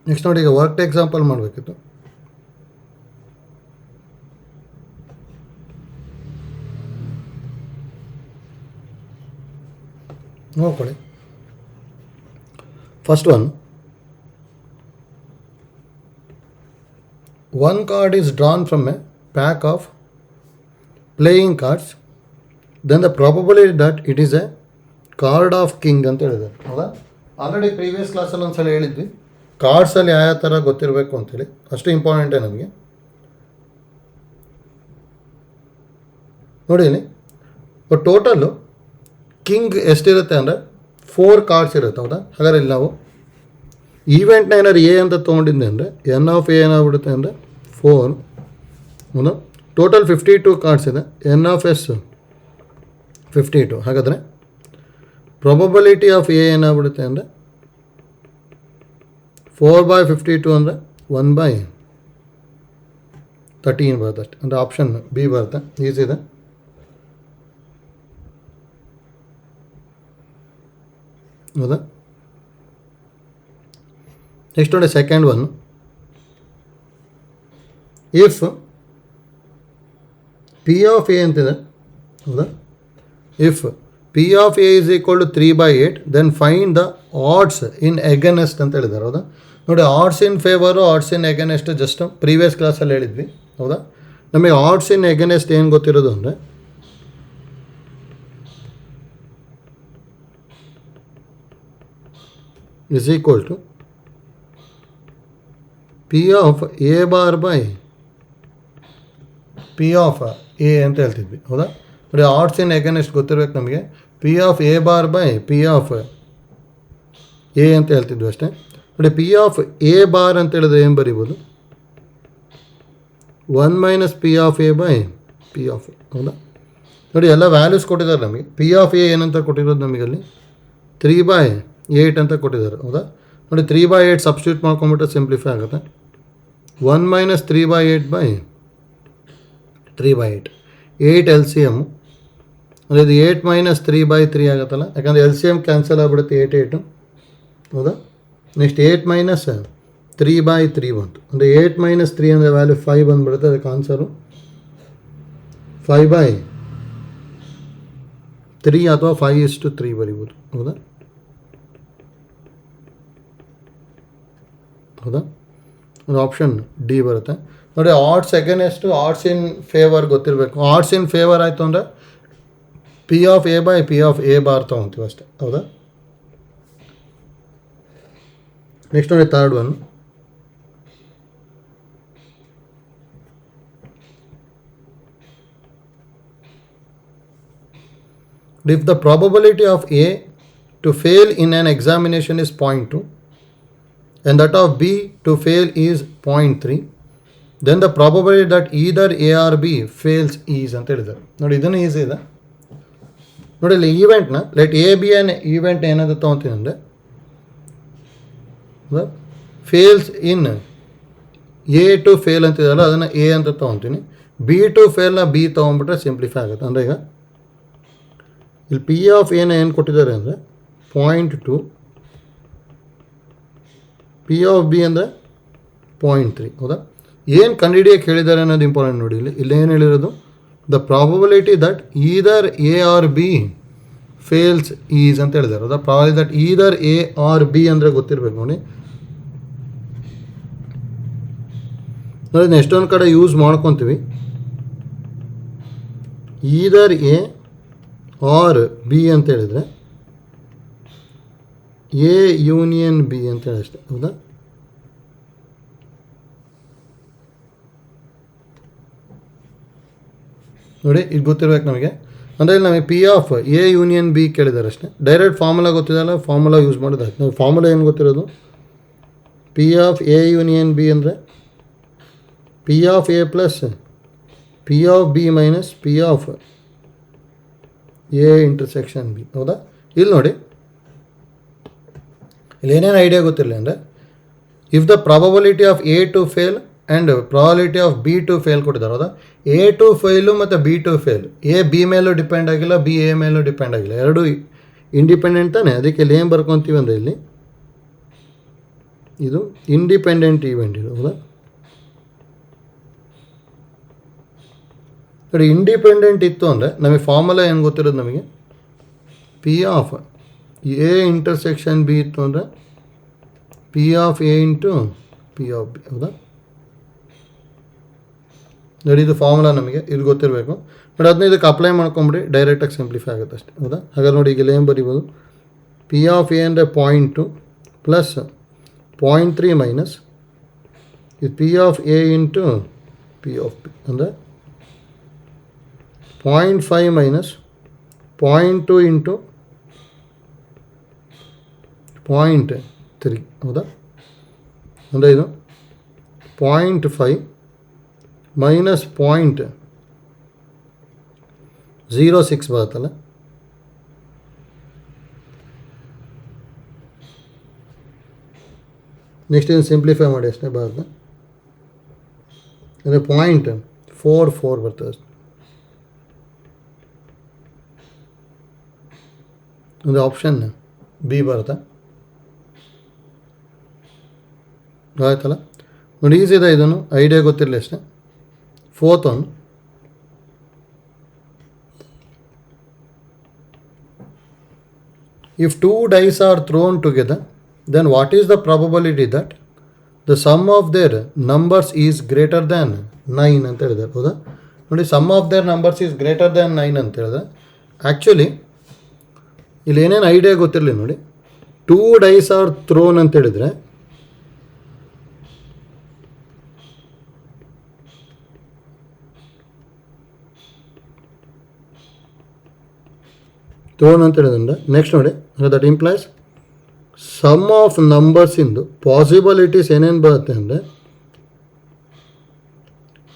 Next ನೋಡಿ, ಈಗ work example ಮಾಡಬೇಕಿತ್ತು. ನೋಡ್ಕೊಳ್ಳಿ. First one card is drawn from a pack of playing cards, then the probability that it is a card of king ಅಂತ ಹೇಳಿದ್ದಾರೆ. ಹೌದಾ? Already previous ಕ್ಲಾಸಲ್ಲಿ ಒಂದ್ಸಲ ಹೇಳಿದ್ವಿ ಕಾರ್ಡ್ಸಲ್ಲಿ ಯಾವ ಥರ ಗೊತ್ತಿರಬೇಕು ಅಂತೇಳಿ. ಅಷ್ಟು ಇಂಪಾರ್ಟೆಂಟೇ ನಮಗೆ. ನೋಡಿ ಇಲ್ಲಿ ಟೋಟಲ್ಲು ಕಿಂಗ್ ಎಷ್ಟಿರುತ್ತೆ ಅಂದರೆ 4 ಕಾರ್ಡ್ಸ್ ಇರುತ್ತೆ. ಹೌದಾ? ಹಾಗಾದ್ರೆ ಇಲ್ಲಿ ನಾವು ಈವೆಂಟ್ನ ಏನಾದ್ರು ಎ ಅಂತ ತೊಗೊಂಡಿದ್ದೆ ಅಂದರೆ ಎನ್ ಆಫ್ ಎ ಏನಾಗ್ಬಿಡುತ್ತೆ ಅಂದರೆ 4. ಹೌದಾ? ಟೋಟಲ್ 52 ಕಾರ್ಡ್ಸ್ ಇದೆ. N of S 52. ಹಾಗಾದರೆ ಪ್ರೊಬಬಿಲಿಟಿ ಆಫ್ ಎ ಏನಾಗ್ಬಿಡುತ್ತೆ ಅಂದರೆ 4/52 ಅಂದರೆ 1/13 ಬರುತ್ತೆ ಅಷ್ಟೆ. ಅಂದರೆ ಆಪ್ಷನ್ ಬಿ ಬರುತ್ತೆ. ಈಸಿ ಇದೆ. ಹೌದಾ? ನೆಕ್ಸ್ಟ್ ನೋಡಿ, second one. If P of A ಅಂತಿದೆ. ಹೌದಾ? If P of A is equal to 3/8 then find the odds in against ಅಂತ ಹೇಳಿದ್ದಾರೆ. ಹೌದಾ? ನೋಡಿ, odds in favour, odds in against just previous ಕ್ಲಾಸಲ್ಲಿ ಹೇಳಿದ್ವಿ. ಹೌದಾ? ನಮಗೆ ಆಡ್ಸ್ ಇನ್ ಎಗನೆಸ್ಟ್ ಏನು ಗೊತ್ತಿರೋದು ಅಂದರೆ is equal to P of A bar by P of A ಅಂತ ಹೇಳ್ತಿದ್ವಿ. ಹೌದಾ? ನೋಡಿ, ಆಡ್ಸ್ ಇನ್ ಎಗನೆಸ್ಟ್ ಗೊತ್ತಿರಬೇಕು ನಮಗೆ. P of A bar by P of A ಅಂತ ಹೇಳ್ತಿದ್ವಿ ಅಷ್ಟೇ. ನೋಡಿ, ಪಿ ಆಫ್ ಎ ಬಾರ್ ಅಂತ ಹೇಳಿದ್ರೆ ಏನು ಬರೀಬೋದು? 1 - P of A by P of A. ಹೌದಾ? ನೋಡಿ, ಎಲ್ಲ ವ್ಯಾಲ್ಯೂಸ್ ಕೊಟ್ಟಿದ್ದಾರೆ ನಮಗೆ. ಪಿ ಆಫ್ ಎ ಏನಂತ ಕೊಟ್ಟಿರೋದು ನಮಗಲ್ಲಿ 3/8 ಅಂತ ಕೊಟ್ಟಿದ್ದಾರೆ. ಹೌದಾ? ನೋಡಿ, 3/8 ಸಬ್ಸ್ಟಿಟ್ಯೂಟ್ ಮಾಡ್ಕೊಂಬಿಟ್ರೆ ಸಿಂಪ್ಲಿಫೈ ಆಗುತ್ತೆ. 1 - 3/8 ಬೈ 3/8. 8 L C M. ಅಂದರೆ ಇದು 8 - 3/3 ಆಗುತ್ತಲ್ಲ, ಯಾಕಂದರೆ ಎಲ್ ಸಿ ಎಮ್ ಕ್ಯಾನ್ಸಲ್ ಆಗಿಬಿಡುತ್ತೆ. 8 8. ಹೌದಾ? ನೆಕ್ಸ್ಟ್ 8 - 3/3 ಬಂತು. ಅಂದರೆ 8 - 3 ಅಂದರೆ ವ್ಯಾಲ್ಯೂ 5 ಬಂದುಬಿಡುತ್ತೆ. ಅದಕ್ಕೆ ಆನ್ಸರು 5/3 ಅಥವಾ 5:3 ಬರಿಬೋದು. ಹೌದಾ? ಹೌದಾ? ಒಂದು ಆಪ್ಷನ್ ಡಿ ಬರುತ್ತೆ. ನೋಡಿ, odds against odds in favour ಗೊತ್ತಿರಬೇಕು. ಆಡ್ಸ್ ಇನ್ ಫೇವರ್ ಆಯಿತು ಅಂದರೆ P of A by P of A bar ತೊಗೊತೀವಿ ಅಷ್ಟೇ. ಹೌದಾ? ನೆಕ್ಸ್ಟ್ ನೋಡಿ, third one. If the probability of A to fail in an examination is 0.2 and that of B to fail is 0.3, then the probability that either A or B fails is ಅಂತ ಹೇಳಿದ್ದಾರೆ. ನೋಡಿ, ಇದನ್ನು easy ಇದೆ. ನೋಡಿ, ಇಲ್ಲಿ ಈವೆಂಟ್ನ let A B and event ಏನಾದ್ರು ತೊಗೊತೀನಿ ಅಂದರೆ fails in A to fail ಅಂತಿದೆಯಲ್ಲ, ಅದನ್ನು ಎ ಅಂತ ತೊಗೊತೀನಿ. ಬಿ ಟು ಫೇಲ್ನ ಬಿ ತೊಗೊಂಬಿಟ್ರೆ ಸಿಂಪ್ಲಿಫೈ ಆಗುತ್ತೆ. ಅಂದರೆ ಈಗ ಇಲ್ಲಿ ಪಿ ಆಫ್ ಎನ ಏನು ಕೊಟ್ಟಿದ್ದಾರೆ ಅಂದರೆ 0.2, ಪಿ ಆಫ್ ಬಿ ಅಂದರೆ 0.3. ಹೌದಾ? ಏನು ಕಂಡುಹಿಡಿಯೋಕ್ಕೆ ಹೇಳಿದ್ದಾರೆ ಅನ್ನೋದು ಇಂಪಾರ್ಟೆಂಟ್. ನೋಡಿ, ಇಲ್ಲಿ ಏನು ಹೇಳಿರೋದು, the probability that either A or B fails is ಅಂತ ಹೇಳಿದ್ದಾರೆ. ಹೌದಾ? Probability that either A or B ಅಂದರೆ ಗೊತ್ತಿರಬೇಕು. ನೋಡಿ, ಎಷ್ಟೊಂದು ಕಡೆ ಯೂಸ್ ಮಾಡ್ಕೊತೀವಿ. ಈದರ್ ಎ ಆರ್ ಬಿ ಅಂತ ಹೇಳಿದರೆ ಎ ಯೂನಿಯನ್ ಬಿ ಅಂತ ಹೇಳಿ ಅಷ್ಟೇ. ಹೌದಾ? ನೋಡಿ, ಇದು ಗೊತ್ತಿರ್ಬೇಕು ನಮಗೆ. ಅಂದರೆ ಇಲ್ಲಿ ನಮಗೆ P of A union B ಕೇಳಿದ್ದಾರೆ ಅಷ್ಟೇ. ಡೈರೆಕ್ಟ್ ಫಾರ್ಮುಲಾ ಗೊತ್ತಿದೆಯಲ್ಲ, ಫಾರ್ಮುಲಾ ಯೂಸ್ ಮಾಡೋದಾಯ್ತು. ನಾವು ಫಾರ್ಮುಲಾ ಏನು ಗೊತ್ತಿರೋದು, P of A union B ಅಂದರೆ P of A plus P of B minus P of A intersection B. ಹೌದಾ? ಇಲ್ಲಿ ನೋಡಿ, ಇಲ್ಲಿ ಏನೇನು ಐಡಿಯಾ ಗೊತ್ತಿರಲಿ ಅಂದರೆ, if the probability of A to fail and probability of B to fail ಕೊಟ್ಟಿದ್ದಾರೆ. ಹೌದಾ? ಎ ಟು ಫೇಲು ಮತ್ತು B to fail. A B ಮೇಲೂ ಡಿಪೆಂಡ್ ಆಗಿಲ್ಲ, ಬಿ ಎ ಮೇಲೂ ಡಿಪೆಂಡ್ ಆಗಿಲ್ಲ. ಎರಡೂ ಇಂಡಿಪೆಂಡೆಂಟ್ ತಾನೆ. ಅದಕ್ಕೆ ಇಲ್ಲಿ ಏನು ಬರ್ಕೊತೀವಿ ಅಂದರೆ, ಇಲ್ಲಿ ಇದು ಇಂಡಿಪೆಂಡೆಂಟ್ ಈವೆಂಟ್ ಇದು ಹೌದಾ. ನೋಡಿ ಇಂಡಿಪೆಂಡೆಂಟ್ ಇತ್ತು ಅಂದರೆ ನಮಗೆ ಫಾರ್ಮುಲಾ ಏನು ಗೊತ್ತಿರೋದು ನಮಗೆ, P of A intersection B ಇತ್ತು ಅಂದರೆ P of A into P of B ಹೌದಾ. ನೋಡಿ ಇದು ಫಾರ್ಮುಲಾ ನಮಗೆ ಇದು ಗೊತ್ತಿರಬೇಕು. ಬಟ್ ಅದನ್ನ ಇದಕ್ಕೆ ಅಪ್ಲೈ ಮಾಡ್ಕೊಂಬಿಡಿ ಡೈರೆಕ್ಟಾಗಿ ಸಿಂಪ್ಲಿಫೈ ಆಗುತ್ತೆ ಅಷ್ಟೇ ಹೌದಾ. ಹಾಗಾದ್ರೆ ನೋಡಿ ಈಗ ಏನು ಬರಿಬೋದು, ಪಿ ಆಫ್ ಎ ಅಂದರೆ 0.2 ಪ್ಲಸ್ 0.3 ಮೈನಸ್ ಇದು P of A into P of B ಅಂದರೆ 0.5 ಮೈನಸ್ 0.2 ಇಂಟು 0.3 ಹೌದಾ. ಅಂದರೆ ಇದು 0.5 ಮೈನಸ್ 0.06 ಬರುತ್ತಲ್ಲ. ನೆಕ್ಸ್ಟ್ ಇದನ್ನು ಸಿಂಪ್ಲಿಫೈ ಮಾಡಿ ಅಷ್ಟೇ ಬರುತ್ತೆ, ಅಂದರೆ 0.44 ಬರ್ತದೆ ಅಷ್ಟೆ. ಒಂದು ಆಪ್ಷನ್ ಬಿ ಬರುತ್ತೆ ಆಯ್ತಲ್ಲ. ನೋಡಿ ಈಸಿ ಇದೆ, ಇದನ್ನು ಐಡಿಯಾ ಗೊತ್ತಿರಲಿ ಅಷ್ಟೇ. Fourth one, if two dice are thrown together, then what is the probability that the sum of their numbers is greater than 9 ಅಂತ ಹೇಳಿದ್ದಾರೆ ಹೌದಾ. ನೋಡಿ sum of their numbers is greater than 9 ಅಂತ ಹೇಳಿದ್ರೆ ಆ್ಯಕ್ಚುಲಿ ಇಲ್ಲಿ ಏನೇನು ಐಡಿಯಾ ಗೊತ್ತಿರಲಿ ನೋಡಿ. 2 ಡೈಸ್ ಆರ್ ಥ್ರೋನ್ ಅಂತ ಹೇಳಿದರೆ ಥ್ರೋನ್ ಅಂತ ಹೇಳಿದ್ರೆ ನೆಕ್ಸ್ಟ್ ನೋಡಿ ದಟ್ ಇಂಪ್ಲೈಸ್ ಸಮ್ ಆಫ್ ನಂಬರ್ಸಿಂದು ಪಾಸಿಬಿಲಿಟೀಸ್ ಏನೇನು ಬರುತ್ತೆ ಅಂದರೆ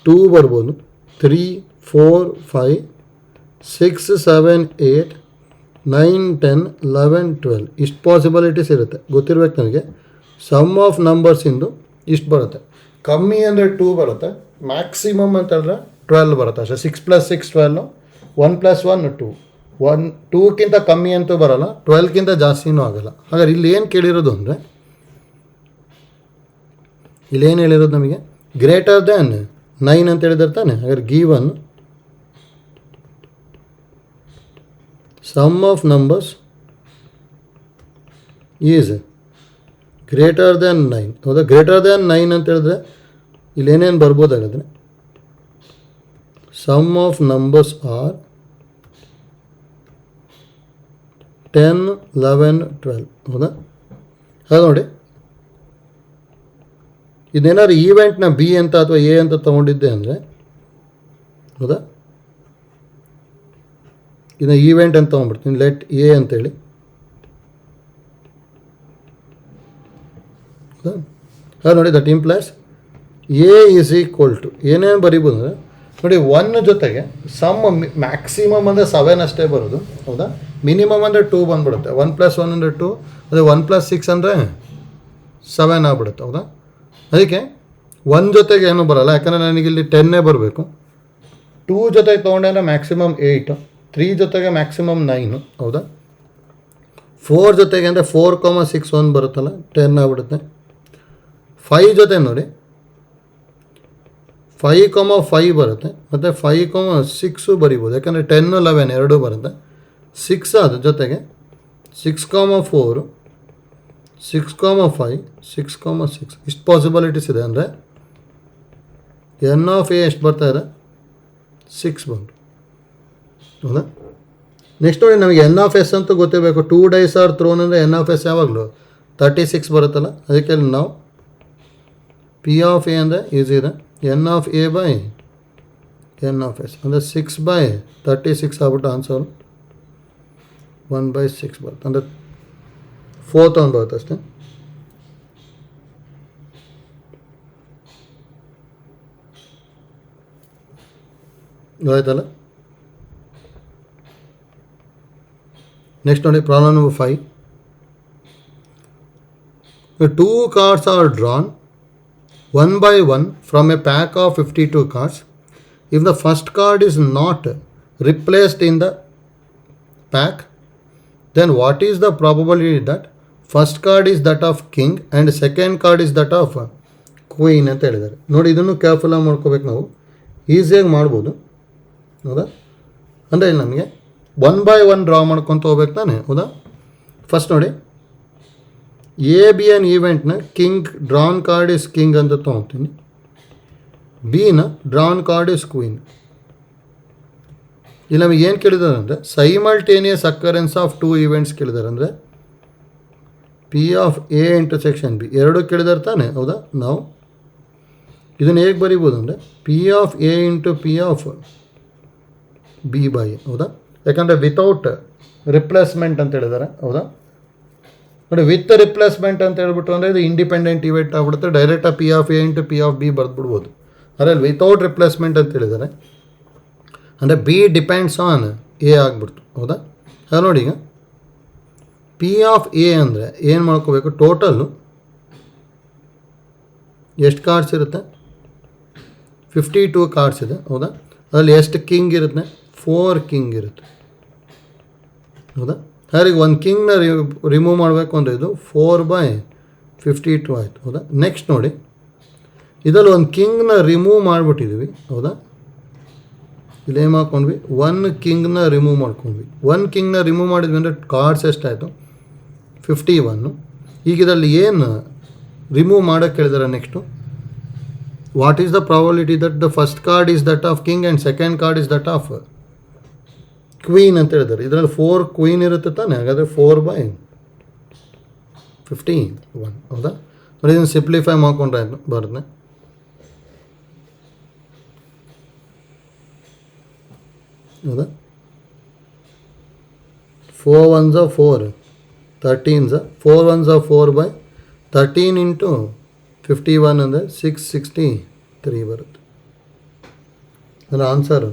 2 ಬರ್ಬೋದು, 3, 4, 5, 6, 7, 8, 9, 10, 11, 12 ಇಷ್ಟು ಪಾಸಿಬಿಲಿಟೀಸ್ ಇರುತ್ತೆ. ಗೊತ್ತಿರ್ಬೇಕು ನನಗೆ ಸಮ್ ಆಫ್ ನಂಬರ್ಸಿಂದು ಇಷ್ಟು ಬರುತ್ತೆ. ಕಮ್ಮಿ ಅಂದರೆ 2 ಬರುತ್ತೆ, ಮ್ಯಾಕ್ಸಿಮಮ್ ಅಂತ ಹೇಳಿದ್ರೆ 12 ಬರುತ್ತೆ ಅಷ್ಟೇ. 6 + 6 12, 1 + 1 2, 2ಕ್ಕಿಂತ ಕಮ್ಮಿ ಅಂತೂ ಬರೋಲ್ಲ, 12ಕ್ಕಿಂತ ಜಾಸ್ತಿನೂ ಆಗೋಲ್ಲ. ಹಾಗಾದ್ರೆ ಇಲ್ಲಿ ಏನು ಕೇಳಿರೋದು ಅಂದರೆ ಇಲ್ಲೇನು ಹೇಳಿರೋದು ನಮಗೆ ಗ್ರೇಟರ್ ದ್ಯಾನ್ 9 ಅಂತ ಹೇಳಿದ್ರೆ ತಾನೆ. ಹಾಗಾದ್ರೆ given sum of numbers is greater than 9 ಹೌದಾ. ಗ್ರೇಟರ್ ದ್ಯಾನ್ 9 ಅಂತ ಹೇಳಿದ್ರೆ ಇಲ್ಲೇನೇನು ಬರ್ಬೋದಾಗಿದ್ರೆ ಸಮ್ ಆಫ್ ನಂಬರ್ಸ್ ಆರ್ 10, 11, 12 ಹೌದಾ. ಹಾಗೆ ನೋಡಿ ಇದೇನಾದ್ರು ಈವೆಂಟ್ನ ಬಿ ಅಂತ ಅಥವಾ ಎ ಅಂತ ತೊಗೊಂಡಿದ್ದೆ ಅಂದರೆ ಹೌದಾ, ಇದನ್ನ ಈವೆಂಟ್ ಅಂತ ತೊಗೊಂಡ್ಬಿಡ್ತೀನಿ, ಲೆಟ್ ಎ ಅಂತೇಳಿ ಹಾಗೆ ನೋಡಿ. That implies A is equal to ಏನೇನು ಬರೀಬೋದು ಅಂದರೆ ನೋಡಿ 1 ಜೊತೆಗೆ ಸಮ್ ಮ್ಯಾಕ್ಸಿಮಮ್ ಅಂದರೆ 7 ಅಷ್ಟೇ ಬರೋದು ಹೌದಾ. ಮಿನಿಮಮ್ ಅಂದರೆ 2 ಬಂದುಬಿಡುತ್ತೆ. 1 + 1 ಅಂದರೆ 2, ಅದೇ 1 + 6 ಅಂದರೆ 7 ಆಗ್ಬಿಡುತ್ತೆ ಹೌದಾ. ಅದಕ್ಕೆ 1 ಜೊತೆಗೆ ಏನೂ ಬರೋಲ್ಲ, ಯಾಕಂದರೆ ನನಗಿಲ್ಲಿ 10 ಬರಬೇಕು. 2 ಜೊತೆಗೆ ತೊಗೊಂಡೆ ಅಂದರೆ ಮ್ಯಾಕ್ಸಿಮಮ್ 8, 3 ಜೊತೆಗೆ ಮ್ಯಾಕ್ಸಿಮಮ್ 9 ಹೌದಾ. 4 ಜೊತೆಗೆ ಅಂದರೆ 4, 6 1 ಬರುತ್ತಲ್ಲ 10 ಆಗ್ಬಿಡುತ್ತೆ. 5 ಜೊತೆ ನೋಡಿ 5, 5 ಬರುತ್ತೆ, ಮತ್ತು 5, 6 ಬರಿಬೋದು, ಯಾಕಂದರೆ 10, 11 ಎರಡೂ ಬರುತ್ತೆ. 6 ಅದ್ರ ಜೊತೆಗೆ 6, 4, 6, 5, 6, 6 ಇಷ್ಟು ಪಾಸಿಬಿಲಿಟೀಸ್ ಇದೆ. ಅಂದರೆ ಎನ್ ಆಫ್ ಎ ಎಷ್ಟು ಬರ್ತಾ ಇದೆ 6 ಬಂತು ಹೌದಾ. ನೆಕ್ಸ್ಟ್ ನೋಡಿ ನಮಗೆ ಎನ್ ಆಫ್ ಎಸ್ ಅಂತೂ ಗೊತ್ತಿರಬೇಕು. 2 ಡೈಸ್ ಆರ್ ಥ್ರೋನ್ ಅಂದರೆ ಎನ್ ಆಫ್ ಎಸ್ ಯಾವಾಗಲೂ 36 ಬರುತ್ತಲ್ಲ. ಅದಕ್ಕೆ ನಾವು ಪಿ ಆಫ್ ಎ ಅಂದರೆ ಈಸಿ ಇದೆ, N of A by N of S ಅಂದರೆ 6/36 ಆಗ್ಬಿಟ್ಟು ಆನ್ಸರು 1/6 ಬರುತ್ತೆ. ಅಂದರೆ 4th ಒಂದು ಬರುತ್ತೆ ಅಷ್ಟೇ. ಆಯ್ತಲ್ಲ. ನೆಕ್ಸ್ಟ್ ನೋಡಿ problem number 5. 2 cards are drawn 1 by 1 from a pack of 52 cards. If the first card is not replaced in the pack, then what is the probability that first card is that of king and second card is that of queen ಅಂತ ಹೇಳಿದ್ದಾರೆ. ನೋಡಿ, ಇದನ್ನು ಕೇರ್ಫುಲ್ಲಾಗಿ ಮಾಡ್ಕೋಬೇಕು. ನಾವು ಈಸಿಯಾಗಿ ಮಾಡ್ಬೋದು, ಹೌದಾ? ಅಂದರೆ ಇಲ್ಲಿ ನಮಗೆ 1 by 1 ಡ್ರಾ ಮಾಡ್ಕೊತ ಹೋಗ್ಬೇಕು ತಾನೆ, ಹೌದಾ? ಫಸ್ಟ್ ನೋಡಿ, ಎ ಬಿ ಎನ್ ಈವೆಂಟ್ನ king drawn card is king ಅಂತ ತೊಗೊತೀನಿ, ಬಿನ ಡ್ರಾನ್ ಕಾರ್ಡ್ ಇಸ್ ಕ್ವೀನ್. ಇಲ್ಲಿ ನಮಗೆ ಏನು ಕೇಳಿದ್ದಾರೆ ಅಂದರೆ ಸೈಮಲ್ಟೇನಿಯಸ್ ಅಕ್ಕರೆನ್ಸ್ ಆಫ್ 2 ಈವೆಂಟ್ಸ್ ಕೇಳಿದ್ದಾರೆ. ಅಂದರೆ P of A intersection B ಎರಡು ಕೇಳಿದಾರೆ ತಾನೆ, ಹೌದಾ? ನಾವು ಇದನ್ನು ಹೇಗೆ ಬರೀಬೋದು ಅಂದರೆ P of A into P of B by A, ಹೌದಾ? ಯಾಕಂದರೆ ವಿತೌಟ್ ರಿಪ್ಲೇಸ್ಮೆಂಟ್ ಅಂತ ಹೇಳಿದ್ದಾರೆ, ಹೌದಾ? ನೋಡಿ, ವಿತ್ ರಿಪ್ಲೇಸ್ಮೆಂಟ್ ಅಂತ ಹೇಳ್ಬಿಟ್ಟು ಅಂದರೆ ಇದು ಇಂಡಿಪೆಂಡೆಂಟ್ ಇವೆಂಟ್ ಆಗ್ಬಿಡುತ್ತೆ. ಡೈರೆಕ್ಟಾಗಿ P of A into P of B ಬರೆದ್ಬಿಡ್ಬೋದು. ಅದರಲ್ಲಿ ವಿತೌಟ್ ರಿಪ್ಲೇಸ್ಮೆಂಟ್ ಅಂತ ಹೇಳಿದ್ದಾರೆ, ಅಂದರೆ ಬಿ ಡಿಪೆಂಡ್ಸ್ ಆನ್ ಎ ಆಗಿಬಿಡ್ತು, ಹೌದಾ? ಅದು ನೋಡಿ, ಈಗ ಪಿ ಆಫ್ ಎ ಅಂದರೆ ಏನು ಮಾಡ್ಕೋಬೇಕು, ಟೋಟಲ್ಲು ಎಷ್ಟು ಕಾರ್ಡ್ಸ್ ಇರುತ್ತೆ? 52 ಕಾರ್ಡ್ಸ್ ಇದೆ, ಹೌದಾ? ಅದರಲ್ಲಿ ಎಷ್ಟು ಕಿಂಗ್ ಇರುತ್ತೆ? 4 ಕಿಂಗ್ ಇರುತ್ತೆ, ಹೌದಾ? ಹಾಗಾಗಿ ಒಂದು ಕಿಂಗ್ನ ರಿಮೂವ್ ಮಾಡಬೇಕು ಅಂದರೆ ಇದು 4/52 ಆಯಿತು, ಹೌದಾ? ನೆಕ್ಸ್ಟ್ ನೋಡಿ, ಇದರಲ್ಲಿ ಒಂದು ಕಿಂಗ್ನ ರಿಮೂವ್ ಮಾಡಿಬಿಟ್ಟಿದ್ವಿ, ಹೌದಾ? ಇಲ್ಲೇನು ಮಾಡ್ಕೊಂಡ್ವಿ, 1 ಕಿಂಗ್ನ ರಿಮೂವ್ ಮಾಡ್ಕೊಂಡ್ವಿ. 1 ಕಿಂಗ್ನ ರಿಮೂವ್ ಮಾಡಿದ್ವಿ ಅಂದರೆ ಕಾರ್ಡ್ಸ್ ಎಷ್ಟಾಯಿತು? 51. ಈಗ ಇದರಲ್ಲಿ ಏನು ರಿಮೂವ್ ಮಾಡೋಕ್ಕೆ ಹೇಳಿದ್ದಾರೆ next? What is the probability that the first card is that of king and second card is that of queen ಅಂತ ಹೇಳಿದ್ದಾರೆ. ಇದರಲ್ಲಿ 4 ಕ್ವೀನ್ ಇರುತ್ತೆ ತಾನೆ, ಹಾಗಾದರೆ 4/51, ಹೌದಾ? ನೋಡಿ, ಇದನ್ನು ಸಿಂಪ್ಲಿಫೈ ಮಾಡ್ಕೊಂಡ್ರೆ ಆಯಿತು, ಬರುತ್ತೆ, ಹೌದಾ? 4 1s 4, 13s 4 1s 4/13 ಇಂಟು 51 ಅಂದರೆ 663 ಬರುತ್ತೆ. ಅದರ ಆನ್ಸರ್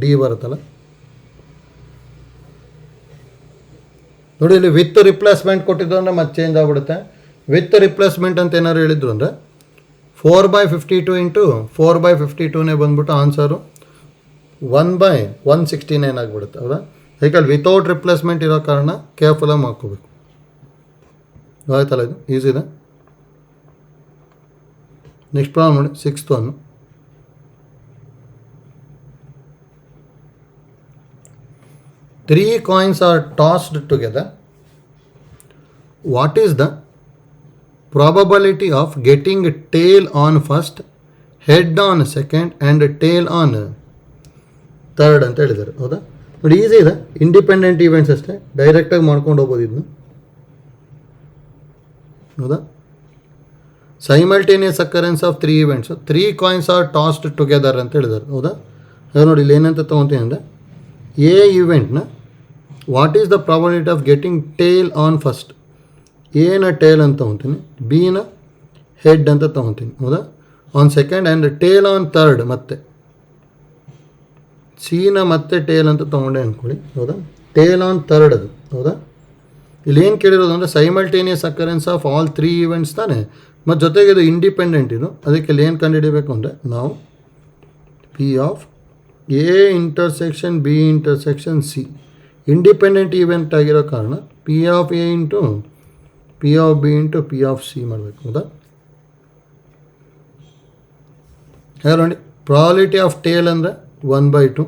ಡಿ ಬರುತ್ತಲ್ಲ. ನೋಡಿ, ಇಲ್ಲಿ ವಿತ್ ರಿಪ್ಲೇಸ್ಮೆಂಟ್ ಕೊಟ್ಟಿದ್ದು ಅಂದರೆ ಮತ್ತೆ ಚೇಂಜ್ ಆಗಿಬಿಡುತ್ತೆ. ವಿತ್ ರಿಪ್ಲೇಸ್ಮೆಂಟ್ ಅಂತ ಏನಾದ್ರು ಹೇಳಿದ್ರು ಅಂದರೆ 4/52 ಇಂಟು 4/52ನೇ ಬಂದ್ಬಿಟ್ಟು ಆನ್ಸರು 1/169 ಆಗಿಬಿಡುತ್ತೆ, ಹೌದಾ? ಯಾಕಂದ್ರೆ ವಿತೌಟ್ ರಿಪ್ಲೇಸ್ಮೆಂಟ್ ಇರೋ ಕಾರಣ ಕೇರ್ಫುಲ್ಲಾಗಿ ಮಾಡ್ಕೋಬೇಕು. ಆಯ್ತಲ್ಲ, ಇದು ಈಸಿ ಇದೆ. ನೆಕ್ಸ್ಟ್ ಪ್ರಾಬ್ಲಮ್ ನೋಡಿ, 6th one. Three coins are tossed together. What is the probability of getting tail on first, head on second and tail on third ಅಂತ ಹೇಳಿದ್ದಾರೆ, ಹೌದಾ? ನೋಡಿ, ಈಸಿ ಇದೆ, ಇಂಡಿಪೆಂಡೆಂಟ್ ಈವೆಂಟ್ಸ್ ಅಷ್ಟೇ, ಡೈರೆಕ್ಟಾಗಿ ಮಾಡ್ಕೊಂಡು ಹೋಗ್ಬೋದು ಇದನ್ನು, ಹೌದಾ? Simultaneous occurrence of 3 events, 3 coins are tossed together ಅಂತ ಹೇಳಿದ್ದಾರೆ, ಹೌದಾ? ಅದು ನೋಡಿ, ಇಲ್ಲಿ ಏನಂತ ತೊಗೊತೀನಿ ಅಂದರೆ ಎ ಈವೆಂಟ್ನ what is the probability of getting tail on first, ಎನ ಟೇಲ್ ಅಂತ ತೊಗೊತೀನಿ, ಬಿನ ಹೆಡ್ ಅಂತ ತೊಗೊತೀನಿ, ಹೌದಾ? On second and tail on third, ಮತ್ತೆ ಸಿನ ಮತ್ತೆ ಟೇಲ್ ಅಂತ ತೊಗೊಂಡೆ ಅಂದ್ಕೊಳ್ಳಿ, ಹೌದಾ? ಟೇಲ್ ಆನ್ ಥರ್ಡ್ ಅದು, ಹೌದಾ? ಇಲ್ಲಿ ಏನು ಕೇಳಿರೋದು ಅಂದರೆ simultaneous occurrence of all 3 events ತಾನೆ, ಮತ್ತು ಜೊತೆಗೆ ಇದು ಇಂಡಿಪೆಂಡೆಂಟ್ ಇದು. ಅದಕ್ಕೆ ಇಲ್ಲಿ ಏನು ಕಂಡುಹಿಡಿಯಬೇಕು ಅಂದರೆ ನಾವು P of A intersection B intersection C independent event ಆಗಿರೋ ಕಾರಣ P of A into P of B into P of C ಮಾಡಬೇಕು, ಹೌದಾ? ನೋಡಿ, ಪ್ರಾಬಬಿಲಿಟಿ ಆಫ್ ಟೇಲ್ ಅಂದರೆ 1/2,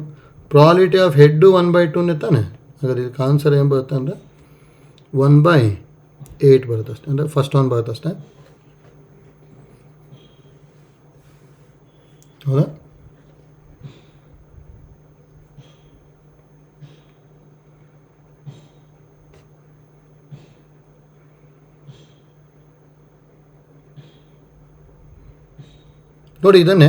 ಪ್ರಾಬಬಿಲಿಟಿ ಆಫ್ ಹೆಡ್ಡು 1/2ನೇ ತಾನೆ. ಹಾಗಾದ್ರೆ ಇದಕ್ಕೆ ಆನ್ಸರ್ ಏನು ಬರುತ್ತೆ ಅಂದರೆ 1/8 ಬರುತ್ತೆ ಅಷ್ಟೇ, ಅಂದರೆ ಫಸ್ಟ್ ಒನ್ ಬರುತ್ತೆ ಅಷ್ಟೇ, ಹೌದಾ? ನೋಡಿ, ಇದನ್ನೇ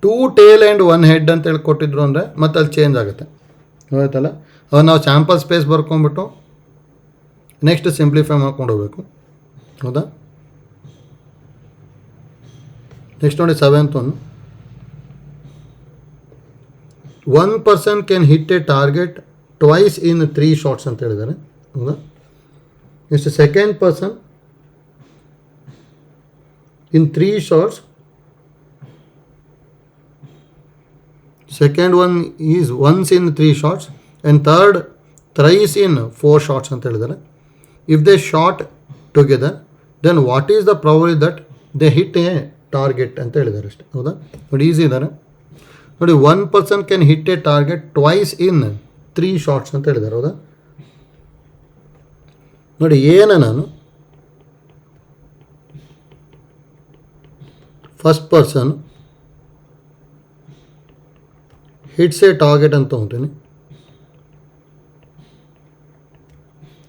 2 ಟೇಲ್ ಆ್ಯಂಡ್ 1 ಹೆಡ್ ಅಂತ ಹೇಳಿ ಕೊಟ್ಟಿದ್ರು ಅಂದರೆ ಮತ್ತೆ ಅಲ್ಲಿ ಚೇಂಜ್ ಆಗುತ್ತೆ, ಆಯ್ತಲ್ಲ? ಅವಾಗ ನಾವು ಸ್ಯಾಂಪಲ್ ಸ್ಪೇಸ್ ಬರ್ಕೊಂಡ್ಬಿಟ್ಟು ನೆಕ್ಸ್ಟ್ ಸಿಂಪ್ಲಿಫೈ ಮಾಡ್ಕೊಂಡು ಹೋಗ್ಬೇಕು, ಹೌದಾ? ನೆಕ್ಸ್ಟ್ ನೋಡಿ, 7th one. 1 person can hit a target twice in 3 shots ಅಂತ ಹೇಳಿದ್ದಾರೆ, ಹೌದಾ? Next second person in 3 shots, second one is once in 3 shots and third thrice in 4 shots ಅಂತ ಹೇಳಿದ್ದಾರೆ. If they shot together then what is the probability that they hit a target ಅಂತ ಹೇಳಿದ್ದಾರೆ ಅಷ್ಟೇ. ಹೌದಾ? ನೋಡಿ, ಈಸಿ ಇದ್ದಾರೆ ನೋಡಿ. 1 person can hit a target twice in 3 shots ಅಂತ ಹೇಳಿದ್ದಾರೆ. ಹೌದಾ? ನೋಡಿ, ನಾನು first person hits a target ಅಂತ ತೊಗೊತೀನಿ.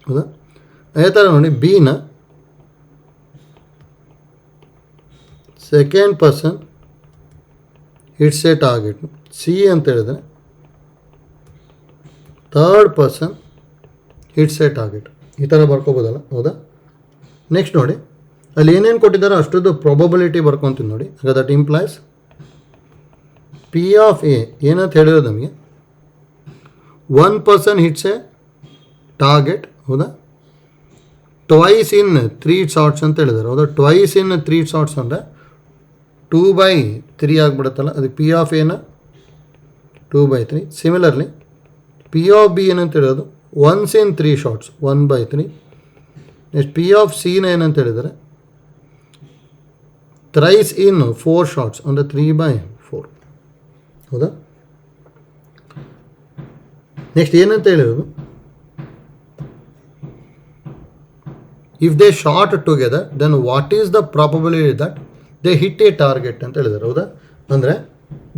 ಹೌದಾ? ಅದೇ ಥರ ನೋಡಿ, ಬಿನ second person hits a target, C ಅಂತ ಹೇಳಿದ್ರೆ third person hits a target. ಈ ಥರ ಬರ್ಕೋಬೋದಲ್ಲ. ಹೌದಾ? ನೆಕ್ಸ್ಟ್ ನೋಡಿ, ಅಲ್ಲಿ ಏನೇನು ಕೊಟ್ಟಿದ್ದಾರೆ ಅಷ್ಟೊಂದು ಪ್ರಾಬಬಿಲಿಟಿ ಬರ್ಕೊತೀನಿ ನೋಡಿ. That implies P of A ಏನಂತ ಹೇಳಿರೋದು ನಮಗೆ 1 ಪರ್ಸನ್ ಹಿಟ್ಸ್ ಎ ಟಾರ್ಗೆಟ್. ಹೌದಾ? ಟ್ವೈಸ್ ಇನ್ 3 ಶಾಟ್ಸ್ ಅಂತ ಹೇಳಿದ್ದಾರೆ. ಹೌದಾ? ಟ್ವೈಸ್ ಇನ್ 3 ಶಾಟ್ಸ್ ಅಂದರೆ 2/3 ಆಗಿಬಿಡುತ್ತಲ್ಲ. ಅದಕ್ಕೆ ಪಿ ಆಫ್ ಎನ 2/3. ಸಿಮಿಲರ್ಲಿ ಪಿ ಆಫ್ ಬಿ ಏನಂತ ಹೇಳೋದು once in 3 shots 1/3. Next P of ಸಿನ ಏನಂತ ಹೇಳಿದರೆ ಥ್ರೈಸ್ ಇನ್ 4 ಶಾಟ್ಸ್ ಅಂದರೆ 3/4. ಹೌದಾ? ನೆಕ್ಸ್ಟ್ ಏನಂತ ಹೇಳಿರೋದು if they shot together then what is the probability that they hit a target ಅಂತ ಹೇಳಿದ್ದಾರೆ. ಹೌದಾ? ಅಂದರೆ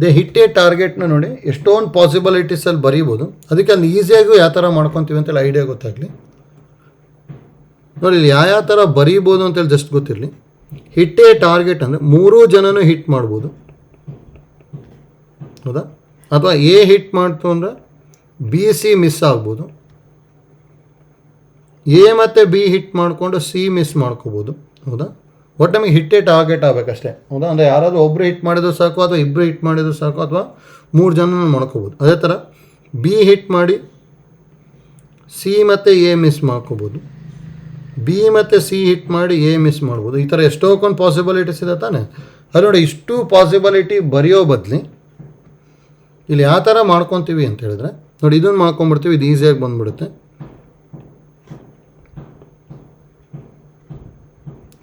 ದೇ ಹಿಟ್ ಎ ಟಾರ್ಗೆಟ್ನ ನೋಡಿ ಎಷ್ಟೊಂದು ಪಾಸಿಬಿಲಿಟೀಸಲ್ಲಿ ಬರೀಬೋದು. ಅದಕ್ಕೆ ಅಲ್ಲಿ ಈಸಿಯಾಗೂ ಯಾವ ಥರ ಮಾಡ್ಕೊತೀವಿ ಅಂತೇಳಿ ಐಡಿಯಾ ಗೊತ್ತಾಗಲಿ. ನೋಡಿ, ಇಲ್ಲಿ ಯಾವ ಥರ ಬರೀಬೋದು ಅಂತೇಳಿ ಜಸ್ಟ್ ಗೊತ್ತಿರಲಿ. ಹಿಟ್ ಎ ಟಾರ್ಗೆಟ್ ಅಂದರೆ 3 ಜನನೂ ಹಿಟ್ ಮಾಡ್ಬೋದು. ಹೌದಾ? ಅಥವಾ ಎ ಹಿಟ್ ಮಾಡ್ತು ಅಂದರೆ ಬಿ ಸಿ ಮಿಸ್ ಆಗ್ಬೋದು. ಎ ಮತ್ತು ಬಿ ಹಿಟ್ ಮಾಡಿಕೊಂಡು ಸಿ ಮಿಸ್ ಮಾಡ್ಕೋಬೋದು. ಹೌದಾ? ಒಟ್ಟು ನಮಗೆ ಹಿಟ್ ಎ ಟಾರ್ಗೆಟ್ ಆಗಬೇಕಷ್ಟೇ. ಹೌದಾ? ಅಂದರೆ ಯಾರಾದರೂ ಒಬ್ಬರು ಹಿಟ್ ಮಾಡಿದ್ರು ಸಾಕು, ಅಥವಾ ಇಬ್ಬರು ಹಿಟ್ ಮಾಡಿದ್ರು ಸಾಕು, ಅಥವಾ 3 ಜನನೂ ಮಾಡ್ಕೋಬೋದು. ಅದೇ ಥರ ಬಿ ಹಿಟ್ ಮಾಡಿ ಸಿ ಮತ್ತು ಎ ಮಿಸ್ ಮಾಡ್ಕೋಬೋದು. ಬಿ ಮತ್ತು ಸಿ ಹಿಟ್ ಮಾಡಿ ಎ ಮಿಸ್ ಮಾಡ್ಬೋದು. ಈ ಥರ ಎಷ್ಟೊಂದು ಪಾಸಿಬಿಲಿಟೀಸ್ ಇದೆ ತಾನೆ. ಅದು ನೋಡಿ, ಇಷ್ಟು ಪಾಸಿಬಿಲಿಟಿ ಬರೆಯೋ ಬದಲಿ ಇಲ್ಲಿ ಯಾವ ಥರ ಮಾಡ್ಕೊತೀವಿ ಅಂತ ಹೇಳಿದ್ರೆ ನೋಡಿ, ಇದನ್ನು ಮಾಡ್ಕೊಂಬಿಡ್ತೀವಿ. ಇದು ಈಸಿಯಾಗಿ ಬಂದುಬಿಡುತ್ತೆ.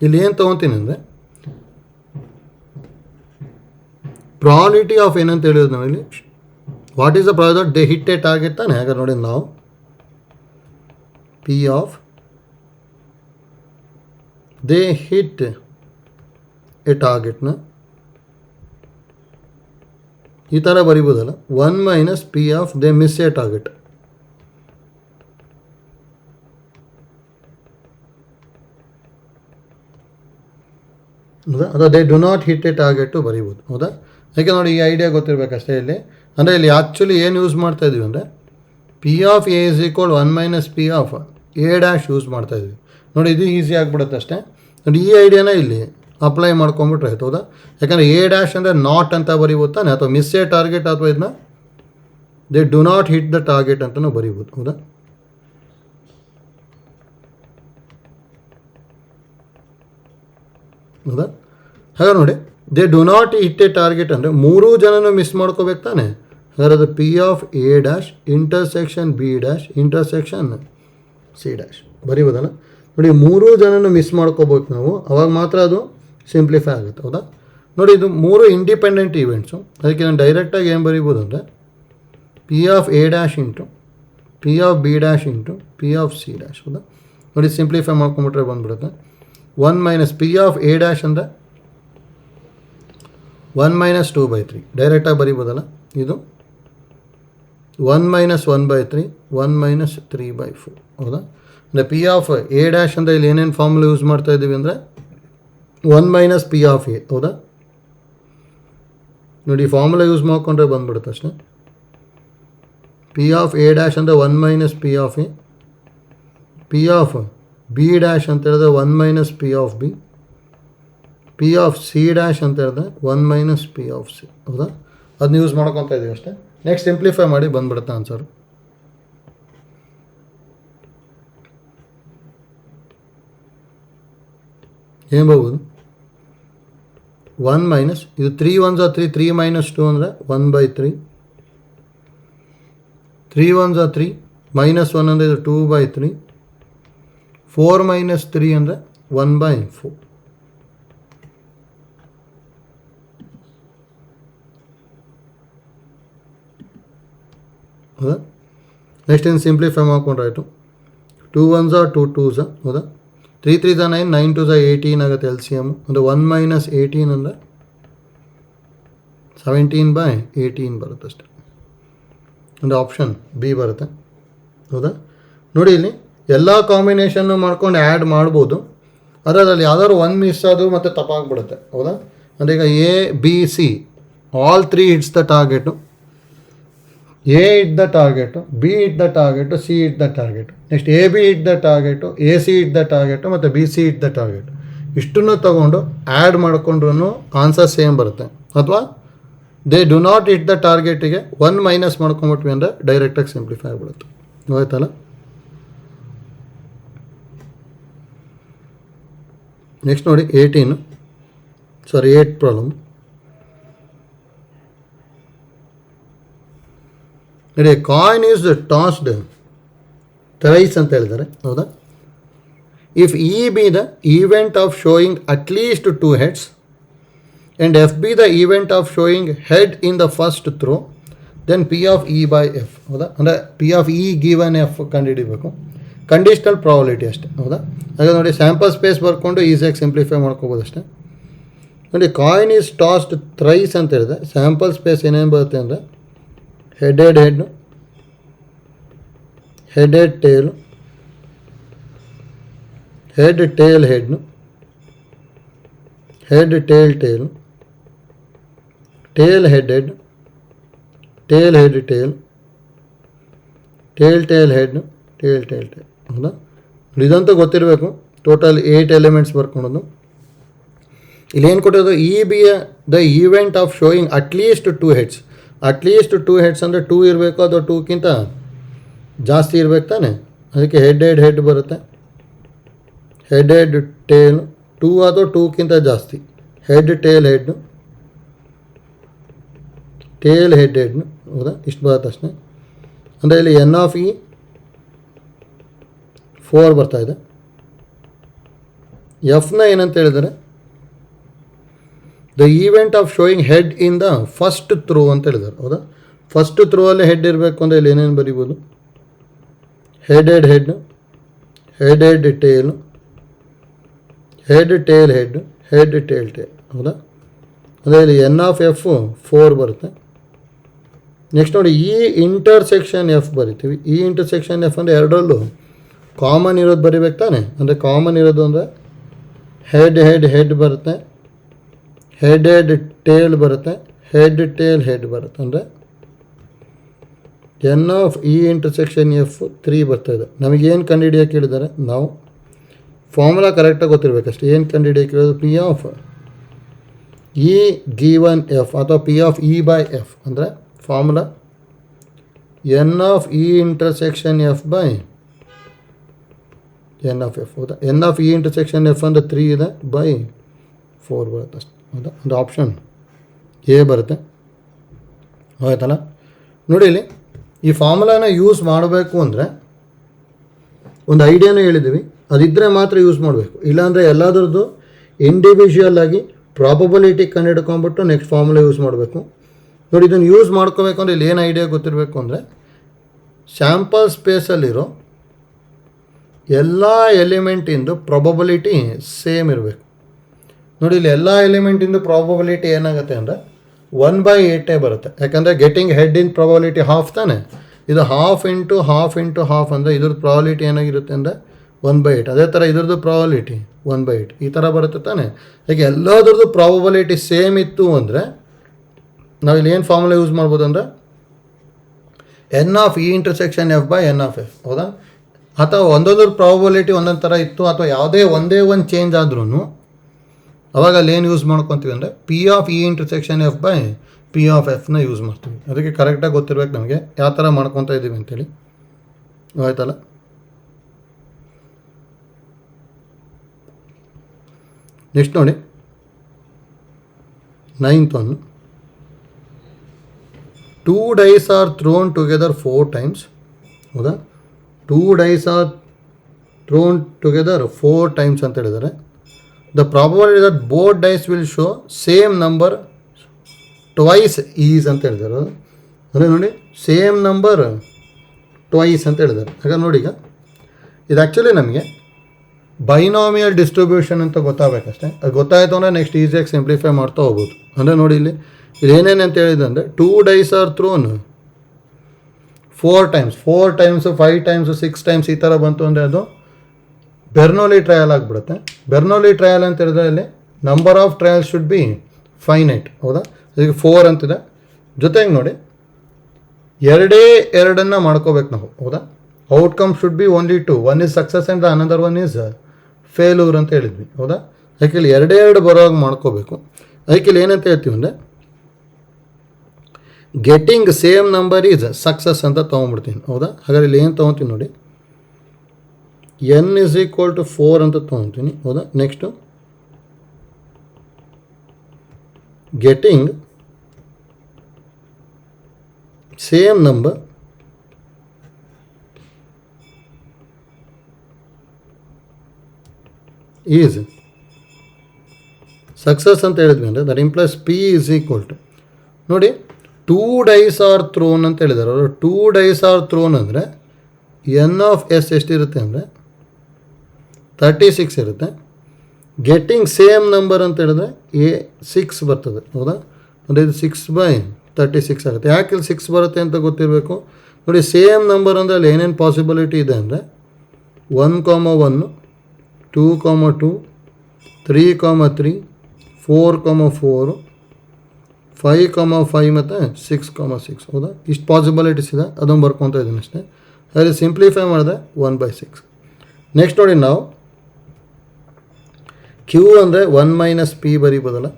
ಇಲ್ಲಿ ಏನು ತೊಗೊತೀನಿ ಅಂದರೆ ಪ್ರಾಬಿಲಿಟಿ ಆಫ್ ಏನಂತ ಹೇಳಿದ್ರು ನಾವಿಲ್ಲಿ what is the probability that they hit a target ತಾನೆ. ಹಾಗಾದ್ರೆ ನೋಡಿ, ನಾವು P of they hit a ಟಾರ್ಗೆಟ್ನ ಈ ಥರ ಬರಿಬೋದಲ್ಲ. 1 - P of they miss a target. ಹೌದಾ? ಅಥವಾ they do not hit a target ಬರೀಬೋದು. ಹೌದಾ? ಯಾಕೆ ನೋಡಿ, ಈ ಐಡಿಯಾ ಗೊತ್ತಿರಬೇಕಷ್ಟೇ ಇಲ್ಲಿ. ಅಂದರೆ ಇಲ್ಲಿ ಆ್ಯಕ್ಚುಲಿ ಏನು ಯೂಸ್ ಮಾಡ್ತಾಯಿದ್ವಿ ಅಂದರೆ P of A is equal 1 - P of A dash use ಮಾಡ್ತಾಯಿದ್ವಿ ನೋಡಿ. ಇದು ಈಸಿ ಆಗಿಬಿಡುತ್ತೆ ಅಷ್ಟೇ ನೋಡಿ. ಈ ಐಡಿಯಾನ ಇಲ್ಲಿ ಅಪ್ಲೈ ಮಾಡ್ಕೊಂಬಿಟ್ರೆ ಆಯ್ತು. ಹೌದಾ? ಯಾಕಂದರೆ ಎ ಡ್ಯಾಶ್ ಅಂದರೆ ನಾಟ್ ಅಂತ ಬರಿಬೋದು ತಾನೆ, ಅಥವಾ ಮಿಸ್ ಎ ಟಾರ್ಗೆಟ್, ಅಥವಾ ಇದನ್ನ they do not hit the target ಅಂತಲೂ ಬರಿಬೋದು. ಹೌದಾ? ಹೌದಾ? ಹಾಗೆ ನೋಡಿ, they do not hit a target ಅಂದರೆ 3 ಜನನೂ ಮಿಸ್ ಮಾಡ್ಕೋಬೇಕು ತಾನೆ. ಹಾಗಾದ್ರೆ ಅದು P of A dash intersection B dash intersection C dash ಬರೀಬೋದಲ್ಲ. ನೋಡಿ, 3 ಜನನೂ ಮಿಸ್ ಮಾಡ್ಕೋಬೇಕು ನಾವು, ಅವಾಗ ಮಾತ್ರ ಅದು ಸಿಂಪ್ಲಿಫೈ ಆಗುತ್ತೆ. ಹೌದಾ? ನೋಡಿ, ಇದು 3 ಇಂಡಿಪೆಂಡೆಂಟ್ ಈವೆಂಟ್ಸು. ಅದಕ್ಕೆ ನಾನು ಡೈರೆಕ್ಟಾಗಿ ಏನು ಬರೀಬೋದು ಅಂದರೆ P of A dash into P of be dash into P of C dash. ಹೌದಾ? ನೋಡಿ, ಸಿಂಪ್ಲಿಫೈ ಮಾಡ್ಕೊಂಬಿಟ್ರೆ ಬಂದುಬಿಡುತ್ತೆ. 1 - ಪಿ ಆಫ್ ಎ ಡ್ಯಾಶ್ ಅಂದರೆ 1 - 2/3 ಡೈರೆಕ್ಟಾಗಿ ಬರೀಬೋದಲ್ಲ. ಇದು 1 - 1/3 1 - 3/4. ಹೌದಾ? ಅಂದರೆ ಪಿ ಆಫ್ ಎ ಡ್ಯಾಶ್ ಅಂದರೆ ಇಲ್ಲಿ ಏನೇನು ಫಾರ್ಮುಲಾ ಯೂಸ್ ಮಾಡ್ತಾ ಇದ್ದೀವಿ ಅಂದರೆ 1 - ಪಿ ಆಫ್ ಎ. ಹೌದಾ? ನೋಡಿ, ಫಾರ್ಮುಲಾ ಯೂಸ್ ಮಾಡಿಕೊಂಡ್ರೆ ಬಂದುಬಿಡುತ್ತೆ ಅಷ್ಟೇ. ಪಿ ಆಫ್ ಎ ಡ್ಯಾಶ್ ಅಂದರೆ 1 - P of A. P of be dash ಅಂತ ಹೇಳಿದ್ರೆ 1 - P of B. P of C dash ಅಂತ ಹೇಳಿದ್ರೆ 1 - ಪಿ ಆಫ್ ಸಿ. ಹೌದಾ? ಅದನ್ನ ಯೂಸ್ ಮಾಡ್ಕೊತಾ ಇದ್ದೀವಿ ಅಷ್ಟೇ. ನೆಕ್ಸ್ಟ್ ಸಿಂಪ್ಲಿಫೈ ಮಾಡಿ ಬಂದುಬಿಡುತ್ತೆ ಆನ್ಸರು. ಏನು ಬರ್ಬೋದು? 1 - ಇದು 3 1s are 3 3 - 2 ಅಂದರೆ 1/3. 3 1s are 3 -1 ಅಂದರೆ ಇದು 2/3, 4 - 3 ಅಂದರೆ 1/4. ಹೌದಾ? ನೆಕ್ಸ್ಟ್ ಇನ್ನು ಸಿಂಪ್ಲಿಫೈ ಮಾಡ್ಕೊಂಡ್ರೆ ಆಯಿತು. 2 1s 2 2s, ಹೌದಾ? 3 3s 9, 9 2s 18 ಆಗುತ್ತೆ ಎಲ್ ಸಿ ಎಮ್. ಅಂದರೆ 1 - 18 ಅಂದರೆ 17/18 ಬರುತ್ತೆ ಅಷ್ಟೆ. ಅಂದರೆ ಆಪ್ಷನ್ ಬಿ ಬರುತ್ತೆ. ಹೌದಾ? ನೋಡಿ, ಇಲ್ಲಿ ಎಲ್ಲ ಕಾಂಬಿನೇಷನ್ನು ಮಾಡ್ಕೊಂಡು ಆ್ಯಡ್ ಮಾಡ್ಬೋದು, ಅದರಲ್ಲಿ ಯಾವ್ದಾದ್ರು ಒಂದು ಮಿಸ್ ಅದು ಮತ್ತು ತಪ್ಪಾಗ್ಬಿಡುತ್ತೆ. ಹೌದಾ? ಅಂದರೆ ಈಗ A B C all 3 hits the target, A hit the target, B hit the target, C hit the target, next A B hit the target, A C hit the target ಮತ್ತು B C hit the target. ಇಷ್ಟನ್ನು ತೊಗೊಂಡು add ಮಾಡಿಕೊಂಡ್ರೂ answer same ಬರುತ್ತೆ. ಅಥವಾ they do not hit the ಟಾರ್ಗೆಟಿಗೆ 1 minus ಮಾಡ್ಕೊಂಬಿಟ್ವಿ ಅಂದರೆ ಡೈರೆಕ್ಟಾಗಿ ಸಿಂಪ್ಲಿಫೈ ಆಗಿಬಿಡುತ್ತೆ. ಆಯ್ತಲ್ಲ? ನೆಕ್ಸ್ಟ್ ನೋಡಿ 8 ಪ್ರಾಬ್ಲಮ್. ನೋಡಿ, ಕಾಯಿನ್ ಈಸ್ ಟಾಸ್ಡ್ ಥ್ರೈಸ್ ಅಂತ ಹೇಳಿದ್ದಾರೆ. ಹೌದಾ? If E be the event of showing at least 2 heads and F be the event of showing head in the first throw, then P of E by F. ಹೌದಾ? ಅಂದರೆ P of E given F ಕಂಡುಹಿಡಿಬೇಕು. Conditional probability ಅಷ್ಟೇ. ಹೌದಾ? ಹಾಗೆ ನೋಡಿ, sample space ಬರ್ಕೊಂಡು ಈಸಿಯಾಗಿ simplify ಮಾಡ್ಕೋಬೋದು ಅಷ್ಟೇ. ನೋಡಿ, ಕಾಯಿನ್ ಈಸ್ ಟಾಸ್ಡ್ ಥ್ರೈಸ್ ಅಂತ ಹೇಳಿದೆ. ಸ್ಯಾಂಪಲ್ ಸ್ಪೇಸ್ ಏನೇನು ಬರುತ್ತೆ ಅಂದರೆ headed head, headed tail, head tail ಹೆಡ್ನು, head tail tail, tail headed, tail head tail, tail tail ಹೆಡ್ನು, ಟೇಲ್ ಟೇಲ್ ಟೇಲ್. ಹೌದಾ? ಇದಂತೂ ಗೊತ್ತಿರಬೇಕು. ಟೋಟಲ್ 8 ಎಲಿಮೆಂಟ್ಸ್ ಬರ್ಕೊಳೋದು. ಇಲ್ಲಿ ಏನು ಕೊಟ್ಟಿರೋದು, E be the event of showing at least 2 heads. At least 2 heads ಅಂದರೆ 2 ಇರಬೇಕು, ಅದು 2ಕ್ಕಿಂತ ಜಾಸ್ತಿ ಇರಬೇಕು ತಾನೆ. ಅದಕ್ಕೆ ಹೆಡ್ ಬರುತ್ತೆ. ಹೆಡೆಡ್ ಟೇಲ್ 2 ಅದು 2ಕ್ಕಿಂತ ಜಾಸ್ತಿ, ಹೆಡ್ ಟೇಲ್ ಹೆಡ್ನು, ಟೇಲ್ ಹೆಡ್ನು. ಹೌದಾ? ಇಷ್ಟು ಬರುತ್ತೆ ಅಷ್ಟೇ. ಅಂದರೆ ಇಲ್ಲಿ ಎನ್ ಆಫ್ ಇ 4 ಬರ್ತಾಯಿದೆ. ಎಫ್ನ ಏನಂತ ಹೇಳಿದರೆ the event of showing head in the first throw ಅಂತ ಹೇಳಿದ್ದಾರೆ. ಹೌದಾ? ಫಸ್ಟ್ ಥ್ರೋ ಅಲ್ಲಿ ಹೆಡ್ ಇರಬೇಕು ಅಂದರೆ ಇಲ್ಲಿ ಏನೇನು ಬರೀಬೋದು, headed head, headed tail, head tail head, head tail tail. ಹೌದಾ? ಅದೇ ಇಲ್ಲಿ ಎನ್ ಆಫ್ ಎಫ್ 4 ಬರುತ್ತೆ. ನೆಕ್ಸ್ಟ್ ನೋಡಿ, ಇ ಇಂಟರ್ಸೆಕ್ಷನ್ ಎಫ್ ಬರಿತೀವಿ. ಇ ಇಂಟರ್ಸೆಕ್ಷನ್ ಎಫ್ ಅಂದರೆ ಎರಡರಲ್ಲೂ ಕಾಮನ್ ಇರೋದು ಬರಿಬೇಕು ತಾನೆ. ಅಂದರೆ ಕಾಮನ್ ಇರೋದು ಅಂದರೆ ಹೆಡ್ ಬರುತ್ತೆ, ಹೆಡೆಡ್ ಟೇಲ್ ಬರುತ್ತೆ, ಹೆಡ್ ಟೇಲ್ ಹೆಡ್ ಬರುತ್ತೆ. ಅಂದರೆ N of E intersection F 3 ಬರ್ತಾಯಿದೆ. ನಮಗೇನು ಕಂಡುಹಿಡಿಯೋಕೆ ಹೇಳಿದ್ದಾರೆ, ನಾವು ಫಾರ್ಮುಲಾ ಕರೆಕ್ಟಾಗಿ ಗೊತ್ತಿರಬೇಕಷ್ಟೇ. ಏನು ಕಂಡುಹಿಡಿಯೋಕೆ ಹೇಳೋದು, P of E given F ಅಥವಾ P of E by F. ಅಂದರೆ formula N of E intersection F by N of F. ಹೌದಾ? N of E intersection F ಅಂದರೆ 3 ಇದೆ, ಬೈ 4 ಬರುತ್ತೆ ಅಷ್ಟೆ. ಹೌದಾ? ಒಂದು ಆಪ್ಷನ್ ಎ ಬರುತ್ತೆ. ಆಯ್ತಲ್ಲ? ನೋಡಿ, ಇಲ್ಲಿ ಈ ಫಾರ್ಮುಲಾನ ಯೂಸ್ ಮಾಡಬೇಕು ಅಂದರೆ ಒಂದು ಐಡಿಯಾನೂ ಹೇಳಿದ್ದೀವಿ, ಅದಿದ್ದರೆ ಮಾತ್ರ ಯೂಸ್ ಮಾಡಬೇಕು. ಇಲ್ಲಾಂದರೆ ಎಲ್ಲದರದ್ದು ಇಂಡಿವಿಜುವಲ್ ಆಗಿ ಪ್ರಾಬಬಿಲಿಟಿ ಕಂಡುಹಿಡ್ಕೊಂಬಿಟ್ಟು ನೆಕ್ಸ್ಟ್ ಫಾರ್ಮುಲಾ ಯೂಸ್ ಮಾಡಬೇಕು. ನೋಡಿ, ಇದನ್ನು ಯೂಸ್ ಮಾಡ್ಕೋಬೇಕು ಅಂದರೆ ಇಲ್ಲಿ ಏನು ಐಡಿಯಾ ಗೊತ್ತಿರಬೇಕು ಅಂದರೆ ಸ್ಯಾಂಪಲ್ ಸ್ಪೇಸಲ್ಲಿರೋ ಎಲ್ಲ ಎಲಿಮೆಂಟಿಂದು ಪ್ರಾಬಬಿಲಿಟಿ ಸೇಮ್ ಇರಬೇಕು. ನೋಡಿ, ಇಲ್ಲಿ ಎಲ್ಲ ಎಲಿಮೆಂಟಿಂದು ಪ್ರಾಬಬಿಲಿಟಿ ಏನಾಗುತ್ತೆ ಅಂದರೆ 1/8 ಬರುತ್ತೆ. ಯಾಕಂದರೆ ಗೆಟಿಂಗ್ ಹೆಡ್ ಇನ್ ಪ್ರಾಬಬಿಲಿಟಿ ಹಾಫ್ ತಾನೆ. ಇದು ಹಾಫ್ ಇಂಟು ಹಾಫ್ ಅಂದರೆ ಇದ್ರದ್ದು ಪ್ರಾಬಬಿಲಿಟಿ ಏನಾಗಿರುತ್ತೆ ಅಂದರೆ 1/8. ಅದೇ ಥರ ಇದ್ರದ್ದು ಪ್ರಾಬಬಿಲಿಟಿ 1/8 ಈ ಥರ ಬರುತ್ತೆ ತಾನೆ. ಈಗ ಎಲ್ಲದ್ರದ್ದು ಪ್ರಾಬಬಿಲಿಟಿ ಸೇಮ್ ಇತ್ತು ಅಂದರೆ ನಾವಿಲ್ಲಿ ಏನು ಫಾರ್ಮುಲಾ ಯೂಸ್ ಮಾಡ್ಬೋದು ಅಂದರೆ N of E intersection F by N of F. ಹೌದಾ? ಅಥವಾ ಒಂದೊಂದು ಪ್ರಾಬಬಿಲಿಟಿ ಒಂದೊಂದು ಥರ ಇತ್ತು, ಅಥವಾ ಯಾವುದೇ ಒಂದೇ ಒಂದು ಚೇಂಜ್ ಆದ್ರೂ ಅವಾಗ ಅಲ್ಲಿ ಏನು ಯೂಸ್ ಮಾಡ್ಕೊತೀವಿ ಅಂದರೆ P of E intersection F by P of ಎಫ್ನ ಯೂಸ್ ಮಾಡ್ತೀವಿ. ಅದಕ್ಕೆ ಕರೆಕ್ಟಾಗಿ ಗೊತ್ತಿರ್ಬೇಕು ನಮಗೆ ಯಾವ ಥರ ಮಾಡ್ಕೊತಾ ಇದ್ದೀವಿ ಅಂತೇಳಿ. ಆಯ್ತಲ್ಲ? ನೆಕ್ಸ್ಟ್ ನೋಡಿ, 9th one. 2 dice are thrown together 4 times. ಹೌದಾ? 2 dice are thrown together 4 times ಅಂತ ಹೇಳಿದ್ದಾರೆ. The probability that both dice will show same number twice is ಅಂತ ಹೇಳಿದ್ದಾರೆ. ಅಂದರೆ ನೋಡಿ ಸೇಮ್ ನಂಬರ್ ಟ್ವೈಸ್ ಅಂತ ಹೇಳಿದ್ದಾರೆ. ಹಾಗಾದ್ರೆ ನೋಡಿ ಈಗ ಇದು ಆ್ಯಕ್ಚುಲಿ ನಮಗೆ ಬೈನಾಮಿಯಲ್ ಡಿಸ್ಟ್ರಿಬ್ಯೂಷನ್ ಅಂತ ಗೊತ್ತಾಗಬೇಕಷ್ಟೇ. ಅದು ಗೊತ್ತಾಯಿತು ಅಂದರೆ ನೆಕ್ಸ್ಟ್ ಈಸಿಯಾಗಿ ಸಿಂಪ್ಲಿಫೈ ಮಾಡ್ತಾ ಹೋಗ್ಬೋದು. ಅಂದರೆ ನೋಡಿ ಇಲ್ಲಿ ಏನೇನು ಅಂತ ಹೇಳಿದೆ ಅಂದರೆ 2 dice are thrown 4 times 5 times 6 times ಈ ಥರ ಬಂತು ಅಂದರೆ ಅದು ಬೆರ್ನೋಲಿ ಟ್ರಯಲ್ ಆಗಿಬಿಡುತ್ತೆ. ಬೆರ್ನೋಲಿ ಟ್ರಯಲ್ ಅಂತ ಹೇಳಿದ್ರೆ ಇಲ್ಲಿ number of trial should be finite. ಹೌದಾ, ಈಗ 4 ಅಂತಿದೆ. ಜೊತೆಗೆ ನೋಡಿ ಎರಡನ್ನು ಮಾಡ್ಕೋಬೇಕು ನಾವು. ಹೌದಾ, outcome should be only 2. One is success and another one is failure ಅಂತ ಹೇಳಿದ್ವಿ. ಹೌದಾ, ಅದಕ್ಕೆ ಇಲ್ಲಿ ಎರಡು ಬರೋವಾಗ ಮಾಡ್ಕೋಬೇಕು. ಅದಕ್ಕೆ ಇಲ್ಲಿ ಏನಂತ ಹೇಳ್ತೀವಿ ಅಂದರೆ getting same number is success ಅಂತ ತೊಗೊಂಡ್ಬಿಡ್ತೀನಿ. ಹೌದಾ, ಹಾಗಾದ್ರೆ ಇಲ್ಲಿ ಏನು ತೊಗೊತೀನಿ ನೋಡಿ, n ಇಸ್ ಈಕ್ವಲ್ ಟು 4 ಅಂತ ತೊಗೊತೀನಿ. ಹೌದಾ, next getting same number is success ಅಂತ ಹೇಳಿದ್ವಿ ಅಂದರೆ that implies P is equal to ನೋಡಿ 2 ಡೈಸ್ ಆರ್ ಥ್ರೋನ್ ಅಂತ ಹೇಳಿದ್ದಾರೆ. ಅವರು 2 ಡೈಸ್ ಆರ್ ಥ್ರೋನ್ ಅಂದರೆ ಎನ್ ಆಫ್ ಎಸ್ ಎಷ್ಟಿರುತ್ತೆ ಅಂದರೆ 36 ಇರುತ್ತೆ. ಗೆಟ್ಟಿಂಗ್ ಸೇಮ್ ನಂಬರ್ ಅಂತ ಹೇಳಿದ್ರೆ 6 ಬರ್ತದೆ. ಹೌದಾ, ಅಂದರೆ ಇದು 6/36 ಆಗುತ್ತೆ. ಯಾಕೆ ಇಲ್ಲಿ 6 ಬರುತ್ತೆ ಅಂತ ಗೊತ್ತಿರಬೇಕು. ನೋಡಿ ಸೇಮ್ ನಂಬರ್ ಅಂದರೆ ಅಲ್ಲಿ ಏನೇನು ಪಾಸಿಬಿಲಿಟಿ ಇದೆ ಅಂದರೆ 1,1 2,2 3,3 4,4 5,5 ಮತ್ತು 6,6. ಹೌದಾ, ಇಷ್ಟು ಪಾಸಿಬಿಲಿಟೀಸ್ ಇದೆ. ಅದನ್ನು ಬರ್ಕೊತಾ ಇದ್ದೀನಿ ಅಷ್ಟೇ. ಅದೇ ಸಿಂಪ್ಲಿಫೈ ಮಾಡಿದೆ 1/6. ನೆಕ್ಸ್ಟ್ ನೋಡಿ ನಾವು ಕ್ಯೂ ಅಂದರೆ 1 - P ಬರೀಬೋದಲ್ಲ.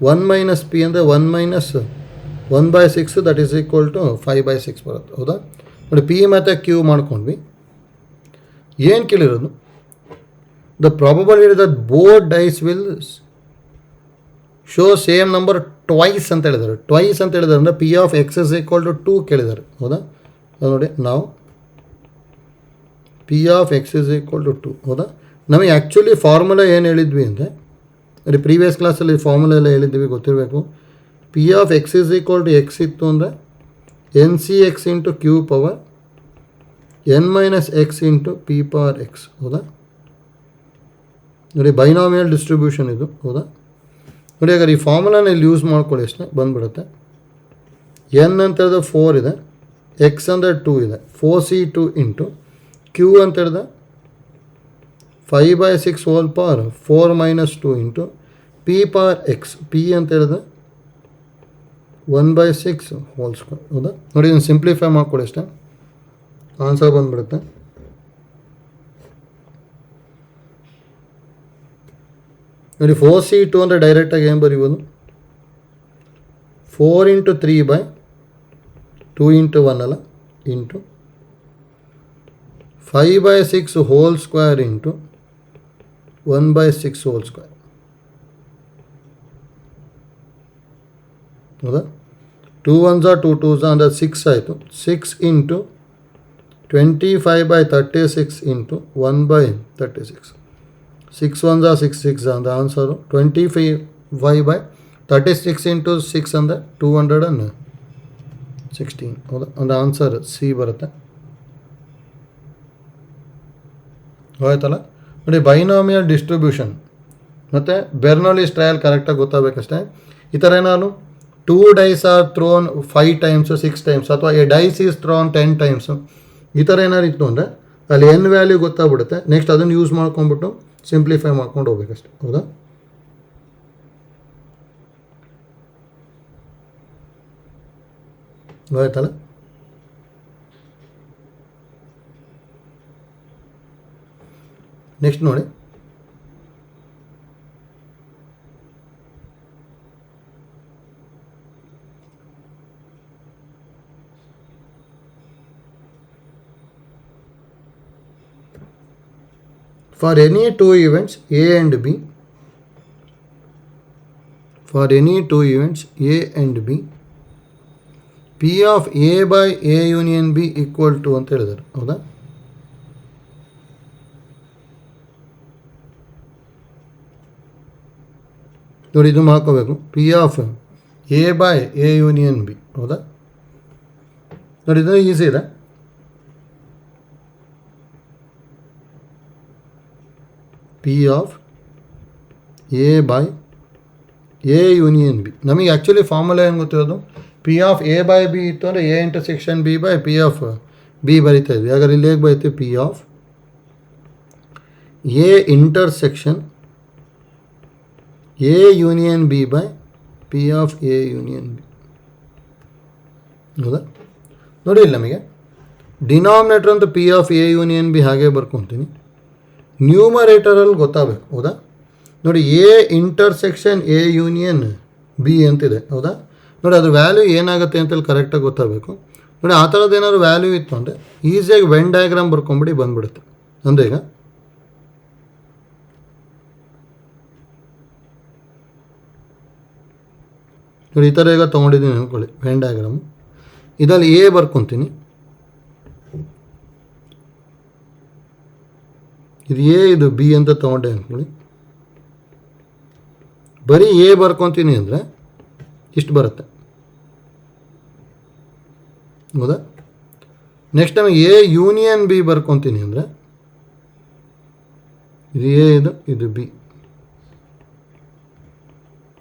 1 - P ಅಂದರೆ 1/6 ದಟ್ ಈಸ್ ಈಕ್ವಲ್ ಟು 5/6 ಬರುತ್ತೆ. ಹೌದಾ, ನೋಡಿ P ಮತ್ತು ಕ್ಯೂ ಮಾಡ್ಕೊಂಡ್ವಿ. ಏನು ಕೇಳಿರೋದು, the probability that both dice will show same number twice ಅಂತ ಹೇಳಿದ್ದಾರೆ. ಟ್ವೈಸ್ ಅಂತ ಹೇಳಿದ್ದಾರೆ ಅಂದರೆ P of X is equal to 2 ಕೇಳಿದ್ದಾರೆ. ಹೌದಾ, ನೋಡಿ ನಾವು P of X is equal to 2. ಹೌದಾ, ನಮಗೆ ಆ್ಯಕ್ಚುಲಿ ಫಾರ್ಮುಲಾ ಏನು ಹೇಳಿದ್ವಿ ಅಂದರೆ ನೋಡಿ ಪ್ರೀವಿಯಸ್ ಕ್ಲಾಸಲ್ಲಿ ಫಾರ್ಮುಲಾ ಎಲ್ಲ ಹೇಳಿದ್ವಿ, ಗೊತ್ತಿರಬೇಕು. P of X is equal to X ಇತ್ತು ಅಂದರೆ NCX into Q power N - X into P power X. ಹೌದಾ, ನೋಡಿ ಬೈನಾಮಿಯಲ್ ಡಿಸ್ಟ್ರಿಬ್ಯೂಷನ್ ಇದು. ಹೌದಾ, ನೋಡಿ ಹಾಗಾದ್ರೆ ಈ ಫಾರ್ಮುಲಾನ ಇಲ್ಲಿ ಯೂಸ್ ಮಾಡ್ಕೊಳ್ಳಿ ಅಷ್ಟೇ ಬಂದುಬಿಡುತ್ತೆ. N ಅಂತ ಹೇಳಿದ್ರೆ 4 ಇದೆ, X ಅಂದರೆ 2 ಇದೆ, 4C2 ಇಂಟು Q ಅಂತ ಹೇಳಿದ್ರೆ 5/6 whole power 4 - 2 into P power X. P ಅಂತ ಹೇಳಿದ್ರೆ 1/6 ಹೋಲ್ ಸ್ಕ್ವೇರ್. ಹೌದಾ, ನೋಡಿ ಇದನ್ನು ಸಿಂಪ್ಲಿಫೈ ಮಾಡ್ಕೊಳ್ಳಿ ಅಷ್ಟೇ, ಆನ್ಸರ್ ಬಂದುಬಿಡುತ್ತೆ. ನೋಡಿ 4C2 ಅಂದರೆ ಡೈರೆಕ್ಟಾಗಿ ಏನು ಬರೀಬೋದು, 4 × 3/2 × 1 ಅಲ್ಲ into 5/6 whole square into 1/6 whole square. ಹೌದಾ, 2 1s 2 2s ಅಂದರೆ 6 ಆಯಿತು. 6 ಇಂಟು 25/36 ಇಂಟು 1/36. 6 1s 6 6 ಅಂದರೆ ಆನ್ಸರು 25/36 ಇಂಟು 6 ಅಂದರೆ 216. ಹೌದಾ, ಅಂದರೆ ಆನ್ಸರ್ ಸಿ ಬರುತ್ತೆ. ಆಯ್ತಲ್ಲ, ನೋಡಿ ಬೈನಾಮಿಯಲ್ ಡಿಸ್ಟ್ರಿಬ್ಯೂಷನ್ ಮತ್ತು ಬೆರ್ನೋಲಿಸ್ ಟ್ರಯಲ್ ಕರೆಕ್ಟಾಗಿ ಗೊತ್ತಾಗಬೇಕಷ್ಟೇ. ಈ ಥರ ಏನಾದ್ರು 2 dice are thrown 5 times 6 times ಅಥವಾ a dice is thrown 10 times ಈ ಥರ ಏನಾರು ಇತ್ತು ಅಂದರೆ ಅಲ್ಲಿ ಎನ್ ವ್ಯಾಲ್ಯೂ ಗೊತ್ತಾಗ್ಬಿಡುತ್ತೆ. ನೆಕ್ಸ್ಟ್ ಅದನ್ನು ಯೂಸ್ ಮಾಡ್ಕೊಂಡ್ಬಿಟ್ಟು ಸಿಂಪ್ಲಿಫೈ ಮಾಡ್ಕೊಂಡು ಹೋಗ್ಬೇಕಷ್ಟೆ. ಹೌದಾ, ಆಯ್ತಲ್ಲ. ನೆಕ್ಸ್ಟ್ ನೋಡಿ, for any two events A and B, for any two events A and B, P of A by A union B equal to ಅಂತ ಹೇಳಿದ್ದಾರೆ. ಹೌದಾ, ನೋಡಿ ಇದು ಮಾಡ್ಕೋಬೇಕು, P of A by A union B. ಹೌದಾ? ನೋಡಿ ಇದು ಈಸಿ ಇದೆ. P of A by A union B. ನಮಗೆ ಆ್ಯಕ್ಚುಲಿ ಫಾರ್ಮುಲಾ ಏನು ಗೊತ್ತಿರೋದು, P of A by B ಇತ್ತು ಅಂದರೆ A intersection B by P of B ಬರಿತಾ ಇದ್ವಿ. ಹಾಗಾದ್ರೆ ಇಲ್ಲಿ ಹೇಗೆ ಬರೀತೀವಿ, P of A intersection A union B by P of A union B. ಹೌದಾ? ನೋಡಿ ಇಲ್ಲಿ ನಮಗೆ ಡಿನಾಮಿನೇಟರ್ ಅಂತ P of A union B ಹಾಗೆ ಬರ್ಕೊತೀನಿ. ನ್ಯೂಮರೇಟರಲ್ಲಿ ಗೊತ್ತಾಗಬೇಕು. ಹೌದಾ? ನೋಡಿ A intersection A union B ಅಂತಿದೆ. ಹೌದಾ? ನೋಡಿ ಅದು ವ್ಯಾಲ್ಯೂ ಏನಾಗುತ್ತೆ ಅಂತೇಳಿ ಕರೆಕ್ಟಾಗಿ ಗೊತ್ತಾಗಬೇಕು. ನೋಡಿ ಆ ಥರದ್ದು ಏನಾದ್ರು ವ್ಯಾಲ್ಯೂ ಇತ್ತು ಅಂದರೆ ಈಸಿಯಾಗಿ ವೆನ್ ಡಯಾಗ್ರಾಮ್ ಬರ್ಕೊಂಬಿಡಿ ಬಂದ್ಬಿಡುತ್ತೆ. ಅಂದರೆ ಈಗ ನೋಡಿ ಈ ಥರ ಈಗ ತೊಗೊಂಡಿದ್ದೀನಿ ಅಂದ್ಕೊಳ್ಳಿ ವೆನ್ ಡಯಾಗ್ರಾಮು. ಇದರಲ್ಲಿ ಎ ಬರ್ಕೊತೀನಿ, ಇದು ಎ ಇದು ಬಿ ಅಂತ ತೊಗೊಂಡೆ ಅಂದ್ಕೊಳ್ಳಿ. ಬರೀ ಎ ಬರ್ಕೊತೀನಿ ಅಂದರೆ ಇಷ್ಟು ಬರುತ್ತೆ. ಹೌದಾ? ನೆಕ್ಸ್ಟ್ ನಮಗೆ ಎ ಯೂನಿಯನ್ ಬಿ ಬರ್ಕೊತೀನಿ ಅಂದರೆ ಇದು ಎ ಇದು ಬಿ.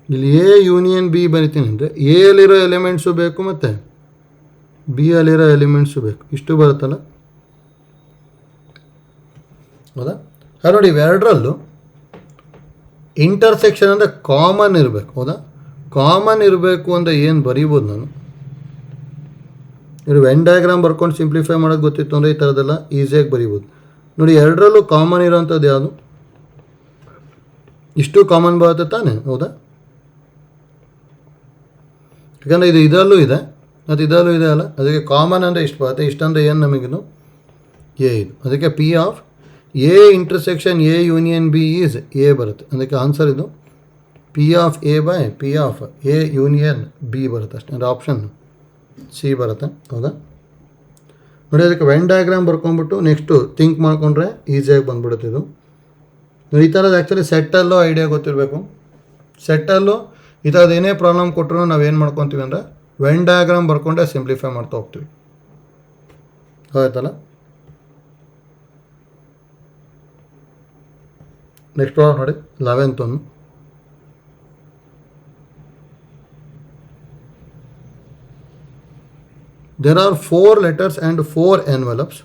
ಇಲ್ಲಿ ಎ ಯೂನಿಯನ್ ಬಿ ಬರಿತೀನಿ ಅಂದರೆ ಎ ಅಲ್ಲಿರೋ ಎಲಿಮೆಂಟ್ಸು ಬೇಕು ಮತ್ತು ಬಿ ಅಲ್ಲಿರೋ ಎಲಿಮೆಂಟ್ಸು ಬೇಕು. ಇಷ್ಟು ಬರುತ್ತಲ್ಲ. ಹೌದಾ? ಹಾಂ ನೋಡಿ ಇವೆರಡರಲ್ಲೂ ಇಂಟರ್ಸೆಕ್ಷನ್ ಅಂದರೆ ಕಾಮನ್ ಇರಬೇಕು. ಹೌದಾ? ಕಾಮನ್ ಇರಬೇಕು ಅಂದರೆ ಏನು ಬರೀಬೋದು ನಾನು, ನೋಡಿ ವೆನ್ ಡಯಾಗ್ರಾಮ್ ಬರ್ಕೊಂಡು ಸಿಂಪ್ಲಿಫೈ ಮಾಡೋದು ಗೊತ್ತಿತ್ತು ಅಂದರೆ ಈ ಥರದ್ದೆಲ್ಲ ಈಸಿಯಾಗಿ ಬರೀಬೋದು. ನೋಡಿ ಎರಡರಲ್ಲೂ ಕಾಮನ್ ಇರೋವಂಥದ್ದು ಯಾವುದು, ಇಷ್ಟು ಕಾಮನ್ ಬರುತ್ತೆ ತಾನೆ. ಹೌದಾ? ಯಾಕಂದರೆ ಇದು ಇದರಲ್ಲೂ ಇದೆ ಮತ್ತು ಇದರಲ್ಲೂ ಇದೆ ಅಲ್ಲ, ಅದಕ್ಕೆ ಕಾಮನ್ ಅಂದರೆ ಇಷ್ಟು ಬರುತ್ತೆ. ಇಷ್ಟಂದರೆ ಏನು ನಮಗಿದು ಎ ಇದು. ಅದಕ್ಕೆ P of A intersection A union B is A ಬರುತ್ತೆ. ಅದಕ್ಕೆ ಆನ್ಸರ್ ಇದು P of A by P of A union B ಬರುತ್ತೆ ಅಷ್ಟೇ. ಅಂದರೆ ಆಪ್ಷನ್ ಸಿ ಬರುತ್ತೆ. ಹೌದಾ? ನೋಡಿ ಅದಕ್ಕೆ ವೆನ್ ಡಯಾಗ್ರಾಮ್ ಬರ್ಕೊಂಬಿಟ್ಟು ನೆಕ್ಸ್ಟು ಥಿಂಕ್ ಮಾಡಿಕೊಂಡ್ರೆ ಈಸಿಯಾಗಿ ಬಂದ್ಬಿಡುತ್ತೆ ಇದು. ನೋಡಿ ಈ ಥರದ್ದು ಆ್ಯಕ್ಚುಲಿ ಸೆಟ್ಟಲ್ಲೂ ಐಡಿಯಾ ಗೊತ್ತಿರಬೇಕು. ಸೆಟ್ಟಲ್ಲೂ ಈ ಥರದ್ದು ಏನೇ ಪ್ರಾಬ್ಲಮ್ ಕೊಟ್ಟರು ನಾವೇನು ಮಾಡ್ಕೊತೀವಿ ಅಂದರೆ ವೆನ್ ಡಯಾಗ್ರಾಮ್ ಬರ್ಕೊಂಡೆ ಸಿಂಪ್ಲಿಫೈ ಮಾಡ್ತಾ ಹೋಗ್ತೀವಿ. ಆಯ್ತಲ್ಲ? ನೆಕ್ಸ್ಟ್ ನೋಡಿ 11th one. There are 4 letters and 4 envelopes.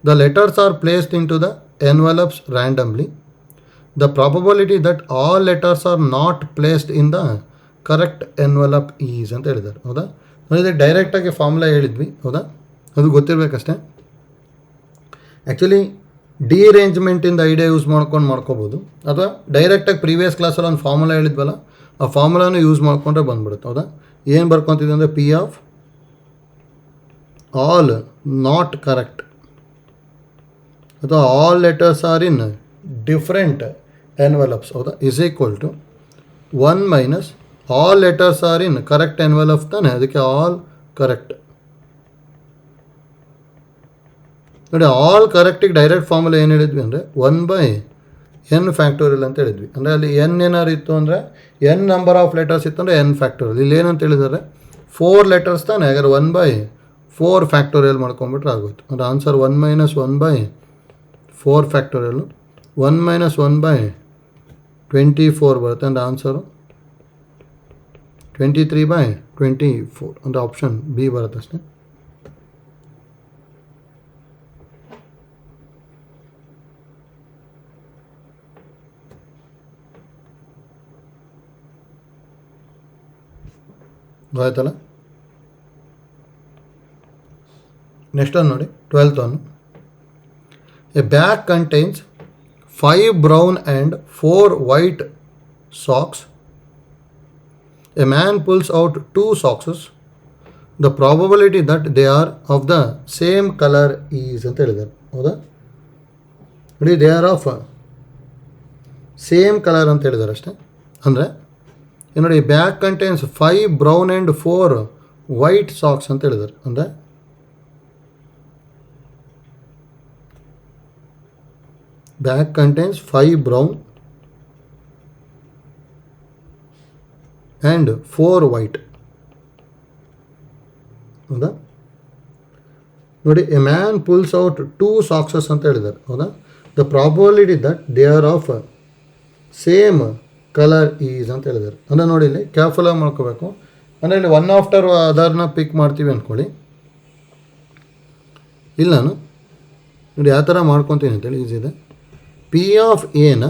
The letters are placed into the envelopes randomly. The probability that all letters are not placed in the correct envelope is ಅಂತ ಹೇಳಿದ್ದಾರೆ. ಹೌದಾ? ನೋಡಿ ಡೈರೆಕ್ಟಾಗಿ formula ಹೇಳಿದ್ವಿ. ಹೌದಾ? ಅದು ಗೊತ್ತಿರಬೇಕಷ್ಟೇ. ಆ್ಯಕ್ಚುಲಿ ಡಿಅರೇಂಜ್ಮೆಂಟಿಂದ ಐಡಿಯಾ ಯೂಸ್ ಮಾಡ್ಕೋಬೋದು, ಅಥವಾ ಡೈರೆಕ್ಟಾಗಿ ಪ್ರೀವಿಯಸ್ ಕ್ಲಾಸಲ್ಲಿ ಒಂದು ಫಾರ್ಮುಲಾ ಹೇಳಿದ್ವಲ್ಲ ಆ ಫಾರ್ಮುಲಾನು ಯೂಸ್ ಮಾಡಿಕೊಂಡ್ರೆ ಬಂದ್ಬಿಡುತ್ತೆ. ಹೌದಾ? ಏನು ಬರ್ಕೊತಿದ್ವಿ ಅಂದರೆ P of all not correct ಅಥವಾ all letters are in different envelopes. ಹೌದಾ? Is equal to 1 minus all letters are in correct envelopes ತಾನೆ. ಅದಕ್ಕೆ ಆಲ್ ಕರೆಕ್ಟ್. ನೋಡಿ ಆಲ್ ಕರೆಕ್ಟಿಗೆ ಡೈರೆಕ್ಟ್ ಫಾರ್ಮುಲಾ ಏನು ಹೇಳಿದ್ವಿ ಅಂದರೆ 1/n ಫ್ಯಾಕ್ಟೋರಿಯಲ್ ಅಂತ ಹೇಳಿದ್ವಿ. ಅಂದರೆ ಅಲ್ಲಿ ಎನ್ ಏನಾರು ಇತ್ತು ಅಂದರೆ ಎನ್ ನಂಬರ್ ಆಫ್ ಲೆಟರ್ಸ್ ಇತ್ತು ಅಂದರೆ ಎನ್ ಫ್ಯಾಕ್ಟೋರಿಯಲ್. ಇಲ್ಲಿ ಏನಂತ ಹೇಳಿದ್ದಾರೆ 4 ಲೆಟರ್ಸ್ ತಾನೆ. ಹಾಗಾದ್ರೆ 1/4 ಫ್ಯಾಕ್ಟೋರಿಯಲ್ ಮಾಡ್ಕೊಂಬಿಟ್ರೆ ಆಗೋಯ್ತು. ಅಂದರೆ ಆನ್ಸರ್ 1 ಮೈನಸ್ 1/4 ಫ್ಯಾಕ್ಟೋರಿಯಲ್ಲು 1 ಮೈನಸ್ 1/24 ಬರುತ್ತೆ. ಅಂದರೆ ಆನ್ಸರು 23/24 ಅಂದರೆ ಆಪ್ಷನ್ ಬಿ ಬರುತ್ತೆ ಅಷ್ಟೇ. ಆಯ್ತಲ್ಲ? ನೆಕ್ಸ್ಟ್ ಒಂದು ನೋಡಿ 12th one. A bag contains 5 brown and 4 white socks. A man pulls out 2 socks. The probability that they are of the same color is ಅಂತ ಹೇಳಿದ್ದಾರೆ. ಹೌದಾ? ನೋಡಿ they are of same colour ಅಂತ ಹೇಳಿದ್ದಾರೆ ಅಷ್ಟೇ. ಅಂದರೆ ನೋಡಿ bag contains 5 brown and 4 white socks ಅಂತ ಹೇಳಿದ್ದಾರೆ. ಅಂದರೆ bag contains 5 brown and 4 white. ಹೌದಾ? ನೋಡಿ, ಎ ಮ್ಯಾನ್ ಪುಲ್ಸ್ ಔಟ್ 2 ಸಾಕ್ಸಸ್ ಅಂತ ಹೇಳಿದ್ದಾರೆ. ಹೌದಾ? The probability that they are of same colour is ಅಂತ ಹೇಳಿದ್ದಾರೆ. ಅಂದರೆ ನೋಡಿ, ಇಲ್ಲಿ ಕೇರ್ಫುಲ್ಲಾಗಿ ಮಾಡ್ಕೋಬೇಕು. ಅಂದರೆ ಇಲ್ಲಿ ಒನ್ ಆಫ್ಟರ್ ಅದರ್ನ ಪಿಕ್ ಮಾಡ್ತೀವಿ ಅಂದ್ಕೊಳ್ಳಿ. ಇಲ್ಲ ನಾನು ನೋಡಿ ಯಾವ ಥರ ಮಾಡ್ಕೊತೀನಿ ಅಂತೇಳಿ ಈಸಿ ಇದೆ. ಪಿ ಆಫ್ ಎನ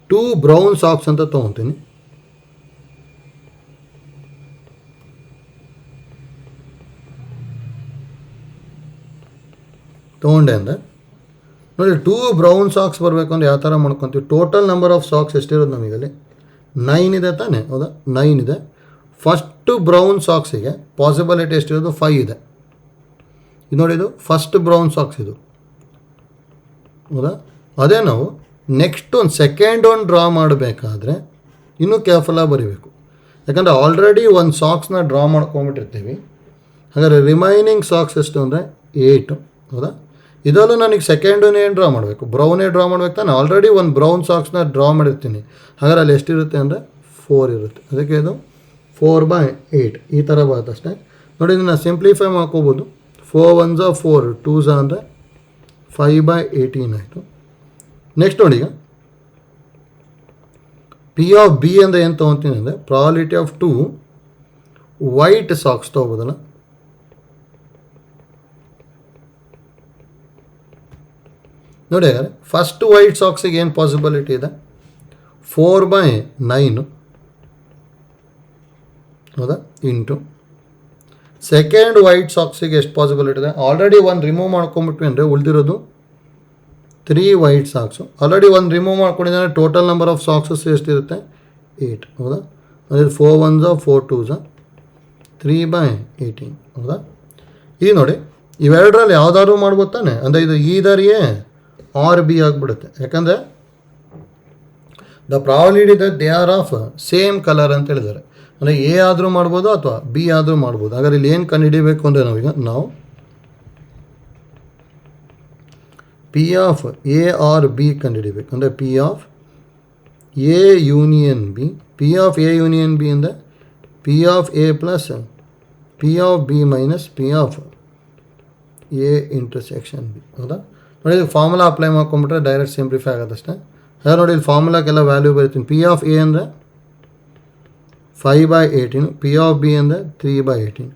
2 ಬ್ರೌನ್ ಸಾಕ್ಸ್ ಅಂತ ತೊಗೊತೀನಿ. ತೊಗೊಂಡೆ ಅಂದರೆ ನೋಡಿ, 2 ಬ್ರೌನ್ ಸಾಕ್ಸ್ ಬರಬೇಕು ಅಂದರೆ ಯಾವ ಥರ ಮಾಡ್ಕೊತೀವಿ. ಟೋಟಲ್ ನಂಬರ್ ಆಫ್ ಸಾಕ್ಸ್ ಎಷ್ಟಿರೋದು ನಮಗಲ್ಲಿ 9 ಇದೆ ತಾನೇ. ಹೌದಾ? 9 ಇದೆ. ಫಸ್ಟು ಬ್ರೌನ್ ಸಾಕ್ಸಿಗೆ ಪಾಸಿಬಿಲಿಟಿ ಎಷ್ಟಿರೋದು 5 ಇದೆ. ಇದು ನೋಡಿ, ಇದು ಫಸ್ಟ್ ಬ್ರೌನ್ ಸಾಕ್ಸ್ ಇದು. ಹೌದಾ? ಅದೇ ನಾವು ನೆಕ್ಸ್ಟ್ ಒಂದು ಸೆಕೆಂಡ್ ಒಂದು ಡ್ರಾ ಮಾಡಬೇಕಾದ್ರೆ ಇನ್ನೂ ಕೇರ್ಫುಲ್ಲಾಗಿ ಬರೀಬೇಕು. ಯಾಕಂದರೆ ಆಲ್ರೆಡಿ ಒಂದು ಸಾಕ್ಸ್ನ ಡ್ರಾ ಮಾಡ್ಕೊಂಬಿಟ್ಟಿರ್ತೀವಿ. ಹಾಗಾದರೆ ರಿಮೈನಿಂಗ್ ಸಾಕ್ಸ್ ಎಷ್ಟು ಅಂದರೆ 8. ಹೌದಾ? ಇದರಲ್ಲೂ ನನಗೆ ಸೆಕೆಂಡನ್ನೇ ಡ್ರಾ ಮಾಡಬೇಕು, ಬ್ರೌನೇ ಡ್ರಾ ಮಾಡಬೇಕು ತಾನೆ. ಆಲ್ರೆಡಿ ಒಂದು ಬ್ರೌನ್ ಸಾಕ್ಸ್ನ ಡ್ರಾ ಮಾಡಿರ್ತೀನಿ. ಹಾಗಾದ್ರೆ ಅಲ್ಲಿ ಎಷ್ಟಿರುತ್ತೆ ಅಂದರೆ 4 ಇರುತ್ತೆ. ಅದಕ್ಕೆ ಇದು 4/8 ಈ ಥರ ಬರುತ್ತೆ ಅಷ್ಟೇ. ನೋಡಿ, ಇದನ್ನು ಸಿಂಪ್ಲಿಫೈ ಮಾಡ್ಕೋಬೋದು. 4 1s 4, 2s ಅಂದರೆ 5/18 ಆಯಿತು. ನೆಕ್ಸ್ಟ್ ನೋಡಿ, ಈಗ ಪಿ ಆಫ್ ಬಿ ಅಂದರೆ ಏನು ತೊಗೊತೀನಿ ಅಂದರೆ ಪ್ರಾಬಿಲಿಟಿ ಆಫ್ 2 ವೈಟ್ ಸಾಕ್ಸ್ ತೊಗೋಬೋದಲ್ಲ. ನೋಡಿ, ಹಾಗಾದ್ರೆ ಫಸ್ಟ್ ವೈಟ್ ಸಾಕ್ಸಿಗೆ ಏನು ಪಾಸಿಬಿಲಿಟಿ ಇದೆ 4/9. ಹೌದಾ? ಇಂಟು ಸೆಕೆಂಡ್ ವೈಟ್ ಸಾಕ್ಸಿಗೆ ಎಷ್ಟು ಪಾಸಿಬಿಲಿಟಿ ಇದೆ. ಆಲ್ರೆಡಿ ಒಂದು ರಿಮೂವ್ ಮಾಡ್ಕೊಂಬಿಟ್ವಿ ಅಂದರೆ ಉಳಿದಿರೋದು 3 ವೈಟ್ ಸಾಕ್ಸು. ಆಲ್ರೆಡಿ ಒಂದು ರಿಮೂವ್ ಮಾಡ್ಕೊಂಡಿದ್ದಾರೆ. ಟೋಟಲ್ ನಂಬರ್ ಆಫ್ ಸಾಕ್ಸಸ್ ಎಷ್ಟಿರುತ್ತೆ 8. ಹೌದಾ? ಅಂದರೆ 4 1s 4 2s 3/18. ಹೌದಾ? ಈಗ ನೋಡಿ, ಇವೆರಡರಲ್ಲಿ ಯಾವ್ದಾದ್ರು ಮಾಡ್ಬೋದು ತಾನೆ. ಅಂದರೆ ಇದು ಈದರ್ ಎ ಆರ್ ಬಿ ಆಗಿಬಿಡುತ್ತೆ. ಯಾಕಂದರೆ the probability that they are of same colour ಅಂತ ಹೇಳಿದ್ದಾರೆ. ಅಂದರೆ ಎ ಆದರೂ ಮಾಡ್ಬೋದು ಅಥವಾ ಬಿ ಆದರೂ ಮಾಡ್ಬೋದು. ಹಾಗಾದ್ರೆ ಇಲ್ಲಿ ಏನು ಕಂಡುಹಿಡಿಬೇಕು ಅಂದರೆ ನಾವೀಗ P of A or B ಕಂಡುಹಿಡಿಬೇಕು. ಅಂದರೆ P of A union B. P of A union B ಅಂದರೆ P of A plus P of B minus P of A intersection B. ಹೌದಾ? ನೋಡಿ, ಇದು ಫಾರ್ಮುಲಾ ಅಪ್ಲೈ ಮಾಡ್ಕೊಂಬಿಟ್ರೆ ಡೈರೆಕ್ಟ್ ಸಿಂಪ್ಲಿಫೈ ಆಗೋದಷ್ಟೇ. ಹಾಗೆ ನೋಡಿ, ಇಲ್ಲಿ ಫಾರ್ಮುಲಾಕ್ಕೆಲ್ಲ ವ್ಯಾಲ್ಯೂ ಬರೀತೀನಿ. ಪಿ ಆಫ್ ಎ ಅಂದರೆ 5/18, ಪಿ ಆಫ್ ಬಿ ಅಂದರೆ 3/18.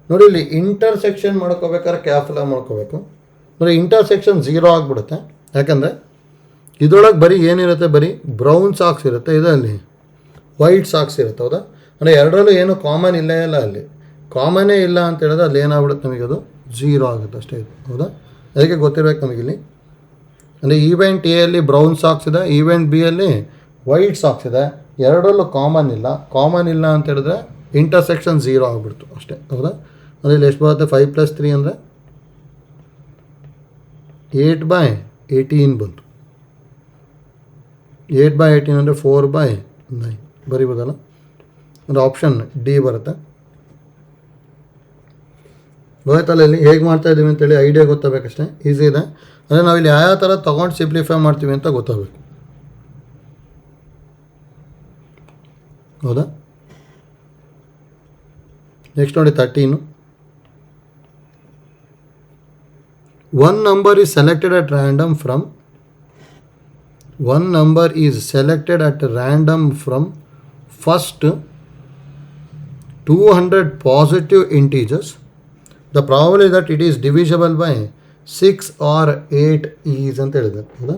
ನೋಡಿ, ಇಲ್ಲಿ ಇಂಟರ್ಸೆಕ್ಷನ್ ಮಾಡ್ಕೋಬೇಕಾದ್ರೆ ಕೇರ್ಫುಲ್ಲಾಗಿ ಮಾಡ್ಕೋಬೇಕು. ನೋಡಿ, ಇಂಟರ್ಸೆಕ್ಷನ್ 0 ಆಗಿಬಿಡುತ್ತೆ. ಯಾಕಂದರೆ ಇದರೊಳಗೆ ಬರೀ ಏನಿರುತ್ತೆ, ಬರೀ ಬ್ರೌನ್ ಸಾಕ್ಸ್ ಇರುತ್ತೆ, ಇದರಲ್ಲಿ ವೈಟ್ ಸಾಕ್ಸ್ ಇರುತ್ತೆ. ಹೌದಾ? ಅಂದರೆ ಎರಡರಲ್ಲೂ ಏನು ಕಾಮನ್ ಇಲ್ಲೇ ಇಲ್ಲ. ಅಲ್ಲಿ ಕಾಮನ್ನೇ ಇಲ್ಲ ಅಂತ ಹೇಳಿದ್ರೆ ಅಲ್ಲಿ ಏನಾಗ್ಬಿಡುತ್ತೆ, ನಮಗೆ ಅದು 0 ಆಗುತ್ತೆ ಅಷ್ಟೇ ಇದು. ಹೌದಾ? ಅದಕ್ಕೆ ಗೊತ್ತಿರಬೇಕು ನಮಗಿಲ್ಲಿ. ಅಂದರೆ ಈವೆಂಟ್ ಎ ಅಲ್ಲಿ ಬ್ರೌನ್ ಸಾಕ್ಸ್ ಇದೆ, ಈವೆಂಟ್ ಬಿ ಅಲ್ಲಿ ವೈಟ್ ಸಾಕ್ಸ್ ಇದೆ. ಎರಡರಲ್ಲೂ ಕಾಮನ್ ಇಲ್ಲ. ಕಾಮನ್ ಇಲ್ಲ ಅಂತ ಹೇಳಿದ್ರೆ ಇಂಟರ್ಸೆಕ್ಷನ್ 0 ಆಗಿಬಿಡ್ತು ಅಷ್ಟೇ. ಹೌದಾ? ಅಂದರೆ ಇಲ್ಲಿ ಎಷ್ಟು ಬರುತ್ತೆ 5 + 3 ಅಂದರೆ 8/18 ಬಂತು. 8/18 ಅಂದರೆ 4/9 ಬರೀಬೋದಲ್ಲ. ಅಂದರೆ ಆಪ್ಷನ್ ಡಿ ಬರುತ್ತೆ. ಗೊತ್ತಾಯ್ತಲ್ಲ ಇಲ್ಲಿ ಹೇಗೆ ಮಾಡ್ತಾಯಿದ್ದೀವಿ ಅಂತೇಳಿ ಐಡಿಯಾ ಗೊತ್ತಾಗಬೇಕಷ್ಟೇ. ಈಸಿ ಇದೆ. ಅಂದರೆ ನಾವಿಲ್ಲಿ ಯಾವ ಥರ ತೊಗೊಂಡು ಸಿಂಪ್ಲಿಫೈ ಮಾಡ್ತೀವಿ ಅಂತ ಗೊತ್ತಾಗಬೇಕು. ಹೌದಾ? ನೆಕ್ಸ್ಟ್ ನೋಡಿ 13. One number is selected at random from first 200 positive integers. The probability that it is divisible by 6 or 8 is ಅಂತ ಹೇಳಿದ್ದಾರೆ. ಹೌದಾ?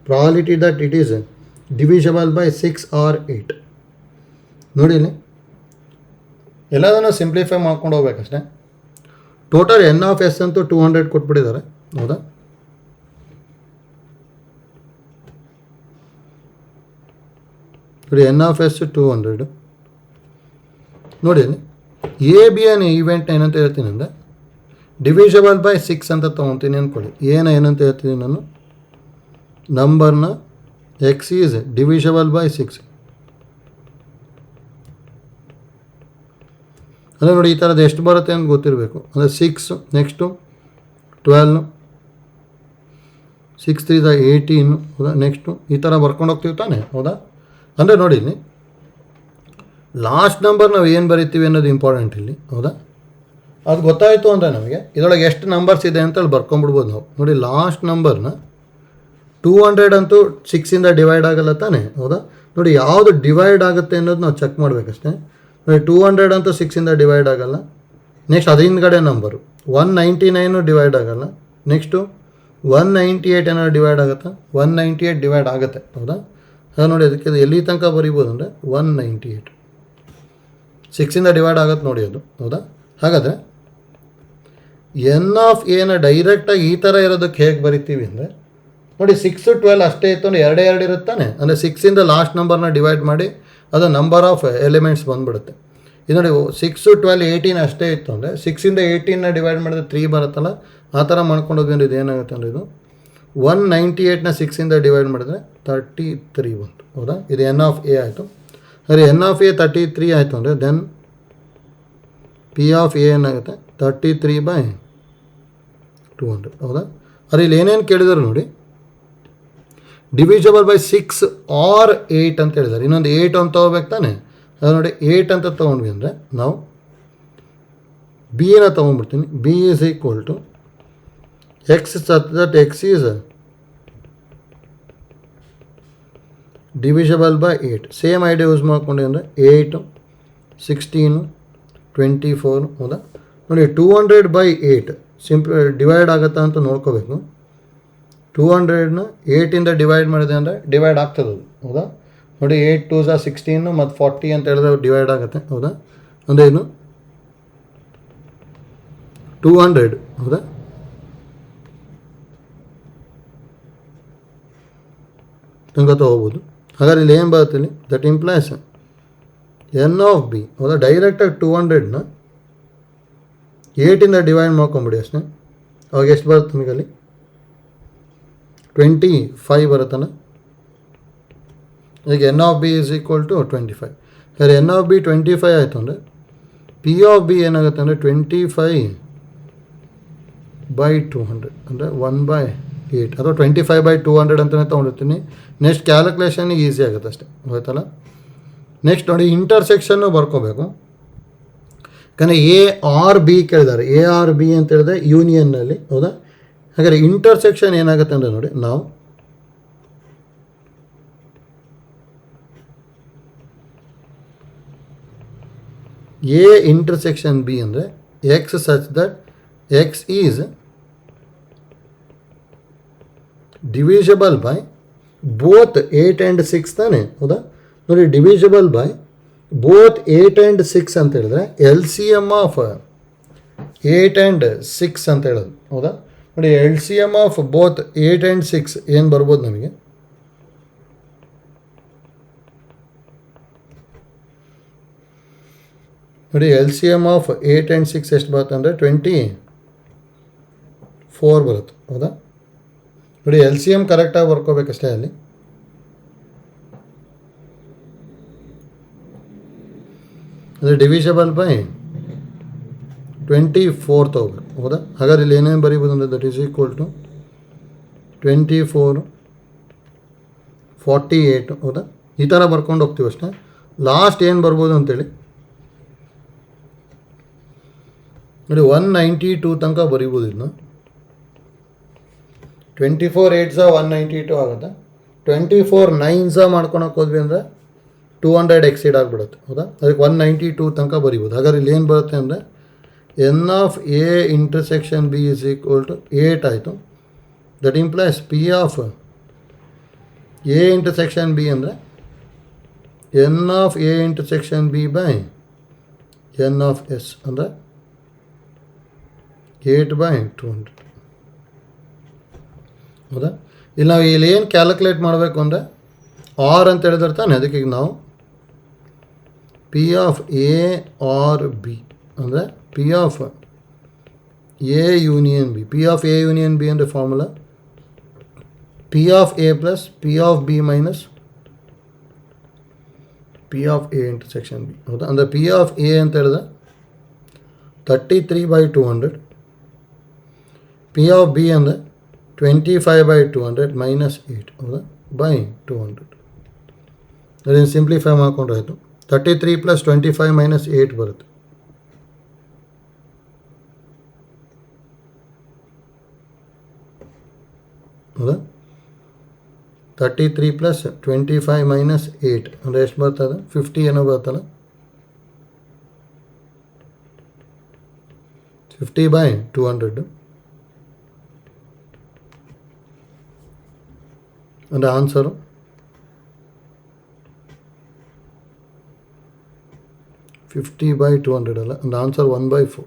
Probability that it is divisible by 6 or 8. ನೋಡಿ, ಇಲ್ಲಿ ಎಲ್ಲದನ್ನು ಸಿಂಪ್ಲಿಫೈ ಮಾಡ್ಕೊಂಡು ಹೋಗ್ಬೇಕಷ್ಟೇ. ಟೋಟಲ್ ಎನ್ ಆಫ್ ಎಸ್ ಅಂತೂ 200 ಕೊಟ್ಬಿಟ್ಟಿದ್ದಾರೆ. ಹೌದಾ? ನೋಡಿ, ಎನ್ ಆಫ್ ಎಸ್ 200. ನೋಡಿ, ಎ ಬಿ ಅನ್ ಈವೆಂಟ್ ಏನಂತ ಹೇಳ್ತೀನಿ ಅಂದರೆ ಡಿವಿಷಬಲ್ ಬೈ 6 ಅಂತ ತೊಗೊತೀನಿ ಅಂದ್ಕೊಳ್ಳಿ. ಏನಂತ ಹೇಳ್ತೀನಿ ನಾನು, ನಂಬರ್ನ ಎಕ್ಸ್ ಈಸ್ ಡಿವಿಷಬಲ್ ಬೈ 6. ಅಂದರೆ ನೋಡಿ, ಈ ಥರದ್ದು ಎಷ್ಟು ಬರುತ್ತೆ ಅಂತ ಗೊತ್ತಿರಬೇಕು. ಅಂದರೆ 6, ನೆಕ್ಸ್ಟು 12, 6 3 18. ಹೌದಾ? ನೆಕ್ಸ್ಟು ಈ ಥರ ಬರ್ಕೊಂಡು ಹೋಗ್ತೀವಿ ತಾನೆ. ಹೌದಾ? ಅಂದರೆ ನೋಡಿ ಇಲ್ಲಿ ಲಾಸ್ಟ್ ನಂಬರ್ ನಾವು ಏನು ಬರಿತೀವಿ ಅನ್ನೋದು ಇಂಪಾರ್ಟೆಂಟ್ ಇಲ್ಲಿ, ಹೌದಾ? ಅದು ಗೊತ್ತಾಯಿತು ಅಂದರೆ ನಮಗೆ ಇದರೊಳಗೆ ಎಷ್ಟು ನಂಬರ್ಸ್ ಇದೆ ಅಂತೇಳಿ ಬರ್ಕೊಂಬಿಡ್ಬೋದು ನಾವು. ನೋಡಿ ಲಾಸ್ಟ್ ನಂಬರ್ನ 200 ಅಂತೂ 6ಇಂದ ಡಿವೈಡ್ ಆಗಲ್ಲ ತಾನೇ, ಹೌದಾ? ನೋಡಿ ಯಾವುದು ಡಿವೈಡ್ ಆಗುತ್ತೆ ಅನ್ನೋದು ನಾವು ಚೆಕ್ ಮಾಡಬೇಕಷ್ಟೇ. ನೋಡಿ 200 ಅಂತೂ 6ಇಂದ ಡಿವೈಡ್ ಆಗಲ್ಲ. ನೆಕ್ಸ್ಟ್ ಅದ್ರ ಹಿಂದ್ಗಡೆ ನಂಬರು 199 ಡಿವೈಡ್ ಆಗಲ್ಲ. ನೆಕ್ಸ್ಟು 198 ಏನಾದ್ರು ಡಿವೈಡ್ ಆಗುತ್ತಾ? 198 ಡಿವೈಡ್ ಆಗುತ್ತೆ, ಹೌದಾ? ಅದು ನೋಡಿ ಅದಕ್ಕೆ ಎಲ್ಲಿ ತನಕ ಬರೀಬೋದು ಅಂದರೆ 198 6ಇಂದ ಡಿವೈಡ್ ಆಗುತ್ತೆ ನೋಡಿ ಅದು, ಹೌದಾ? ಹಾಗಾದರೆ ಎನ್ ಆಫ್ ಎನ ಡೈರೆಕ್ಟಾಗಿ ಈ ಥರ ಇರೋದಕ್ಕೆ ಹೇಗೆ ಬರಿತೀವಿ ಅಂದರೆ ನೋಡಿ 6 12 ಅಷ್ಟೇ ಇತ್ತು ಅಂದರೆ 2 2 ಇರುತ್ತಾನೆ. ಅಂದರೆ 6ಇಂದ ಲಾಸ್ಟ್ ನಂಬರ್ನ ಡಿವೈಡ್ ಮಾಡಿ ಅದು ನಂಬರ್ ಆಫ್ ಎಲಿಮೆಂಟ್ಸ್ ಬಂದುಬಿಡುತ್ತೆ. ಇದು ನೋಡಿ 6 12 18 ಅಷ್ಟೇ ಇತ್ತು ಅಂದರೆ 6ಇಂದ 18ನ ಡಿವೈಡ್ ಮಾಡಿದ್ರೆ 3 ಬರುತ್ತಲ್ಲ, ಆ ಥರ ಮಾಡ್ಕೊಂಡು ಹೋಗಿ ಇದು ಏನಾಗುತ್ತೆ ಅಂದರೆ ಇದು 198ನ 6ಇಂದ ಡಿವೈಡ್ ಮಾಡಿದ್ರೆ 33 ಬಂತು, ಹೌದಾ? ಇದು ಎನ್ ಆಫ್ ಎ ಆಯಿತು. ಸರಿ, ಎನ್ ಆಫ್ ಎ 33 ಆಯಿತು ಅಂದರೆ ದೆನ್ ಪಿ ಆಫ್ ಎ ಏನಾಗುತ್ತೆ 33/200, ಹೌದಾ? ಅದ್ರ ಇಲ್ಲಿ ಏನೇನು ಕೇಳಿದರು ನೋಡಿ, ಡಿವಿಷಬಲ್ ಬೈ 6 ಆರ್ 8 ಅಂತ ಹೇಳಿದ್ದಾರೆ. ಇನ್ನೊಂದು 8 ಅಂತ ತೊಗೋಬೇಕು ತಾನೆ. ಅದು ನೋಡಿ 8 ಅಂತ ತೊಗೊಂಡ್ವಿ ಅಂದರೆ ನಾವು ಬಿನ ತೊಗೊಂಡ್ಬಿಡ್ತೀನಿ. B is equal to X such that X is divisible by 8. Same idea use ಮಾಡ್ಕೊಂಡೆ ಅಂದರೆ 8 16 24, ಹೌದಾ? ನೋಡಿ 200/8 ಸಿಂಪಲ್ ಡಿವೈಡ್ ಆಗುತ್ತಾ ಅಂತ ನೋಡ್ಕೋಬೇಕು. 200ನ 8ಇಂದ ಡಿವೈಡ್ ಮಾಡಿದೆ ಅಂದರೆ ಡಿವೈಡ್ ಆಗ್ತದೆ ಅದು, ಹೌದಾ? ನೋಡಿ 8 2 16 ಮತ್ತು 40 ಅಂತ ಹೇಳಿದ್ರೆ ಡಿವೈಡ್ ಆಗುತ್ತೆ, ಹೌದಾ? ಅಂದರೆ ಏನು 200, ಹೌದಾ? ತನಕ ಹೋಗ್ಬೋದು. ಹಾಗಾದ್ರೆ ಇಲ್ಲಿ ಏನು ಬರುತ್ತೆ ಇಲ್ಲಿ? That implies n of B, ಹೌದಾ? ಡೈರೆಕ್ಟಾಗಿ 200ನ 8ಇಂದ ಡಿವೈಡ್ ಮಾಡ್ಕೊಂಬಿಡಿ ಅಷ್ಟೇ. ಅವಾಗ ಎಷ್ಟು ಬರುತ್ತೆ ನಿಮಗಲ್ಲಿ? 25 ಬರುತ್ತಲ್ಲ. ಈಗ N of B is equal to 25. ಸರಿ, ಎನ್ ಆಫ್ ಬಿ 25 ಆಯಿತು ಅಂದರೆ ಪಿ ಆಫ್ ಬಿ ಏನಾಗುತ್ತೆ ಅಂದರೆ 25/200 ಅಂದರೆ 1/8 ಅಥವಾ 25/200 ಅಂತಲೇ ತೊಗೊಂಡಿರ್ತೀನಿ. ನೆಕ್ಸ್ಟ್ ಕ್ಯಾಲ್ಕುಲೇಷನಿಗೆ ಈಸಿ ಆಗುತ್ತೆ ಅಷ್ಟೇ, ಗೊತ್ತಲ್ಲ? ನೆಕ್ಸ್ಟ್ ನೋಡಿ ಇಂಟರ್ಸೆಕ್ಷನ್ನು ಬರ್ಕೋಬೇಕು. ಯಾಕಂದರೆ ಎ ಆರ್ ಬಿ ಕೇಳಿದ್ದಾರೆ. ಎ ಆರ್ ಬಿ ಅಂತ ಹೇಳಿದ್ರೆ ಯೂನಿಯನ್ನಲ್ಲಿ, ಹೌದಾ? ಹಾಗಾದರೆ ಇಂಟರ್ಸೆಕ್ಷನ್ ಏನಾಗುತ್ತೆ ಅಂದರೆ ನೋಡಿ ನಾವು ಎ ಇಂಟರ್ಸೆಕ್ಷನ್ ಬಿ ಅಂದರೆ X such that X is divisible by both 8 and 6 ತಾನೆ, ಹೌದಾ? ನೋಡಿ ಡಿವಿಷಬಲ್ ಬೈ ಬೋತ್ 8 and 6 ಅಂತ ಹೇಳಿದ್ರೆ L C M of 8 and 6 ಅಂತ ಹೇಳೋದು, ಹೌದಾ? ನೋಡಿ L C M of both 8 and 6 ಏನು ಬರ್ಬೋದು ನಮಗೆ? ನೋಡಿ L C M of 8 and 6 ಎಷ್ಟು ಬರುತ್ತೆ ಅಂದರೆ 24 ಬರುತ್ತೆ, ಹೌದಾ? ನೋಡಿ ಎಲ್ ಸಿ ಎಮ್ ಕರೆಕ್ಟಾಗಿ ಬರ್ಕೋಬೇಕಷ್ಟೇ ಅಲ್ಲಿ. ಅಂದರೆ ಡಿವಿಷಬಲ್ ಬೈ 24 ತೊಗೋಬೇಕು, ಹೌದಾ? ಹಾಗಾದ್ರೆ ಇಲ್ಲಿ ಏನೇನು ಬರೀಬೋದು ಅಂದರೆ ದಟ್ ಈಸ್ ಈಕ್ವಲ್ ಟು 24 48, ಹೌದಾ? ಈ ಥರ ಬರ್ಕೊಂಡು ಹೋಗ್ತೀವಿ ಅಷ್ಟೇ. ಲಾಸ್ಟ್ ಏನು ಬರ್ಬೋದು ಅಂತೇಳಿ ನೋಡಿ 192 ತನಕ ಬರೀಬೋದು. ಇದನ್ನ 24 8 192 ಆಗುತ್ತೆ. 24 9 ಮಾಡ್ಕೊಳಕ್ಕೆ ಹೋದ್ವಿ ಅಂದರೆ 200 ಎಕ್ಸೀಡ್ ಆಗಿಬಿಡುತ್ತೆ, ಹೌದಾ? ಅದಕ್ಕೆ 192 ತನಕ ಬರೀಬೋದು. ಹಾಗಾದ್ರೆ ಇಲ್ಲಿ ಏನು ಬರುತ್ತೆ ಅಂದರೆ N of A intersection B is equal to 8 ಆಯಿತು. That implies P of A intersection B ಅಂದರೆ N of A intersection B by N of S ಅಂದರೆ 8/200, ಹೌದಾ? ಇಲ್ಲಿ ನಾವು ಇಲ್ಲಿ ಏನು ಕ್ಯಾಲ್ಕುಲೇಟ್ ಮಾಡಬೇಕು ಅಂದರೆ ಆರ್ ಅಂತ ಹೇಳಿದ್ರೆ ತಾನೆ. ಅದಕ್ಕೆ ಈಗ ನಾವು P of A or B ಅಂದರೆ P of A union B. P of A union B ಅಂದರೆ formula P of A plus P of B minus P of A intersection B, ಹೌದಾ? ಅಂದರೆ ಪಿ ಆಫ್ ಎ ಅಂತ ಹೇಳಿದ್ರೆ 33/200, P of B ಅಂದರೆ 25/200 -8, ಹೌದಾ? By 200. ಅದನ್ನು simplify ಮಾಡ್ಕೊಂಡ್ರೆ ಆಯಿತು. 33 + 25 - 8 ಬರುತ್ತೆ. ಹೌದಾ? 33 + 25 - 8 ಅಂದರೆ ಎಷ್ಟು ಬರ್ತದೆ? 50 ಏನೋ ಬರ್ತಲ್ಲ. 50/200 ಅಂದರೆ ಆನ್ಸರು 50/200 ಅಲ್ಲ, ಅಂದರೆ ಆನ್ಸರ್ 1/4.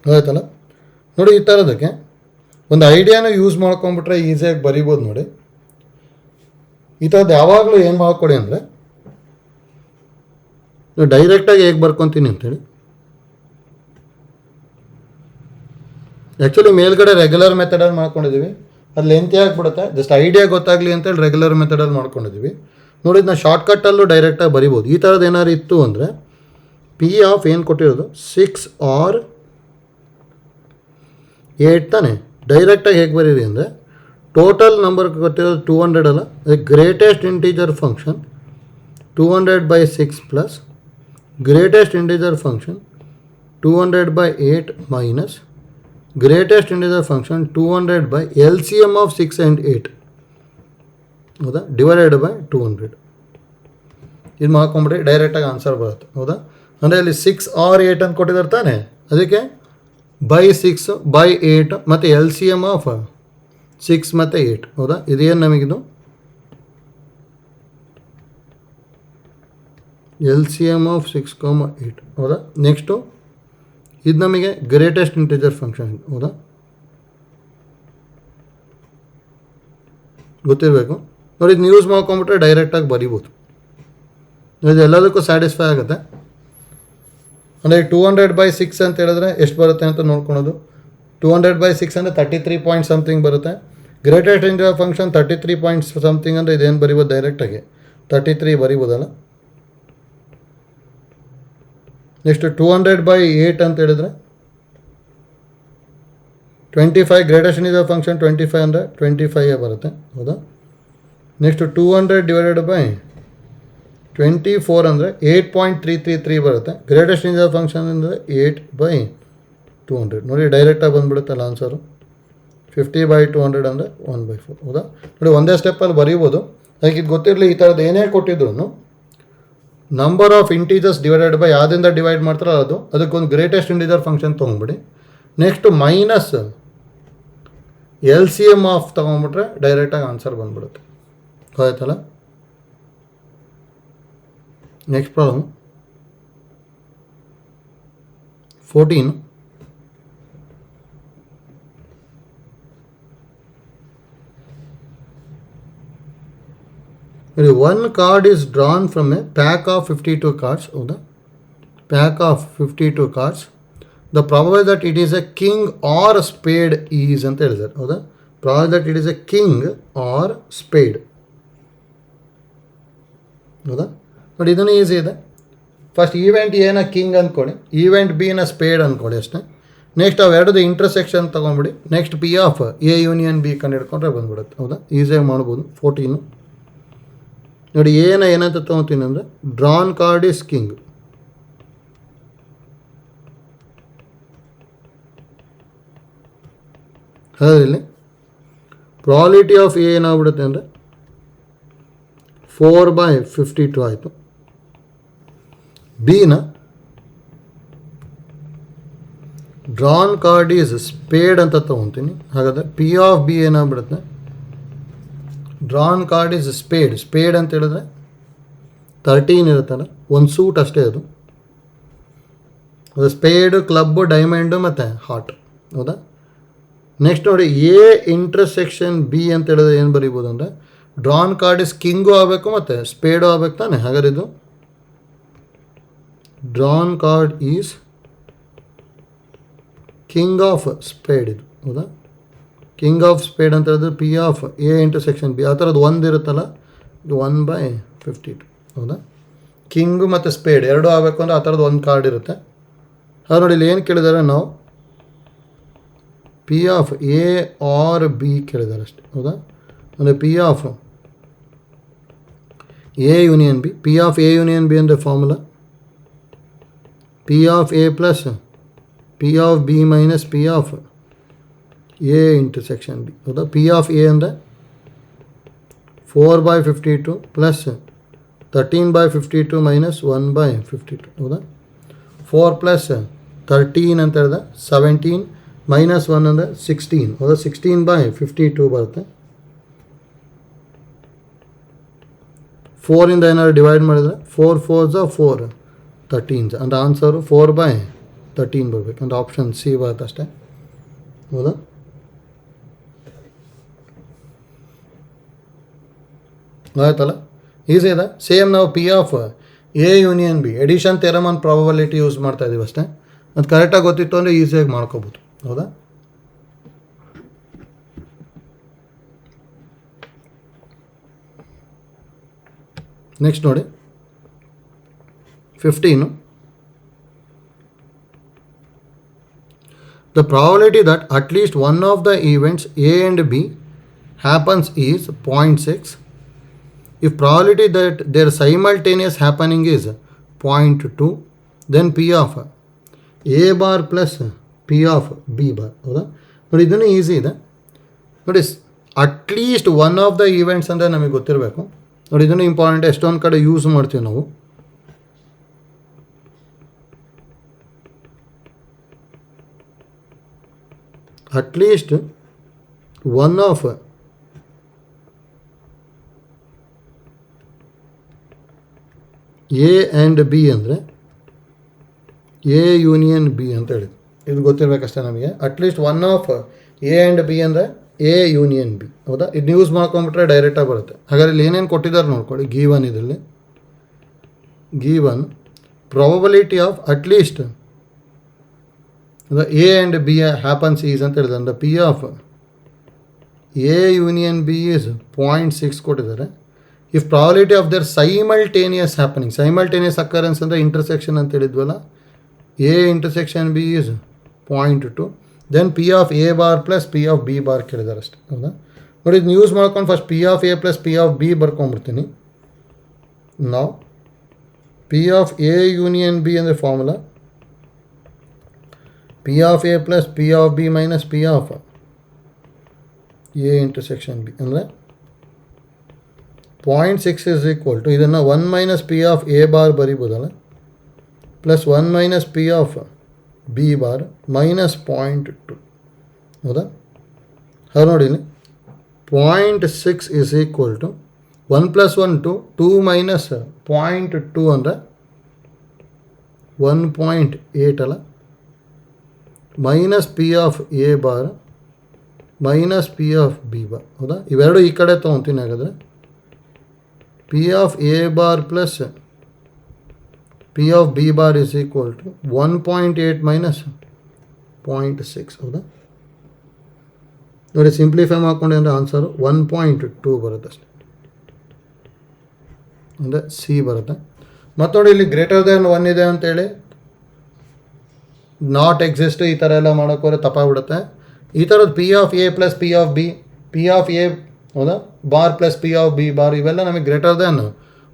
ಆಯ್ತಲ್ಲ ನೋಡಿ, ಈ ಥರದಕ್ಕೆ ಒಂದು ಐಡಿಯಾನ ಯೂಸ್ ಮಾಡ್ಕೊಂಬಿಟ್ರೆ ಈಸಿಯಾಗಿ ಬರಿಬೋದು ನೋಡಿ. ಈ ಥರದ್ದು ಯಾವಾಗಲೂ ಏನು ಮಾಡ್ಕೊಡಿ ಅಂದರೆ, ಡೈರೆಕ್ಟಾಗಿ ಹೇಗೆ ಬರ್ಕೊತೀನಿ ಅಂತೇಳಿ. ಆ್ಯಕ್ಚುಲಿ ಮೇಲ್ಗಡೆ ರೆಗ್ಯುಲರ್ ಮೆಥಡಲ್ಲಿ ಮಾಡ್ಕೊಂಡಿದ್ದೀವಿ, ಅದು ಲೆಂತಿ ಆಗಿಬಿಡುತ್ತೆ. ಜಸ್ಟ್ ಐಡಿಯಾ ಗೊತ್ತಾಗಲಿ ಅಂತೇಳಿ ರೆಗ್ಯುಲರ್ ಮೆಥಡಲ್ಲಿ ಮಾಡ್ಕೊಂಡಿದ್ದೀವಿ ನೋಡಿ. ಇದನ್ನ ಶಾರ್ಟ್ಕಟ್ಟಲ್ಲೂ ಡೈರೆಕ್ಟಾಗಿ ಬರಿಬೋದು. ಈ ಥರದ್ದು ಏನಾದ್ರು ಇತ್ತು ಅಂದರೆ ಪಿ ಆಫ್ ಏನು ಕೊಟ್ಟಿರೋದು 6 or 8 ತಾನೆ. ಡೈರೆಕ್ಟಾಗಿ ಹೇಗೆ ಬರೀರಿ ಅಂದರೆ, ಟೋಟಲ್ ನಂಬರ್ ಕೊಟ್ಟಿರೋದು 200 ಅಲ್ಲ, greatest integer function 200/6 plus greatest integer function 200/8 minus greatest integer function 200 LCM of 6 and 8. ಹೌದಾ? /200. ಇದು ಮಾಡ್ಕೊಂಬಿಟ್ರೆ ಡೈರೆಕ್ಟಾಗಿ ಆನ್ಸರ್ ಬರುತ್ತೆ. ಹೌದಾ? ಅಂದರೆ ಇಲ್ಲಿ 6 or 8 ಅಂತ ಕೊಟ್ಟಿದ್ದಾರೆ ತಾನೆ, ಅದಕ್ಕೆ /6/8 ಮತ್ತು LCM ಆಫ್ 6 ಮತ್ತು 8. ಹೌದಾ? ಇದೇನು ನಮಗಿದು LCM ಆಫ್ 6, 8. ಹೌದಾ? ನೆಕ್ಸ್ಟು ಇದು ನಮಗೆ ಗ್ರೇಟೆಸ್ಟ್ ಇಂಟೀಜರ್ ಫಂಕ್ಷನ್. ಹೌದಾ? ಗೊತ್ತಿರಬೇಕು ನೋಡಿ. ಇದನ್ನ ಯೂಸ್ ಮಾಡ್ಕೊಂಬಿಟ್ರೆ ಡೈರೆಕ್ಟಾಗಿ ಬರಿಬೋದು. ಇದು ಎಲ್ಲದಕ್ಕೂ ಸ್ಯಾಟಿಸ್ಫೈ ಆಗುತ್ತೆ. ಅಂದರೆ 200/6 ಅಂತ ಹೇಳಿದ್ರೆ ಎಷ್ಟು ಬರುತ್ತೆ ಅಂತ ನೋಡ್ಕೊಳೋದು. 200/6 ಅಂದರೆ 33 ಪಾಯಿಂಟ್ ಸಮಥಿಂಗ್ ಬರುತ್ತೆ. Greatest integer function 33 point something ಅಂದರೆ ಇದೇನು ಬರಿಬೋದು? ಡೈರೆಕ್ಟಾಗಿ 33 ಬರಿಬೋದಲ್ಲ. ನೆಕ್ಸ್ಟ್ 200/8 ಅಂತ ಹೇಳಿದ್ರೆ 25. ಗ್ರೇಟೆಸ್ಟ್ ಇಂಟೀಜರ್ ಫಂಕ್ಷನ್ 25 ಅಂದರೆ 25 ಬರುತ್ತೆ. ಹೌದಾ? ನೆಕ್ಸ್ಟ್ 200/24 ಅಂದರೆ 8.333 ಬರುತ್ತೆ. ಗ್ರೇಟೆಸ್ಟ್ ಇಂಟೀಜರ್ ಫಂಕ್ಷನ್ ಅಂದರೆ 8/200. ನೋಡಿ, ಡೈರೆಕ್ಟಾಗಿ ಬಂದುಬಿಡುತ್ತಲ್ಲ ಆನ್ಸರು. 50/200 ಅಂದರೆ 1/4. ಹೌದಾ? ನೋಡಿ, ಒಂದೇ ಸ್ಟೆಪ್ಪಲ್ಲಿ ಬರೀಬೋದು. ಅದಕ್ಕೆ ಇದು ಗೊತ್ತಿರಲಿ. ಈ ಥರದ್ದು ಏನೇ ಕೊಟ್ಟಿದ್ರು number of integers divided by ಯಾವುದಿಂದ ಡಿವೈಡ್ ಮಾಡ್ತಾರೋ ಅದಕ್ಕೊಂದು ಗ್ರೇಟೆಸ್ಟ್ ಇಂಟೀಜರ್ ಫಂಕ್ಷನ್ ತೊಗೊಂಬಿಡಿ. ನೆಕ್ಸ್ಟ್ ಮೈನಸ್ LCM ಆಫ್ ತೊಗೊಂಬಿಟ್ರೆ ಡೈರೆಕ್ಟಾಗಿ ಆನ್ಸರ್ ಬಂದ್ಬಿಡುತ್ತೆ. ಆಯ್ತಲ್ಲ? Next problem 14. One card is drawn from a pack of 52 cards. ಹೌದಾ? Pack of 52 cards. The probability that it is a king or a spade is ಅಂತ ಹೇಳಿದ್ದಾರೆ. ಹೌದಾ? probability that it is a king or spade. ಹೌದಾ? ನೋಡಿ, ಇದನ್ನು easy ಇದೆ. First event ಏನ king ಅಂದ್ಕೊಳ್ಳಿ, ಈವೆಂಟ್ ಬಿನ ಸ್ಪೇಡ್ ಅಂದ್ಕೊಳ್ಳಿ ಅಷ್ಟೇ. ನೆಕ್ಸ್ಟ್ ಅವೆರಡದು ಇಂಟರ್ಸೆಕ್ಷನ್ ತೊಗೊಂಬಿಡಿ. ನೆಕ್ಸ್ಟ್ P of A union B ಕಂಡು ಹಿಡ್ಕೊಂಡ್ರೆ ಬಂದ್ಬಿಡುತ್ತೆ. ಹೌದಾ? ಈಸಿಯಾಗಿ ಮಾಡ್ಬೋದು. 14 ನೋಡಿ, ಏನಂತ ತೊಗೊತೀನಿ ಅಂದರೆ ಡ್ರಾನ್ ಕಾರ್ಡ್ ಈಸ್ ಕಿಂಗ್. ಅದರಲ್ಲಿ ಪ್ರಾಬಿಲಿಟಿ ಆಫ್ ಎ ಏನಾಗ್ಬಿಡುತ್ತೆ ಅಂದರೆ 4/52 ಆಯಿತು. ಬಿನ ಡ್ರಾನ್ ಕಾರ್ಡ್ ಈಸ್ ಸ್ಪೇಡ್ ಅಂತ ತೊಗೊತೀನಿ. ಹಾಗಾದರೆ P ಆಫ್ B ಏನಾಗ್ಬಿಡುತ್ತೆ, ಡ್ರಾನ್ ಕಾರ್ಡ್ ಈಸ್ ಸ್ಪೇಡ್ ಅಂತ ಹೇಳಿದ್ರೆ 13 ಇರುತ್ತಲ್ಲ, ಒಂದು ಸೂಟ್ ಅಷ್ಟೇ ಅದು ಸ್ಪೇಡು, ಕ್ಲಬ್ಬು, ಡೈಮಂಡು ಮತ್ತು ಹಾರ್ಟ್. ಹೌದಾ? ನೆಕ್ಸ್ಟ್ ನೋಡಿ, ಎ ಇಂಟರ್ಸೆಕ್ಷನ್ B ಅಂತ ಹೇಳಿದ್ರೆ ಏನು ಬರೀಬೋದು ಅಂದರೆ ಡ್ರಾನ್ ಕಾರ್ಡ್ ಈಸ್ ಕಿಂಗು ಆಗಬೇಕು ಮತ್ತು ಸ್ಪೇಡು ಆಗಬೇಕು ತಾನೆ. ಹಾಗಾದ್ರೆ ಇದು drawn card is king of speed ಇದು. ಹೌದಾ? ಕಿಂಗ್ ಆಫ್ ಸ್ಪೇಡ್ ಅಂತ ಹೇಳಿದ್ರೆ P of A intersection B ಆ ಥರದ್ದು ಒಂದು ಇರುತ್ತಲ್ಲ, ಇದು 1/52. ಹೌದಾ? ಕಿಂಗು ಮತ್ತು ಸ್ಪೇಡ್ ಎರಡೂ ಆಗಬೇಕು ಅಂದರೆ ಆ ಥರದ್ದು ಒಂದು ಕಾರ್ಡ್ ಇರುತ್ತೆ. ಅದು ನೋಡಿ ಇಲ್ಲಿ ಏನು ಕೇಳಿದ್ದಾರೆ, ನಾವು P of A or B ಕೇಳಿದ್ದಾರೆ ಅಷ್ಟೇ. ಹೌದಾ, ಅಂದರೆ P of A union B. P of A union B ಅಂದರೆ formula P of A plus P of B minus P of A intersection B. ಹೌದಾ, ಪಿ ಆಫ್ ಎ ಅಂದರೆ 4/52 plus 13/52 minus 1/52. ಹೌದಾ, 4 plus 13 ಅಂತ ಹೇಳಿದ್ರೆ 17 ಮೈನಸ್ 1 ಅಂದರೆ 16. ಹೌದಾ, 16/52 ಬರುತ್ತೆ. 4ಇಂದ ಏನಾದ್ರು ಡಿವೈಡ್ ಮಾಡಿದರೆ 4 4s 4 13s ಅಂದರೆ ಆನ್ಸರು 4/13 ಬರಬೇಕು. ಅಂದರೆ ಆಪ್ಷನ್ ಸಿ ಬರುತ್ತೆ ಅಷ್ಟೇ. ಹೌದಾ, ಆಯ್ತಲ್ಲ, ಈಸಿ ಇದೆ. ಸೇಮ್ ನಾವು P of A union B addition theorem on probability use ಮಾಡ್ತಾ ಇದ್ದೀವಿ ಅಷ್ಟೇ. ಅದು ಕರೆಕ್ಟಾಗಿ ಗೊತ್ತಿತ್ತು ಅಂದರೆ ಈಸಿಯಾಗಿ ಮಾಡ್ಕೋಬೋದು. ಹೌದಾ, ನೆಕ್ಸ್ಟ್ ನೋಡಿ 15. The probability that at least one of the events A and B happens is 0.6. If probability that their simultaneous happening is 0.2, then P of A bar plus P of B bar. ಹೌದಾ, ನೋಡಿ ಇದನ್ನು easy ಇದೆ. ನೋಡಿ at least one of the events ಅಂದರೆ ನಮಗೆ ಗೊತ್ತಿರಬೇಕು. ನೋಡಿ ಇದನ್ನು ಇಂಪಾರ್ಟೆಂಟ್, ಎಷ್ಟೊಂದು ಕಡೆ ಯೂಸ್ ಮಾಡ್ತೀವಿ ನಾವು. At least one of A and B ಅಂದರೆ ಎ ಯೂನಿಯನ್ ಬಿ ಅಂತ ಹೇಳಿದ್ರು. ಇದು ಗೊತ್ತಿರಬೇಕಷ್ಟೇ ನಮಗೆ. At least one of A and B ಅಂದರೆ ಎ ಯೂನಿಯನ್ ಬಿ. ಹೌದಾ, ಇದನ್ನ ಯೂಸ್ ಮಾಡ್ಕೊಂಬಿಟ್ರೆ ಡೈರೆಕ್ಟಾಗಿ ಬರುತ್ತೆ. ಹಾಗಾದ್ರೆ ಇಲ್ಲಿ ಏನೇನು ಕೊಟ್ಟಿದ್ದಾರೆ ನೋಡ್ಕೊಳ್ಳಿ. ಗಿವನ್ ಇದರಲ್ಲಿ given probability of at least A and B happens is ಅಂತ ಹೇಳಿದ್ರೆ ಅಂದರೆ P of A union B is 0.6 ಕೊಟ್ಟಿದ್ದಾರೆ. If probability of their simultaneous happening, simultaneous occurrence ಅಂದರೆ ಇಂಟರ್ಸೆಕ್ಷನ್ ಅಂತ ಹೇಳಿದ್ವಲ್ಲ, A intersection B is 0.2, then P of A bar plus P of B bar ಕೇಳಿದ್ದಾರೆ ಅಷ್ಟೇ. ಹೌದಾ, ನೋಡಿ ಇದನ್ನ ಯೂಸ್ ಮಾಡ್ಕೊಂಡು first P of A plus P of B ಬರ್ಕೊಂಡ್ಬಿಡ್ತೀನಿ. ನಾವು P of A union B ಅಂದರೆ formula P of A plus P of B minus P of A intersection B ಅಂದರೆ 0.6 ಇಸ್ ಈಕ್ವಲ್ ಟು ಇದನ್ನು 1 minus P of A bar ಬರಿಬೋದಲ್ಲ, plus 1 minus P of B bar minus 0.2. ಹೌದಾ, ಅದು ನೋಡಿ ಇಲ್ಲಿ 0.6 is equal to 1 plus 1 2 minus 0.2 ಅಂದರೆ 1.8 ಅಲ್ಲ, minus P of A bar minus P of B bar. ಹೌದಾ, ಇವೆರಡು ಈ ಕಡೆ ತೊಗೊತೀನಿ. ಹಾಗಾದರೆ P of A bar plus P of B bar is equal to 1.8 minus 0.6. ಹೌದಾ, ನೋಡಿ ಸಿಂಪ್ಲಿಫೈ ಮಾಡ್ಕೊಂಡೆ ಅಂದರೆ ಆನ್ಸರು 1.2 ಬರುತ್ತೆ ಅಷ್ಟೆ. ಅಂದರೆ ಸಿ ಬರುತ್ತೆ. ಮತ್ತು ನೋಡಿ ಇಲ್ಲಿ ಗ್ರೇಟರ್ ದೆನ್ 1 ಇದೆ ಅಂತೇಳಿ ನಾಟ್ ಎಕ್ಸಿಸ್ಟ್ ಈ ಥರ ಎಲ್ಲ ಮಾಡೋಕ್ಕೋದ್ರೆ ತಪ್ಪಾಗ್ಬಿಡುತ್ತೆ. ಈ ಥರದ್ದು P of A plus P of B, P of A ಹೌದಾ bar plus P of B bar, ಇವೆಲ್ಲ ನಮಗೆ ಗ್ರೇಟರ್ ದೆನ್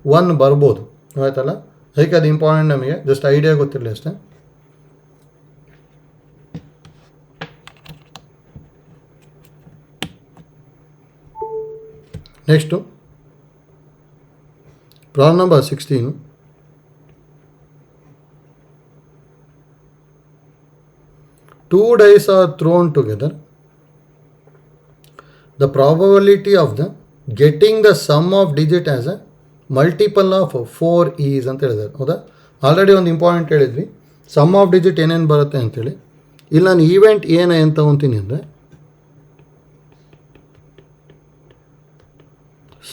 1 ಬರ್ಬೋದು. ಆಯ್ತಲ್ಲ, ಅದಕ್ಕೆ ಅದು ಇಂಪಾರ್ಟೆಂಟ್, ನಮಗೆ ಜಸ್ಟ್ ಐಡಿಯಾ ಗೊತ್ತಿರಲಿ ಅಷ್ಟೇ. Next problem number 16. Two dice are thrown together. The probability of the getting the sum of digit as a multiple of 4 is ಅಂತ ಹೇಳಿದ್ದಾರೆ. ಹೌದಾ, ಆಲ್ರೆಡಿ ಒಂದು ಇಂಪಾರ್ಟೆಂಟ್ ಹೇಳಿದ್ವಿ, ಸಮ್ ಆಫ್ ಡಿಜಿಟ್ ಏನೇನು ಬರುತ್ತೆ ಅಂತೇಳಿ. ಇಲ್ಲಿ ನಾನು ಈವೆಂಟ್ ಏನು ತಗೊತೀನಿ ಅಂದರೆ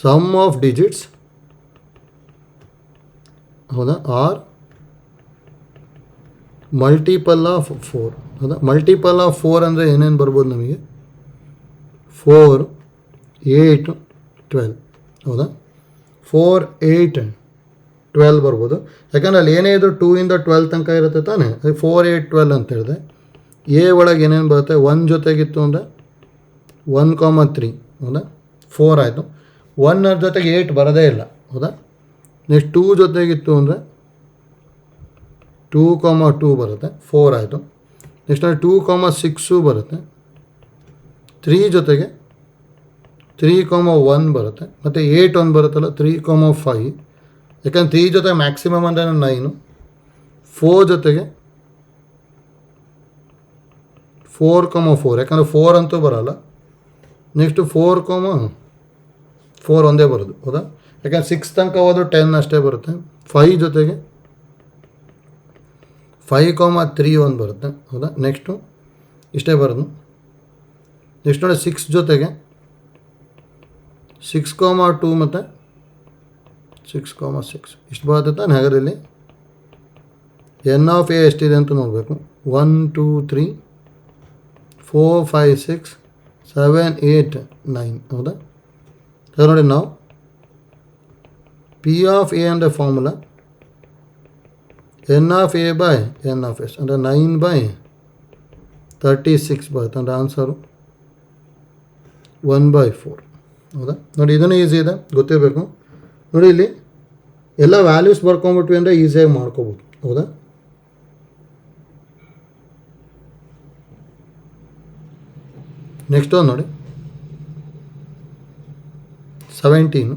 ಸಮ್ ಆಫ್ ಡಿಜಿಟ್ಸ್, ಹೌದಾ, ಆರ್ ಮಲ್ಟಿಪಲ್ ಆಫ್ 4. ಹೌದಾ, ಮಲ್ಟಿಪಲ್ ಆಫ್ 4 ಅಂದರೆ ಏನೇನು ಬರ್ಬೋದು ನಮಗೆ? 4, 8, 12. ಹೌದಾ, 4, 8, 12 ಬರ್ಬೋದು. ಯಾಕಂದರೆ ಅಲ್ಲಿ ಏನೇ ಇದ್ರು 2 ಇಂದ 12 ತನಕ ಇರುತ್ತೆ ತಾನೇ. 4 8 12 ಅಂತ ಹೇಳಿದೆ. ಎ ಒಳಗೆ ಏನೇನು ಬರುತ್ತೆ, 1 ಜೊತೆಗಿತ್ತು ಅಂದರೆ 1,3 ಹೌದಾ, 4 ಆಯಿತು. 1 ಜೊತೆಗೆ 8 ಬರೋದೇ ಇಲ್ಲ ಹೌದಾ. ನೆಕ್ಸ್ಟ್ 2 ಜೊತೆಗಿತ್ತು ಅಂದರೆ 2,2 ಬರುತ್ತೆ, 4 ಆಯಿತು. ನೆಕ್ಸ್ಟ್ 2,6 ಬರುತ್ತೆ. 3 ಜೊತೆಗೆ 3,1 ಬರುತ್ತೆ. ಮತ್ತು 8 ಒಂದು ಬರುತ್ತಲ್ಲ 3,5. ಯಾಕಂದ್ರೆ 3 ಜೊತೆ ಮ್ಯಾಕ್ಸಿಮಮ್ ಅಂದರೆ 9. 4 ಜೊತೆಗೆ 4,4 ಯಾಕಂದರೆ 4 ಅಂತೂ ಬರೋಲ್ಲ. ನೆಕ್ಸ್ಟು 4,4 ಒಂದೇ ಬರೋದು ಹೌದಾ. ಯಾಕಂದ್ರೆ 6 ತನಕ ಹೋದ್ರು 10 ಅಷ್ಟೇ ಬರುತ್ತೆ. 5 ಜೊತೆಗೆ 5,3 ಒಂದು ಬರುತ್ತೆ ಹೌದಾ. ನೆಕ್ಸ್ಟು ಇಷ್ಟೇ ಬರೋದು. ನೆಕ್ಸ್ಟ್ ನೋಡಿ 6 ಜೊತೆಗೆ 6,2 ಮತ್ತು 6,6 ಇಷ್ಟು ಬರುತ್ತೆ ತಾನೆ. ಹಾಗಾದ್ರೆ ಇಲ್ಲಿ ಎನ್ ಆಫ್ ಎ ಎಷ್ಟಿದೆ ಅಂತ ನೋಡಬೇಕು. 1 2 3 4 5 6 7 8 9 ಹೌದಾ. ಅದು ನೋಡಿ ನಾವು ಪಿ ಆಫ್ ಎ ಅಂದರೆ formula N of A by N of S ಅಂದರೆ 9/36 ಬರುತ್ತೆ. ಅಂದರೆ ಆನ್ಸರು 1/4 ಹೌದಾ. ನೋಡಿ ಇದನ್ನು ಈಸಿ ಇದೆ, ಗೊತ್ತಿರಬೇಕು. ನೋಡಿ ಇಲ್ಲಿ ಎಲ್ಲ ವ್ಯಾಲ್ಯೂಸ್ ಬರ್ಕೊಂಬಿಟ್ವಿ ಅಂದರೆ ಈಸಿಯಾಗಿ ಮಾಡ್ಕೋಬೋದು ಹೌದಾ. ನೆಕ್ಸ್ಟ್ ಒಂದು ನೋಡಿ 17.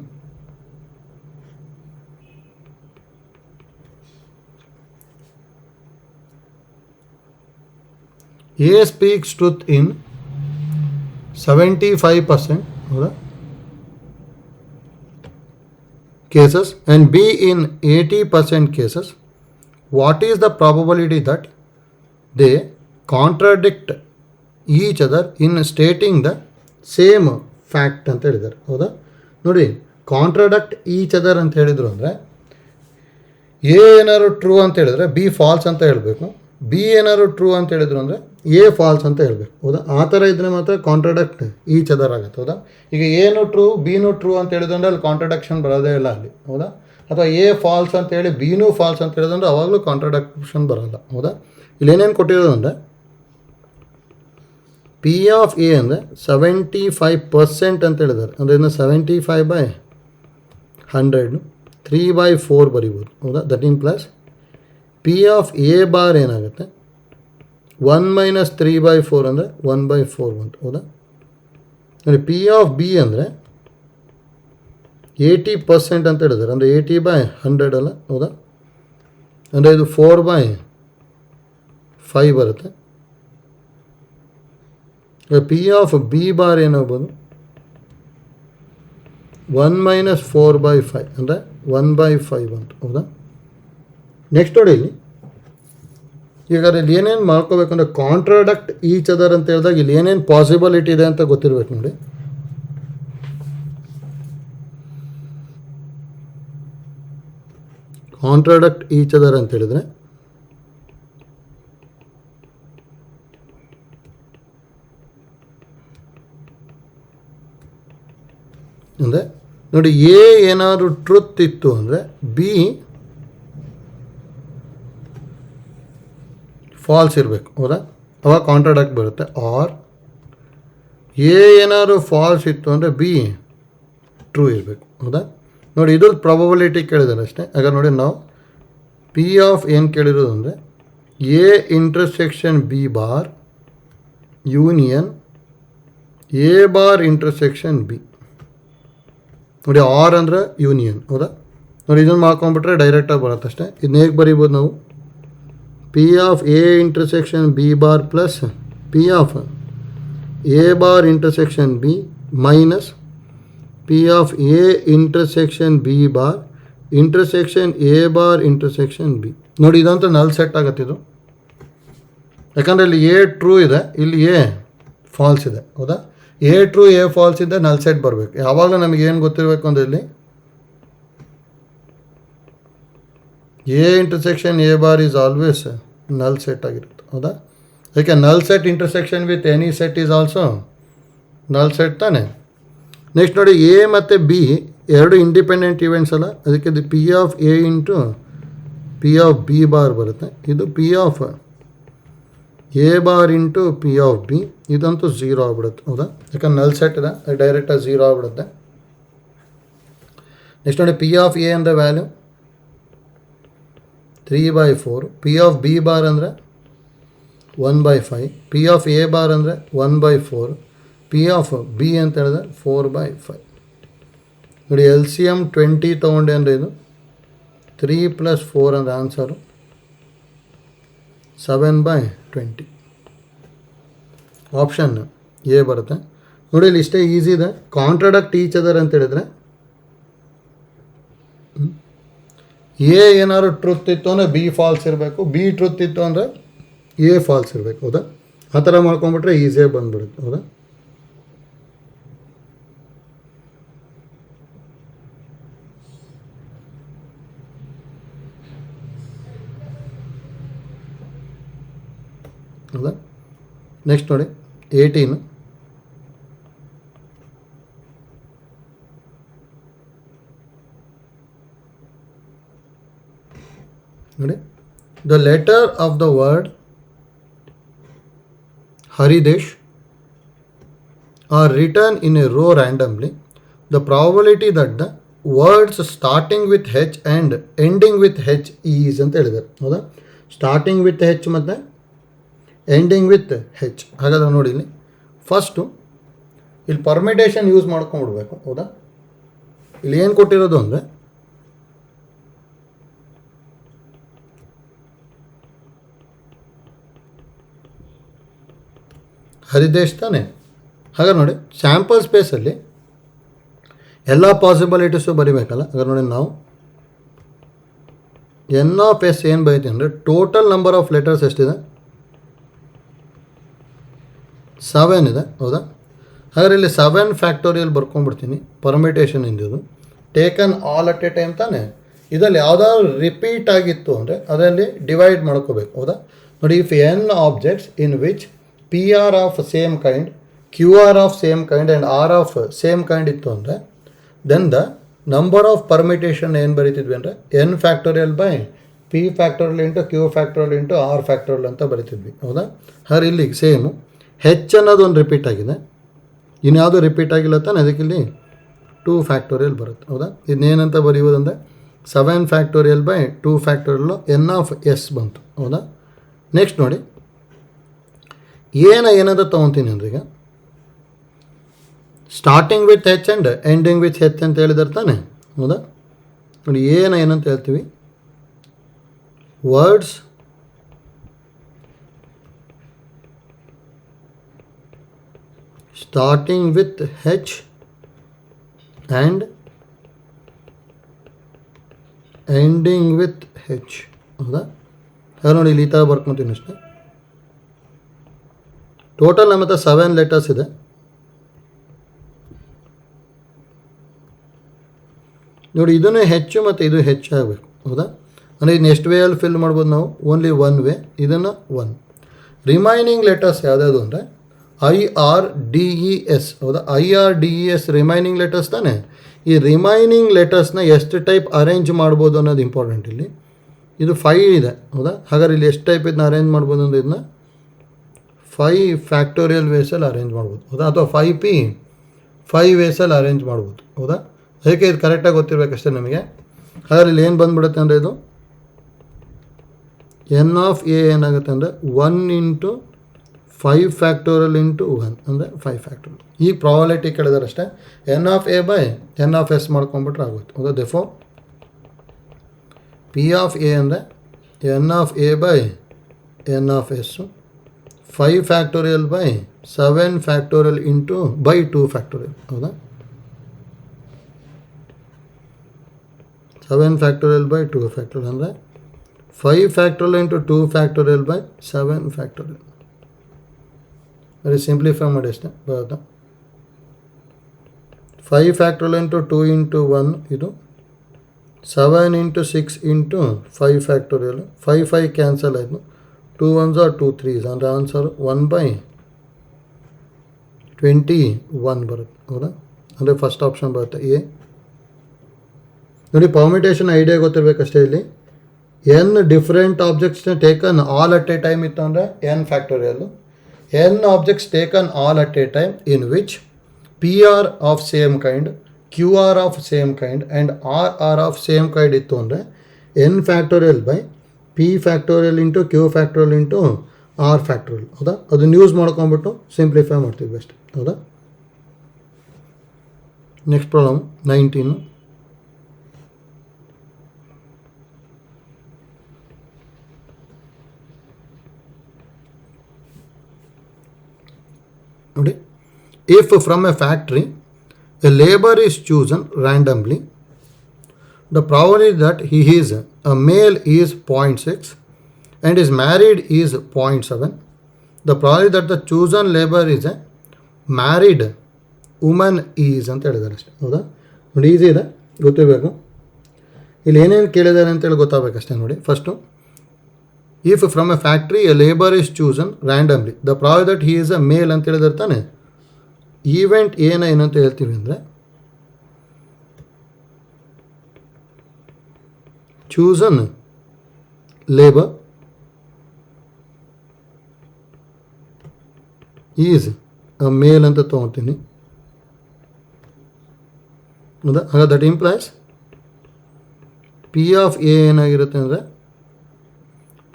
A speaks truth in 75% ಹೌದಾ cases and B in 80% cases. What is the probability that they contradict each other in stating the same fact ಅಂತ ಹೇಳಿದ್ದಾರೆ ಹೌದಾ. ನೋಡಿ ಕಾಂಟ್ರಾಡಕ್ಟ್ ಈಚ್ ಅದರ್ ಅಂತ ಹೇಳಿದರು ಅಂದರೆ ಎ ಏನಾದ್ರು ಟ್ರೂ ಅಂತ ಹೇಳಿದ್ರೆ ಬಿ ಫಾಲ್ಸ್ ಅಂತ ಹೇಳಬೇಕು. ಬಿ ಏನಾದ್ರು ಟ್ರೂ ಅಂತ ಹೇಳಿದ್ರು ಅಂದರೆ ಎ ಫಾಲ್ಸ್ ಅಂತ ಹೇಳಬೇಕು ಹೌದಾ. ಆ ಥರ ಇದ್ದರೆ ಮಾತ್ರ ಕಾಂಟ್ರಾಡಕ್ಟ್ ಈಚ್ ಅದರ್ ಆಗುತ್ತೆ ಹೌದಾ. ಈಗ ಏನು ಟ್ರೂ ಬಿನೂ ಟ್ರೂ ಅಂತ ಹೇಳಿದ್ರೆ ಅಲ್ಲಿ ಕಾಂಟ್ರಾಡಕ್ಷನ್ ಬರೋದೇ ಇಲ್ಲ ಅಲ್ಲಿ ಹೌದಾ. ಅಥವಾ ಎ ಫಾಲ್ಸ್ ಅಂತೇಳಿ ಬಿನೂ ಫಾಲ್ಸ್ ಅಂತ ಹೇಳಿದ್ರೆ ಅವಾಗಲೂ ಕಾಂಟ್ರಾಡಕ್ಷನ್ ಬರೋಲ್ಲ ಹೌದಾ. ಇಲ್ಲಿ ಏನೇನು ಕೊಟ್ಟಿರೋದು ಅಂದರೆ ಪಿ ಆಫ್ ಎ ಅಂದರೆ 75% ಅಂತ ಹೇಳಿದ್ದಾರೆ. ಅಂದರೆ ಇನ್ನು 75/100 3/4 ಬರಿಬೋದು ಹೌದಾ. That in plus P of A bar ಏನಾಗುತ್ತೆ 1 - 3/4 ಅಂದರೆ 1/4 ಬಂತು ಹೌದಾ. ನೋಡಿ ಪಿ ಆಫ್ ಬಿ ಅಂದರೆ 80% ಅಂತ ಹೇಳಿದ್ದಾರೆ. ಅಂದರೆ 80/100 ಅಲ್ಲ ಹೌದಾ. ಅಂದರೆ ಇದು 4/5 ಬರುತ್ತೆ. ಪಿ ಆಫ್ ಬಿ ಬಾರ್ ಏನಾಗ್ಬೋದು 1 - 4/5 ಅಂದರೆ 1/5 ಬಂತು ಹೌದಾ. ನೆಕ್ಸ್ಟ್ ನೋಡಿ ಇಲ್ಲಿ ಈಗ ಇಲ್ಲಿ ಏನೇನು ಮಾಡ್ಕೋಬೇಕಂದ್ರೆ ಕಾಂಟ್ರಾಡಕ್ಟ್ ಈಚ್ ಅದರ್ ಅಂತ ಹೇಳಿದಾಗ ಇಲ್ಲಿ ಏನೇನು ಪಾಸಿಬಿಲಿಟಿ ಇದೆ ಅಂತ ಗೊತ್ತಿರಬೇಕು ನೋಡಿ. ಕಾಂಟ್ರಾಡಕ್ಟ್ ಈಚ್ ಅದರ್ ಅಂತ ಹೇಳಿದರೆ ಅಂದರೆ ನೋಡಿ ಎ ಏನಾದರೂ ಟ್ರುತ್ ಇತ್ತು ಅಂದರೆ ಬಿ ಫಾಲ್ಸ್ ಇರಬೇಕು ಹೌದಾ. ಅವಾಗ ಕಾಂಟ್ರಾಡಕ್ಟ್ ಬರುತ್ತೆ. ಆರ್ ಎ ಏನಾದ್ರು ಫಾಲ್ಸ್ ಇತ್ತು ಅಂದರೆ ಬಿ ಟ್ರೂ ಇರಬೇಕು ಹೌದಾ. ನೋಡಿ ಇದು ಪ್ರಾಬಬಿಲಿಟಿ ಕೇಳಿದ್ದಾರೆ ಅಷ್ಟೇ. ಹಾಗಾದ್ರೆ ನೋಡಿ ನಾವು ಪಿ ಆಫ್ ಏನು ಕೇಳಿರೋದು ಅಂದರೆ A intersection B bar union A bar intersection B. ನೋಡಿ ಆರ್ ಅಂದರೆ ಯೂನಿಯನ್ ಹೌದಾ. ನೋಡಿ ಇದನ್ನು ಮಾಡ್ಕೊಂಡ್ಬಿಟ್ರೆ ಡೈರೆಕ್ಟಾಗಿ ಬರುತ್ತೆ ಅಷ್ಟೇ. ಇದನ್ನ ಹೇಗೆ ಬರೀಬೋದು ನಾವು P of A intersection B bar plus P of A bar intersection B minus P of A intersection B bar intersection A bar intersection B. ನೋಡಿ ಇದಂತೂ ನಲ್ ಸೆಟ್ ಆಗುತ್ತೆ ಇದು. ಯಾಕಂದರೆ ಇಲ್ಲಿ ಎ ಟ್ರೂ ಇದೆ, ಇಲ್ಲಿ ಎ ಫಾಲ್ಸ್ ಇದೆ ಹೌದಾ. ಎ ಟ್ರೂ ಎ ಫಾಲ್ಸ್ ಇದೆ, ನಲ್ ಸೆಟ್ ಬರಬೇಕು. ಯಾವಾಗಲೂ ನಮಗೆ ಏನು ಗೊತ್ತಿರಬೇಕು ಅಂದರೆ ಇಲ್ಲಿ A intersection A bar is always ನಲ್ ಸೆಟ್ ಆಗಿರುತ್ತೆ ಹೌದಾ. ಯಾಕೆ ನಲ್ set intersection with any set is also ನಲ್ ಸೆಟ್ ತಾನೆ. ನೆಕ್ಸ್ಟ್ ನೋಡಿ ಎ ಮತ್ತು ಬಿ ಎರಡು ಇಂಡಿಪೆಂಡೆಂಟ್ ಇವೆಂಟ್ಸ್ ಅಲ್ಲ, ಅದಕ್ಕೆ ಇದು P of A into P of B bar ಬರುತ್ತೆ. ಇದು P of A bar into P of B, ಇದಂತೂ ಝೀರೋ ಆಗ್ಬಿಡುತ್ತೆ. ಹೌದಾ, ಯಾಕಂದ್ರೆ ನಲ್ ಸೆಟ್ ಇದೆ, ಅದು ಡೈರೆಕ್ಟಾಗಿ ಝೀರೋ ಆಗ್ಬಿಡುತ್ತೆ. ನೆಕ್ಸ್ಟ್ ನೋಡಿ, ಪಿ ಆಫ್ ಎ ಅಂದರೆ value 3/4, P of B bar ಅಂದರೆ 1/5, ಪಿ ಆಫ್ ಎ ಬಾರ್ ಅಂದರೆ 1/4, ಪಿ ಆಫ್ ಬಿ ಅಂತ ಹೇಳಿದ್ರೆ 4/5. ನೋಡಿ, ಎಲ್ ಸಿ ಎಮ್ 20 ತೊಗೊಂಡೆ ಅಂದರೆ ಇದು 3 + 4 ಅಂದರೆ ಆನ್ಸರು 7/20. ಆಪ್ಷನ್ ಎ ಬರುತ್ತೆ. ನೋಡಿ, ಇಲ್ಲಿ ಇಷ್ಟೇ ಈಸಿ ಇದೆ. ಕಾಂಟ್ರಾಡಕ್ಟ್ ಈಚ್ ಅದರ್ ಅಂತ ಹೇಳಿದ್ರೆ ಎ ಏನಾದ್ರು ಟ್ರುತ್ ಇತ್ತು ಅಂದರೆ ಬಿ ಫಾಲ್ಸ್ ಇರಬೇಕು, ಬಿ ಟ್ರುತ್ ಇತ್ತು ಅಂದರೆ ಎ ಫಾಲ್ಸ್ ಇರಬೇಕು. ಹೌದಾ, ಆ ಥರ ಮಾಡ್ಕೊಂಬಿಟ್ರೆ ಈಸಿಯಾಗಿ ಬಂದುಬಿಡುತ್ತೆ. ಹೌದಾ, ಹೌದಾ. ನೆಕ್ಸ್ಟ್ ನೋಡಿ 18. ನೋಡಿ, the letter of the word ಹರಿದೇಶ್ are return in a row randomly. The probability that the words starting with H and ending with H is ಅಂತ ಹೇಳಿದ್ದಾರೆ. ಹೌದಾ, ಸ್ಟಾರ್ಟಿಂಗ್ ವಿತ್ ಹೆಚ್ ಮತ್ತು ಎಂಡಿಂಗ್ ವಿತ್ ಹೆಚ್. ಹಾಗಾದ್ರೆ ನೋಡಿ, ಇಲ್ಲಿ ಫಸ್ಟು ಇಲ್ಲಿ ಪರ್ಮಿಟೇಷನ್ ಯೂಸ್ ಮಾಡ್ಕೊಂಡ್ಬಿಡ್ಬೇಕು. ಹೌದಾ, ಇಲ್ಲಿ ಏನು ಕೊಟ್ಟಿರೋದು ಅಂದರೆ ಹರಿದೇಶ್ ತಾನೆ. ಹಾಗಾದ್ರೆ ನೋಡಿ, ಸ್ಯಾಂಪಲ್ ಸ್ಪೇಸಲ್ಲಿ ಎಲ್ಲ ಪಾಸಿಬಿಲಿಟೀಸು ಬರಿಬೇಕಲ್ಲ. ಹಾಗಾದ್ರೆ ನೋಡಿ, ನಾವು ಎನ್ ಆಫ್ ಎಸ್ ಏನು ಬರೀತೀವಿ ಅಂದರೆ ಟೋಟಲ್ ನಂಬರ್ ಆಫ್ ಲೆಟರ್ಸ್ ಎಷ್ಟಿದೆ, 7 ಇದೆ. ಹೌದಾ, ಹಾಗಾದ್ರೆ ಇಲ್ಲಿ 7 ಫ್ಯಾಕ್ಟೋರಿಯಲ್ ಬರ್ಕೊಂಡ್ಬಿಡ್ತೀನಿ. ಪರ್ಮಿಟೇಷನ್ ಇಂದಿದು taken all at a time ತಾನೆ. ಇದರಲ್ಲಿ ಯಾವುದಾದ್ರು ರಿಪೀಟ್ ಆಗಿತ್ತು ಅಂದರೆ ಅದರಲ್ಲಿ ಡಿವೈಡ್ ಮಾಡ್ಕೋಬೇಕು. ಹೌದಾ, ನೋಡಿ, if n objects in which P are of same kind, Q are of same kind and r of same kind ಇತ್ತು ಅಂದರೆ then the number of permutation ಏನು ಬರಿತಿದ್ವಿ ಅಂದರೆ N factorial by P factorial into Q factorial into R factorial ಅಂತ ಬರಿತಿದ್ವಿ. ಹೌದಾ, ಹಾಗೆ ಇಲ್ಲಿ ಸೇಮು ಹೆಚ್ ಅನ್ನೋದು ಒಂದು ರಿಪೀಟ್ ಆಗಿದೆ, ಇನ್ಯಾವುದು ರಿಪೀಟ್ ಆಗಿಲ್ಲ ತಾನೆ, ಅದಕ್ಕೆ ಇಲ್ಲಿ 2 ಫ್ಯಾಕ್ಟೋರಿಯಲ್ ಬರುತ್ತೆ. ಹೌದಾ, ಇದನ್ನೇನಂತ ಬರೆಯುವುದಂದರೆ 7 factorial by 2 factorial N of S ಬಂತು. ಹೌದಾ, ನೆಕ್ಸ್ಟ್ ನೋಡಿ, ಏನಂತ ತೊಗೊತೀನಿ ಅಂದ್ರೆ ಈಗ starting with H and ending with H ಅಂತ ಹೇಳಿದಾರೆ ತಾನೆ. ಹೌದಾ, ನೋಡಿ, ಏನಂತ ಹೇಳ್ತೀವಿ, words starting with H and ending with H. ಹೌದಾ, ಹಾಗೆ ನೋಡಿ, ಇಲ್ಲಿ ಈ ಥರ ಬರ್ಕೊತೀನಿ ಅಷ್ಟೇ. ಟೋಟಲ್ ನಮ್ಮ ಹತ್ರ 7 ಲೆಟರ್ಸ್ ಇದೆ. ನೋಡಿ, ಇದನ್ನು ಹೆಚ್ಚು ಮತ್ತು ಇದು ಹೆಚ್ಚು ಆಗಬೇಕು. ಹೌದಾ, ಅಂದರೆ ಇದನ್ನ ಎಷ್ಟು ವೇಯಲ್ಲಿ ಫಿಲ್ ಮಾಡ್ಬೋದು ನಾವು, ಓನ್ಲಿ 1 ವೇ. ಇದನ್ನು 1. ರಿಮೈನಿಂಗ್ ಲೆಟರ್ಸ್ ಯಾವುದ್ಯಾವುದು ಅಂದರೆ IRDES. ಹೌದಾ, IRDES ರಿಮೈನಿಂಗ್ ಲೆಟರ್ಸ್ ತಾನೆ. ಈ ರಿಮೈನಿಂಗ್ ಲೆಟರ್ಸ್ನ ಎಷ್ಟು ಟೈಪ್ ಅರೇಂಜ್ ಮಾಡ್ಬೋದು ಅನ್ನೋದು ಇಂಪಾರ್ಟೆಂಟ್. ಇಲ್ಲಿ ಇದು 5 ಇದೆ. ಹೌದಾ, ಹಾಗಾದ್ರೆ ಇಲ್ಲಿ ಎಷ್ಟು ಟೈಪ್ ಇದನ್ನ ಅರೇಂಜ್ ಮಾಡ್ಬೋದು ಅಂದರೆ ಇದನ್ನ 5 ಫ್ಯಾಕ್ಟೋರಿಯಲ್ ವೇಸಲ್ಲಿ ಅರೇಂಜ್ ಮಾಡ್ಬೋದು. ಹೌದಾ, ಅಥವಾ 5P 5 ವೇಸಲ್ಲಿ ಅರೇಂಜ್ ಮಾಡ್ಬೋದು. ಹೌದಾ, ಅದಕ್ಕೆ ಇದು ಕರೆಕ್ಟಾಗಿ ಗೊತ್ತಿರಬೇಕಷ್ಟೇ ನಮಗೆ. ಹಾಗಾದ್ರೆ ಇಲ್ಲಿ ಏನು ಬಂದುಬಿಡುತ್ತೆ ಅಂದರೆ ಇದು ಎನ್ ಆಫ್ ಎ ಏನಾಗುತ್ತೆ ಅಂದರೆ 1 ಇಂಟು 5 ಫ್ಯಾಕ್ಟೋರಿಯಲ್ ಇಂಟು 1 ಅಂದರೆ 5 ಫ್ಯಾಕ್ಟೋರಿಯಲ್. ಈ ಪ್ರಾಬಬಿಲಿಟಿ ಕೇಳಿದಾರೆ ಅಷ್ಟೇ. N of A by N of S ಮಾಡ್ಕೊಂಬಿಟ್ರೆ ಆಗುತ್ತೆ. ಹೌದಾ, ದೇಫೋ ಪಿ ಆಫ್ ಎ ಅಂದರೆ N of A by N of S 5 factorial by 7 factorial into by 2 factorial. ಹೌದಾ, 7 ಫ್ಯಾಕ್ಟೋರಿಯಲ್ ಬೈ 2 ಫ್ಯಾಕ್ಟೋರಿಯಲ್ ಅಂದರೆ 5 factorial into 2 factorial by 7 factorial. Very simplify ಮಾಡಿ ಅಷ್ಟೇ ಬರುತ್ತಾ. 5 factorial into 2 into 1 ಇದು 7 ಇಂಟು 6 ಇಂಟು 5 ಫ್ಯಾಕ್ಟೋರಿಯಲ್. 5 ಕ್ಯಾನ್ಸಲ್ ಆಯಿತು. 2 1s are 2 3s ಅಂದರೆ answer 1/21 ಬರುತ್ತೆ. ಹೌದಾ, ಅಂದರೆ ಫಸ್ಟ್ ಆಪ್ಷನ್ ಬರುತ್ತೆ ಎ. ನೋಡಿ ಪರ್ಮಿಟೇಷನ್ ಐಡಿಯಾ ಗೊತ್ತಿರಬೇಕಷ್ಟೇ. ಇಲ್ಲಿ ಎನ್ ಡಿಫ್ರೆಂಟ್ ಆಬ್ಜೆಕ್ಟ್ಸ್ನ taken all at a time ಇತ್ತು ಅಂದರೆ N factorial. N objects taken all at a time in which P are of same kind, Q are of same kind and R are of same kind ಇತ್ತು ಅಂದರೆ N factorial by P factorial into Q factorial into R factorial. ಹೌದಾ? ಅದನ್ನು use ಮಾಡ್ಕೊಂಬಿಟ್ಟು simplify ಮಾಡ್ತೀವಿ best. ಹೌದಾ? Next problem 19. ನೋಡಿ, if from a factory a labor is chosen randomly, the probability that he is a male is 0.6 and is married is 0.7. The probability that the chosen labor is a married woman is ಅಂತ ಹೇಳಿದ್ದಾರೆ ಅಷ್ಟೇ. ಹೌದಾ? ನೋಡಿ, easy ಇದೆ, ಗೊತ್ತಿರಬೇಕು. ಇಲ್ಲಿ ಏನೇನು ಕೇಳಿದ್ದಾರೆ ಅಂತೇಳಿ ಗೊತ್ತಾಗಬೇಕಷ್ಟೇ. ನೋಡಿ, first if from a factory a labour is chosen randomly, the probability that he is a male ಅಂತ ಹೇಳಿದ್ರೆ ತಾನೆ. ಈವೆಂಟ್ ಏನಂತ ಹೇಳ್ತೀವಿ ಅಂದರೆ chosen labour is a male ಅಂತ ತೊಗೊತೀನಿ. ಹೌದಾ? ಹಾಗಾದ್ರೆ that implies P of A ಏನಾಗಿರುತ್ತೆ ಅಂದರೆ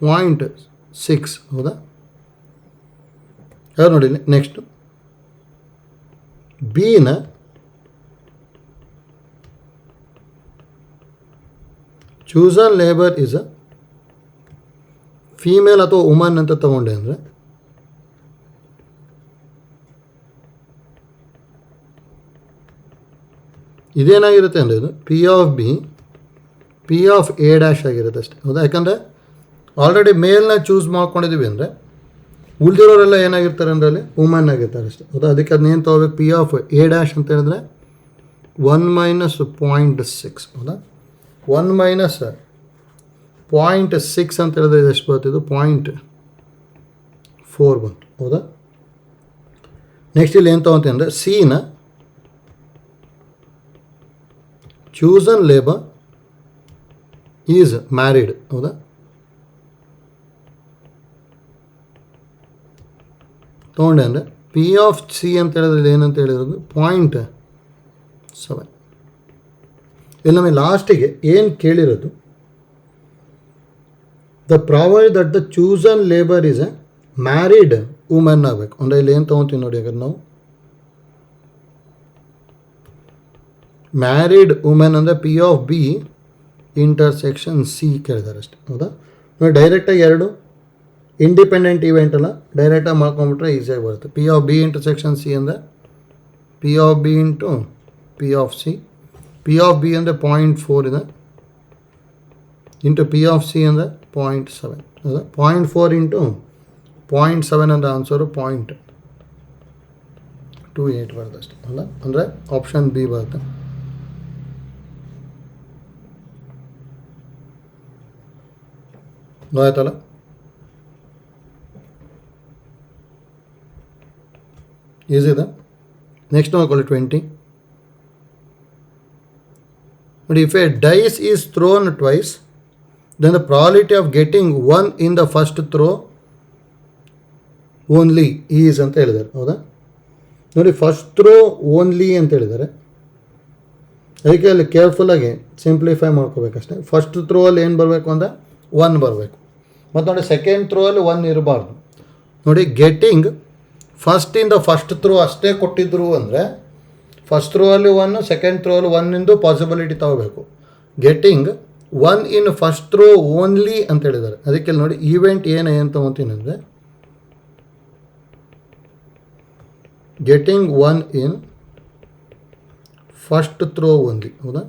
0.6. ಹೌದಾ? ಯಾರು ನೋಡಿ, ನೆಕ್ಸ್ಟು ಬಿನ chosen labour is a female ಅಥವಾ ವುಮನ್ ಅಂತ ತಗೊಂಡೆ ಅಂದರೆ ಇದೇನಾಗಿರುತ್ತೆ ಅಂದರೆ ಇದು P of B P of A dash ಆಗಿರುತ್ತೆ ಅಷ್ಟೇ. ಹೌದಾ? ಯಾಕಂದರೆ ಆಲ್ರೆಡಿ ಮೇಲ್ನ ಚೂಸ್ ಮಾಡ್ಕೊಂಡಿದ್ದೀವಿ ಅಂದರೆ ಉಳಿದಿರೋರೆಲ್ಲ ಏನಾಗಿರ್ತಾರೆ ಅಂದರೆ ಅಲ್ಲಿ ವುಮನ್ ಆಗಿರ್ತಾರೆ ಅಷ್ಟೇ. ಹೌದಾ? ಅದಕ್ಕೆ ಅದನ್ನೇನು ತೊಗೋಬೇಕು, ಪಿ ಆಫ್ ಎ ಡ್ಯಾಶ್ ಅಂತ ಹೇಳಿದ್ರೆ 1 ಮೈನಸ್ 0.6. ಹೌದಾ? 1 ಮೈನಸ್ 0.6 ಅಂತ ಹೇಳಿದ್ರೆ ಎಷ್ಟು ಬರ್ತಿದ್ದು 0.4 ಬಂತು. ಹೌದಾ? ನೆಕ್ಸ್ಟ್ ಇಲ್ಲಿ ಏನು ತೊಗೊತೀನಿ ಅಂದರೆ ಸಿನ ಚೂಸನ್ ಲೇಬರ್ ಈಸ್ ಮ್ಯಾರಿಡ್. ಹೌದಾ? ತೊಗೊಂಡೆ ಅಂದರೆ ಪಿ ಆಫ್ ಸಿ ಅಂತ ಹೇಳಿದ್ರೆ ಏನಂತ ಹೇಳಿರೋದು 0.7. ಇಲ್ಲಿ ನಮಗೆ ಲಾಸ್ಟಿಗೆ ಏನು ಕೇಳಿರೋದು, the probability that the chosen labour is a married woman ಆಗಬೇಕು. ಅಂದರೆ ಇಲ್ಲಿ ಏನು ತೊಗೊತೀವಿ ನೋಡಿ, ಹಾಗಾದ್ರೆ ನಾವು ಮ್ಯಾರಿಡ್ ವುಮೆನ್ ಅಂದರೆ P of B intersection C ಕೇಳಿದ್ದಾರೆ ಅಷ್ಟೇ. ಹೌದಾ? ನೋಡಿ, ಡೈರೆಕ್ಟಾಗಿ ಎರಡು ಇಂಡಿಪೆಂಡೆಂಟ್ ಇವೆಂಟ್ ಅಲ್ಲ, ಡೈರೆಕ್ಟಾಗಿ ಮಾಡ್ಕೊಂಬಿಟ್ರೆ ಈಸಿಯಾಗಿ ಬರುತ್ತೆ. P of B intersection C ಅಂದರೆ P of B into P of C. P of B ಅಂದರೆ 0.4 ಇದೆ ಇಂಟು ಪಿ ಆಫ್ ಸಿ ಅಂದರೆ 0.7. ಹೌದಾ? 0.4 ಇಂಟು 0.7 ಅಂದರೆ ಆನ್ಸರು 0.28 ಬರುತ್ತೆ ಅಷ್ಟೇ. ಅಲ್ಲ ಅಂದರೆ ಆಪ್ಷನ್ ಬಿ ಬರುತ್ತೆ. ಆಯ್ತಲ್ಲ? ಈಸಿ ಇದೆ. ನೆಕ್ಸ್ಟ್ ನೋಡ್ಕೊಳ್ಳಿ 20. ನೋಡಿ, if a dice is thrown twice then the probability of getting 1 in the first throw only is ಅಂತ ಹೇಳಿದ್ದಾರೆ. ಹೌದಾ? ನೋಡಿ, ಫಸ್ಟ್ ಥ್ರೋ ಓನ್ಲಿ ಅಂತ ಹೇಳಿದ್ದಾರೆ. ಅದಕ್ಕೆ ಅಲ್ಲಿ ಕೇರ್ಫುಲ್ಲಾಗಿ ಸಿಂಪ್ಲಿಫೈ ಮಾಡ್ಕೋಬೇಕಷ್ಟೇ. ಫಸ್ಟ್ ಥ್ರೋ ಅಲ್ಲಿ ಏನು ಬರಬೇಕು ಅಂದರೆ 1 ಬರಬೇಕು. ಮತ್ತು ನೋಡಿ, ಸೆಕೆಂಡ್ ಥ್ರೋ ಅಲ್ಲಿ 1 ಇರಬಾರ್ದು. ನೋಡಿ, getting first in the first throw ಅಷ್ಟೇ ಕೊಟ್ಟಿದ್ರು ಅಂದರೆ ಫಸ್ಟ್ ಥ್ರೋ ಅಲ್ಲಿ 1, ಸೆಕೆಂಡ್ ಥ್ರೋ ಅಲ್ಲಿ 1 ಪಾಸಿಬಿಲಿಟಿ ತಗೋಬೇಕು. Getting 1 in first throw only ಅಂತ ಹೇಳಿದ್ದಾರೆ. ಅದಕ್ಕೆ ನೋಡಿ, ಈವೆಂಟ್ ಏನು ತೊಗೊತೀನಿ ಅಂದರೆ getting 1 in first throw only. ಹೌದಾ?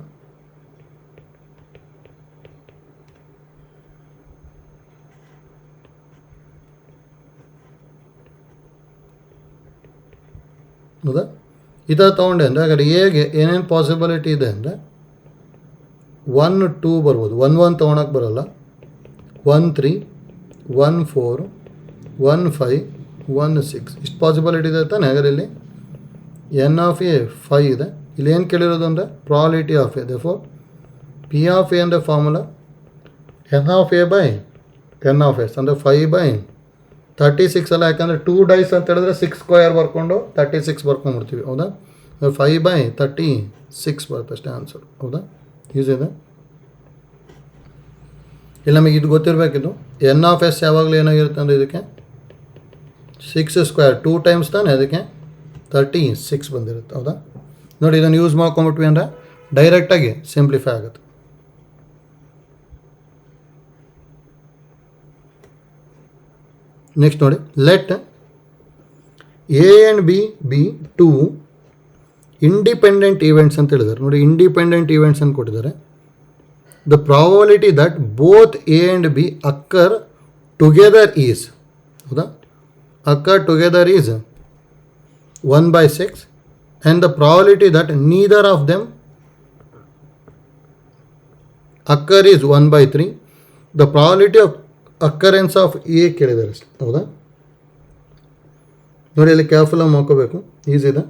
ಹೌದಾ? ಈ ಥರ ತೊಗೊಂಡೆ ಅಂದರೆ ಹಾಗಾದ್ರೆ ಹೇಗೆ ಏನೇನು ಪಾಸಿಬಿಲಿಟಿ ಇದೆ ಅಂದರೆ 1, 2 ಬರ್ಬೋದು. 1, 1 ತೊಗೊಳಕ್ಕೆ ಬರೋಲ್ಲ. 1, 3, 1, 4, 1, 5, 1, 6 ಇಷ್ಟು ಪಾಸಿಬಿಲಿಟಿ ಇದೆ ತಾನೆ. ಹಾಗಾದ್ರೆ ಇಲ್ಲಿ ಎನ್ ಆಫ್ ಎ 5 ಇದೆ. ಇಲ್ಲಿ ಏನು ಕೇಳಿರೋದು ಅಂದರೆ probability of A. Therefore P of A ಅಂದರೆ formula N of A by N of S ಅಂದರೆ 5/36 ಅಲ್ಲ, ಯಾಕಂದರೆ 2 ಡೈಸ್ ಅಂತ ಹೇಳಿದ್ರೆ 6 ಸ್ಕ್ವಯರ್ ಬರ್ಕೊಂಡು 36 ಬರ್ಕೊಂಡ್ಬಿಡ್ತೀವಿ. ಹೌದಾ? 5/36 ಬರುತ್ತೆ ಅಷ್ಟೇ ಆನ್ಸರ್. ಹೌದಾ? ಈಸಿ ಇದೆ. ಇಲ್ಲಿ ನಮಗೆ ಇದು ಗೊತ್ತಿರಬೇಕಿದು ಎನ್ ಆಫ್ ಎಸ್ ಯಾವಾಗಲೂ ಏನಾಗಿರುತ್ತೆ ಅಂದರೆ ಇದಕ್ಕೆ 6 ಸ್ಕ್ವೇರ್ 2 ಟೈಮ್ಸ್ ತಾನೆ, ಅದಕ್ಕೆ 36 ಬಂದಿರುತ್ತೆ. ಹೌದಾ? ನೋಡಿ, ಇದನ್ನು ಯೂಸ್ ಮಾಡ್ಕೊಂಬಿಟ್ವಿ ಅಂದರೆ ಡೈರೆಕ್ಟಾಗಿ ಸಿಂಪ್ಲಿಫೈ ಆಗುತ್ತೆ. ನೆಕ್ಸ್ಟ್ ನೋಡಿ, let A and B two independent events ಅಂತ ಹೇಳಿದ್ದಾರೆ. ನೋಡಿ, ಇಂಡಿಪೆಂಡೆಂಟ್ ಈವೆಂಟ್ಸ್ ಅಂತ ಕೊಟ್ಟಿದ್ದಾರೆ. The probability that both A and B occur together is, ಹೌದಾ, occur together is 1/6 and the probability that neither of them occur is 1/3. The probability of occurrence of A ಕೇಳಿದ್ದಾರೆ ಅಷ್ಟೇ. ಹೌದಾ? ನೋಡಿ, ಇಲ್ಲಿ ಕೇರ್ಫುಲ್ಲಾಗಿ ಮಾಡ್ಕೋಬೇಕು. ಈಸಿ ಇದೆ.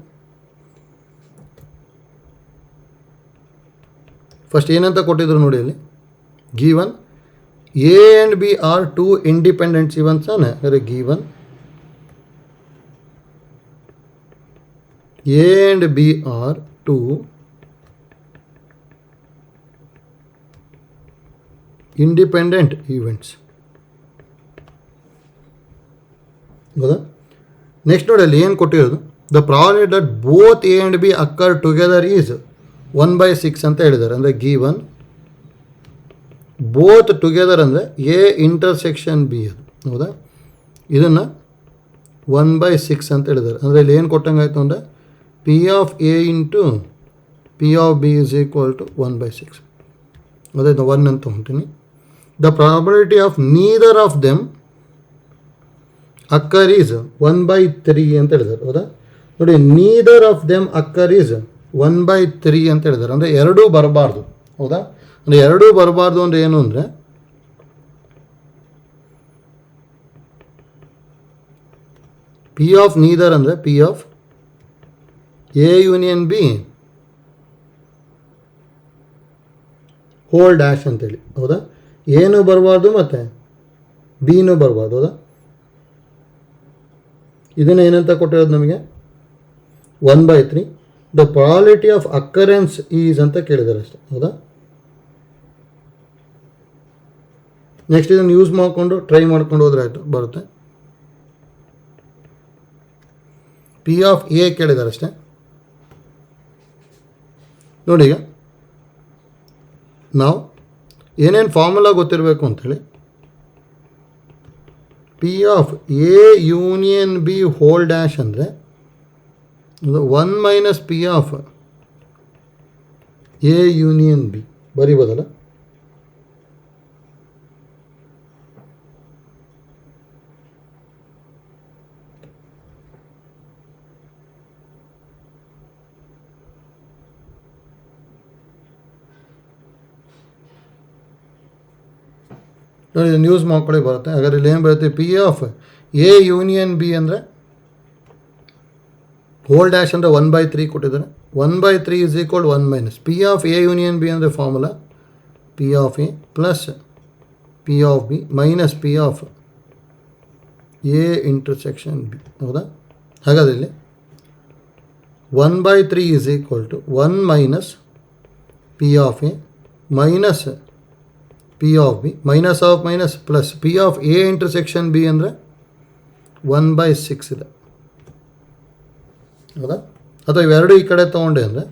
ಫಸ್ಟ್ ಏನಂತ ಕೊಟ್ಟಿದ್ರು ನೋಡಿ, ಇಲ್ಲಿ given A and B are 2 independent events ತಾನೆ. ಅದೇ given A and B are 2 independent events. ಹೌದಾ? ನೆಕ್ಸ್ಟ್ ನೋಡಿ, ಅಲ್ಲಿ ಏನು ಕೊಟ್ಟಿರೋದು, the probability that both A and B occur together is 1/6 ಅಂತ ಹೇಳಿದ್ದಾರೆ. ಅಂದರೆ ಗಿವನ್ ಬೋತ್ ಟುಗೆದರ್ ಅಂದರೆ ಎ ಇಂಟರ್ಸೆಕ್ಷನ್ ಬಿ ಅದು. ಹೌದಾ? ಇದನ್ನು 1/6 ಅಂತ ಹೇಳಿದ್ದಾರೆ. ಅಂದರೆ ಇಲ್ಲಿ ಏನು ಕೊಟ್ಟಂಗಾಯ್ತು ಅಂದರೆ P of A into P of B is equal to 1/6. ಅದೇ 1 ಅಂತ ತೊಗೊತೀನಿ. The probability of neither of them occur is 1/3 ಅಂತ ಹೇಳಿದ್ದಾರೆ. ಹೌದಾ? ನೋಡಿ, neither of them occur is 1/3 ಅಂತ ಹೇಳಿದ್ದಾರೆ. ಅಂದರೆ ಎರಡೂ ಬರಬಾರ್ದು. ಹೌದಾ? ಅಂದರೆ ಎರಡೂ ಬರಬಾರ್ದು ಅಂದರೆ ಏನು ಅಂದರೆ ಪಿ ಆಫ್ ನೀದರ್ ಅಂದರೆ P of A union B whole dash ಅಂತೇಳಿ. ಹೌದಾ? ಏನೂ ಬರಬಾರ್ದು ಮತ್ತು ಬಿನೂ ಬರಬಾರ್ದು. ಹೌದಾ? ಇದನ್ನು ಏನಂತ ಕೊಟ್ಟಿರೋದು ನಮಗೆ 1/3. ದ ಪ್ರಾಬಬಿಲಿಟಿ ಆಫ್ ಅಕ್ಕರೆನ್ಸ್ ಈಸ್ ಅಂತ ಕೇಳಿದ್ದಾರೆ ಅಷ್ಟೇ. ಹೌದಾ? ನೆಕ್ಸ್ಟ್ ಇದನ್ನು ಯೂಸ್ ಮಾಡಿಕೊಂಡು ಟ್ರೈ ಮಾಡ್ಕೊಂಡು ಹೋದ್ರೆ ಆಯಿತು, ಬರುತ್ತೆ. ಪಿ ಆಫ್ ಎ ಕೇಳಿದ್ದಾರೆ ಅಷ್ಟೇ. ನೋಡಿ, ಈಗ ನಾವು ಏನೇನು ಫಾರ್ಮುಲಾ ಗೊತ್ತಿರಬೇಕು ಅಂಥೇಳಿ, P of A union B whole dash ಅಂದರೆ 1 - P of A union B ಬರೀಬೋದಲ್ಲ. ನೋಡಿ, ಇದನ್ನು ಯೂಸ್ ಮಾಡ್ಕೊಳ್ಳಿ, ಬರುತ್ತೆ. ಹಾಗಾದ್ರೆ ಇಲ್ಲಿ ಏನು ಬರುತ್ತೆ, P of A union B ಅಂದರೆ ಹೋಲ್ ಡ್ಯಾಶ್ ಅಂದರೆ 1/3 ಕೊಟ್ಟಿದ್ದಾರೆ. 1/3 is equal 1 - P of A union B ಅಂದರೆ formula P of A plus P of B minus P of A intersection B. ಹೌದಾ? ಹಾಗಾದರೆ ಇಲ್ಲಿ 1/3 is equal to 1 - P of A minus P of B minus of minus plus P of A intersection B ಅಂದರೆ 1/6 ಇದೆ. ಹೌದಾ? ಅಥವಾ ಇವೆರಡು ಈ ಕಡೆ ತೊಗೊಂಡೆ ಅಂದರೆ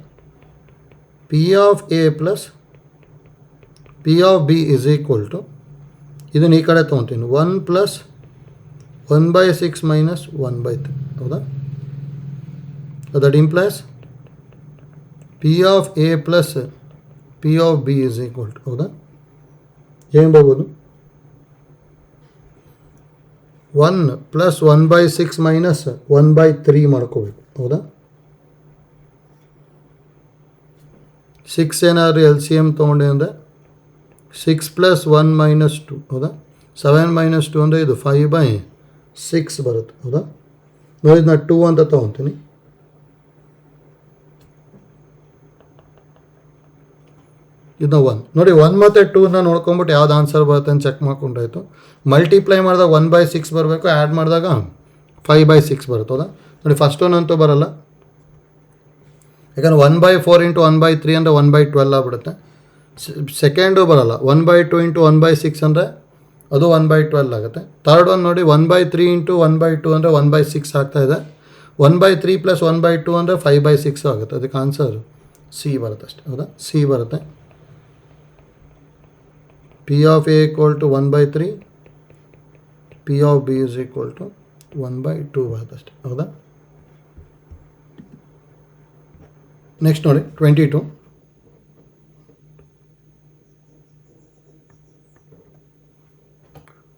P of A plus P of B is equal to, ಇದನ್ನು ಈ ಕಡೆ ತೊಗೊತೀನಿ, 1 + 1/6 ಮೈನಸ್ 1/3. ಹೌದಾ? That implies P of A plus P of B is equal to, ಹೌದಾ, ಏನು ಬರ್ಬೋದು, 1 + 1/6 ಮೈನಸ್ 1/3 ಮಾಡ್ಕೋಬೇಕು. ಹೌದಾ? 6 ಏನಾದ್ರು ಎಲ್ ಸಿ ಎಮ್ ತೊಗೊಂಡೆ ಅಂದರೆ 6 + 1 - 2. ಹೌದಾ? 7 - 2 ಅಂದರೆ ಇದು 5/6 ಬರುತ್ತೆ. ಹೌದಾ? ನೋಡಿ, ನಾನು 2 ಅಂತ ತೊಗೊತೀನಿ. ಇದು 1 ನೋಡಿ. 1 ಮತ್ತು 2ನ ನೋಡ್ಕೊಂಬಿಟ್ಟು ಯಾವ್ದು ಆನ್ಸರ್ ಬರುತ್ತೆ ಅಂತ ಚೆಕ್ ಮಾಡ್ಕೊಂಡ್ರಾಯ್ತು. ಮಲ್ಟಿಪ್ಲೈ ಮಾಡಿದಾಗ 1/6 ಬರಬೇಕು, ಆ್ಯಡ್ ಮಾಡಿದಾಗ 5/6 ಬರುತ್ತೆ. ಹೌದಾ ನೋಡಿ, ಫಸ್ಟ್ ಒನ್ನಂತೂ ಬರಲ್ಲ, ಯಾಕಂದರೆ 1/4 ಇಂಟು 1/3 ಅಂದರೆ 1/12 ಆಗ್ಬಿಡುತ್ತೆ. ಸೆಕೆಂಡು ಬರಲ್ಲ, 1/2 ಇಂಟು 1/6 ಅಂದರೆ ಅದು 1/12 ಆಗುತ್ತೆ. ಥರ್ಡ್ ಒನ್ ನೋಡಿ, 1/3 ಇಂಟು 1/2 ಅಂದರೆ 1/6 ಆಗ್ತಾಯಿದೆ. 1/3 ಪ್ಲಸ್ 1/2 ಅಂದರೆ 5/6 ಆಗುತ್ತೆ. ಅದಕ್ಕೆ ಆನ್ಸರ್ ಸಿ ಬರುತ್ತೆ ಅಷ್ಟೇ. ಹೌದಾ, ಸಿ ಬರುತ್ತೆ. P of A equal to 1/3, P of B is equal to 1/2 ಬರುತ್ತೆ ಅಷ್ಟೇ. ಹೌದಾ, ನೆಕ್ಸ್ಟ್ ನೋಡಿ 22.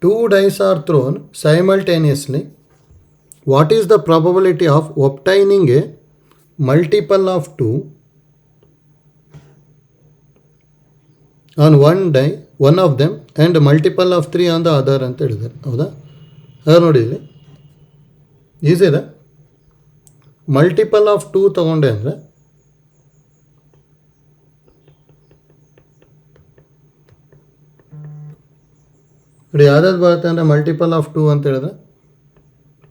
Two dice are thrown simultaneously. What is the probability of obtaining a multiple of 2 on one die, one of them, and multiple of 3 on the other ಅಂತ ಹೇಳಿದ್ದಾರೆ. ಹೌದಾ, ಅದು ನೋಡಿ ಇಲ್ಲಿ ಈಸಿ ಇದೆ. ಮಲ್ಟಿಪಲ್ ಆಫ್ 2 ತಗೊಂಡೆ ಅಂದರೆ ನೋಡಿ ಯಾವ್ದಾದ್ರು ಬರುತ್ತೆ ಅಂದರೆ ಮಲ್ಟಿಪಲ್ ಆಫ್ 2 ಅಂತ ಹೇಳಿದ್ರೆ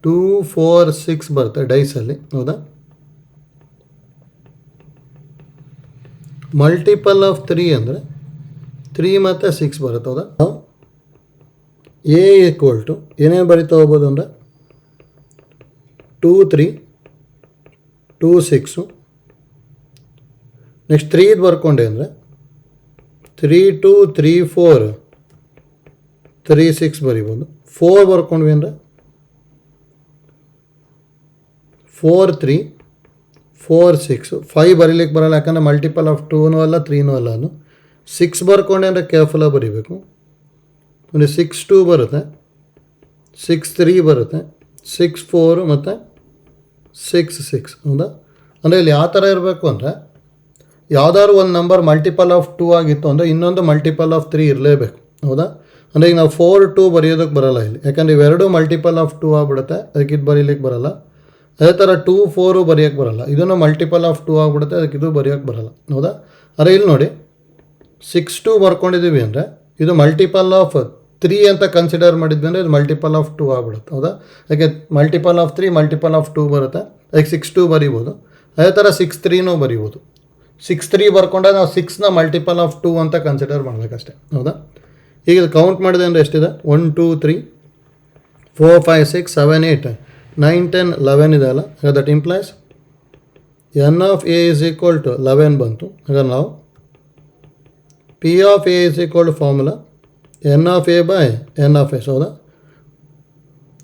2, 4, 6 ಬರುತ್ತೆ ಡೈಸಲ್ಲಿ. ಹೌದಾ, ಮಲ್ಟಿಪಲ್ ಆಫ್ 3 ಅಂದರೆ 3 ಮತ್ತು 6 ಬರುತ್ತೆ. ಹೌದಾ, ಎ ಈಕ್ವಲ್ ಟು ಏನೇನು ಬರೀತಾ ಹೋಗ್ಬೋದು ಅಂದರೆ 2, 3, 2, 6. ನೆಕ್ಸ್ಟ್ 3 ಬರ್ಕೊಂಡೆ ಅಂದರೆ 3, 2, 3, 4, 3, 6 ಬರಿಬೋದು. 4 ಬರ್ಕೊಂಡ್ವಿ ಅಂದರೆ 4, 3, 4, 6. 5 ಬರೀಲಿಕ್ಕೆ ಬರಲ್ಲ, ಯಾಕಂದರೆ ಮಲ್ಟಿಪಲ್ ಆಫ್ 2ನೂ ಅಲ್ಲ 3ನೂ ಅಲ್ಲ. 6 ಬರ್ಕೊಂಡೆ ಅಂದರೆ ಕೇರ್ಫುಲ್ಲಾಗಿ ಬರೀಬೇಕು. ಅಂದರೆ 6, 2 ಬರುತ್ತೆ, 6, 3 ಬರುತ್ತೆ, 6, 4 ಮತ್ತು 6, 6. ಹೌದಾ, ಅಂದರೆ ಇಲ್ಲಿ ಯಾವ ಥರ ಇರಬೇಕು ಅಂದರೆ ಯಾವ್ದಾದ್ರು ಒಂದು ನಂಬರ್ ಮಲ್ಟಿಪಲ್ ಆಫ್ 2 ಆಗಿತ್ತು ಅಂದರೆ ಇನ್ನೊಂದು ಮಲ್ಟಿಪಲ್ ಆಫ್ 3 ಇರಲೇಬೇಕು. ಹೌದಾ, ಅಂದರೆ ಈಗ ನಾವು 4, 2 ಬರೆಯೋದಕ್ಕೆ ಬರಲ್ಲ ಇಲ್ಲಿ, ಯಾಕಂದರೆ ಇವೆರಡು ಮಲ್ಟಿಪಲ್ ಆಫ್ 2 ಆಗಿಬಿಡುತ್ತೆ, ಅದಕ್ಕೆ ಇದು ಬರೀಲಿಕ್ಕೆ ಬರಲ್ಲ. ಅದೇ ಥರ 2, 4 ಬರೆಯೋಕ್ಕೆ ಬರಲ್ಲ, ಇದನ್ನು ಮಲ್ಟಿಪಲ್ ಆಫ್ 2 ಆಗಿಬಿಡುತ್ತೆ, ಅದಕ್ಕೆ ಇದು ಬರೆಯೋಕ್ಕೆ ಬರಲ್ಲ. ಹೌದಾ, ಅದೇ ಇಲ್ಲಿ ನೋಡಿ 6, 2 ಬರ್ಕೊಂಡಿದ್ದೀವಿ ಅಂದರೆ ಇದು ಮಲ್ಟಿಪಲ್ ಆಫ್ 3 ಅಂತ ಕನ್ಸಿಡರ್ ಮಾಡಿದ್ವಿ ಅಂದರೆ ಇದು ಮಲ್ಟಿಪಲ್ ಆಫ್ 2 ಆಗಿಬಿಡುತ್ತೆ. ಹೌದಾ, ಯಾಕೆ ಮಲ್ಟಿಪಲ್ ಆಫ್ 3 ಮಲ್ಟಿಪಲ್ ಆಫ್ 2 ಬರುತ್ತೆ, ಅದಕ್ಕೆ 6, 2 ಬರೀಬೋದು. ಅದೇ ಥರ 6, 3ನೂ ಬರೀಬೋದು. 6, 3 ಬರ್ಕೊಂಡಾಗ ನಾವು 6ನ ಮಲ್ಟಿಪಲ್ ಆಫ್ 2 ಅಂತ ಕನ್ಸಿಡರ್ ಮಾಡಬೇಕಷ್ಟೆ. ಹೌದಾ, ಈಗ ಇದು ಕೌಂಟ್ ಮಾಡಿದೆ ಅಂದರೆ ಎಷ್ಟಿದೆ, 1, 2, 3, 4, 5, 6, 7, 8, 9, 10, 11 ಇದೆ ಅಲ್ಲ. That implies n of A is equal to 11 ಬಂತು. ಹಾಗಾದ್ರೆ ನಾವು P of A is equal to formula N of A by N of S. ಹೌದಾ,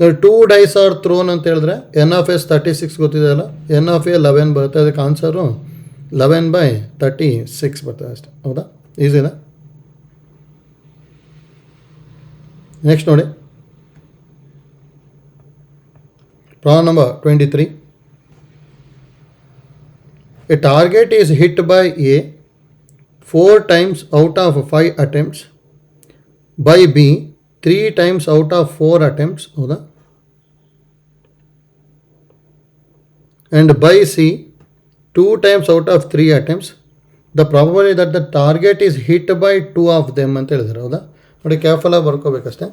2 ಡೈಸ್ ಆರ್ ಥ್ರೋನ್ ಅಂತ ಹೇಳಿದ್ರೆ ಎನ್ ಆಫ್ ಎಸ್ 36 ಗೊತ್ತಿದೆ ಅಲ್ಲ, ಎನ್ ಆಫ್ ಎ 11 ಬರುತ್ತೆ, ಅದಕ್ಕೆ ಆನ್ಸರು 11/36 ಬರ್ತದೆ ಅಷ್ಟೆ. ಹೌದಾ, ಈಸಿನಾ. ನೆಕ್ಸ್ಟ್ ನೋಡಿ problem number 23. A target is hit by A 4 times out of 5 attempts, by B 3 times out of 4 attempts. ಹೌದಾ, and by C 2 times out of 3 attempts. The probability that the target is hit by 2 of them ಅಂತ ಹೇಳಿದ್ದಾರೆ. ಹೌದಾ, ನೋಡಿ ಕೇರ್ಫುಲ್ಲಾಗಿ ಬರ್ಕೋಬೇಕಷ್ಟೆ.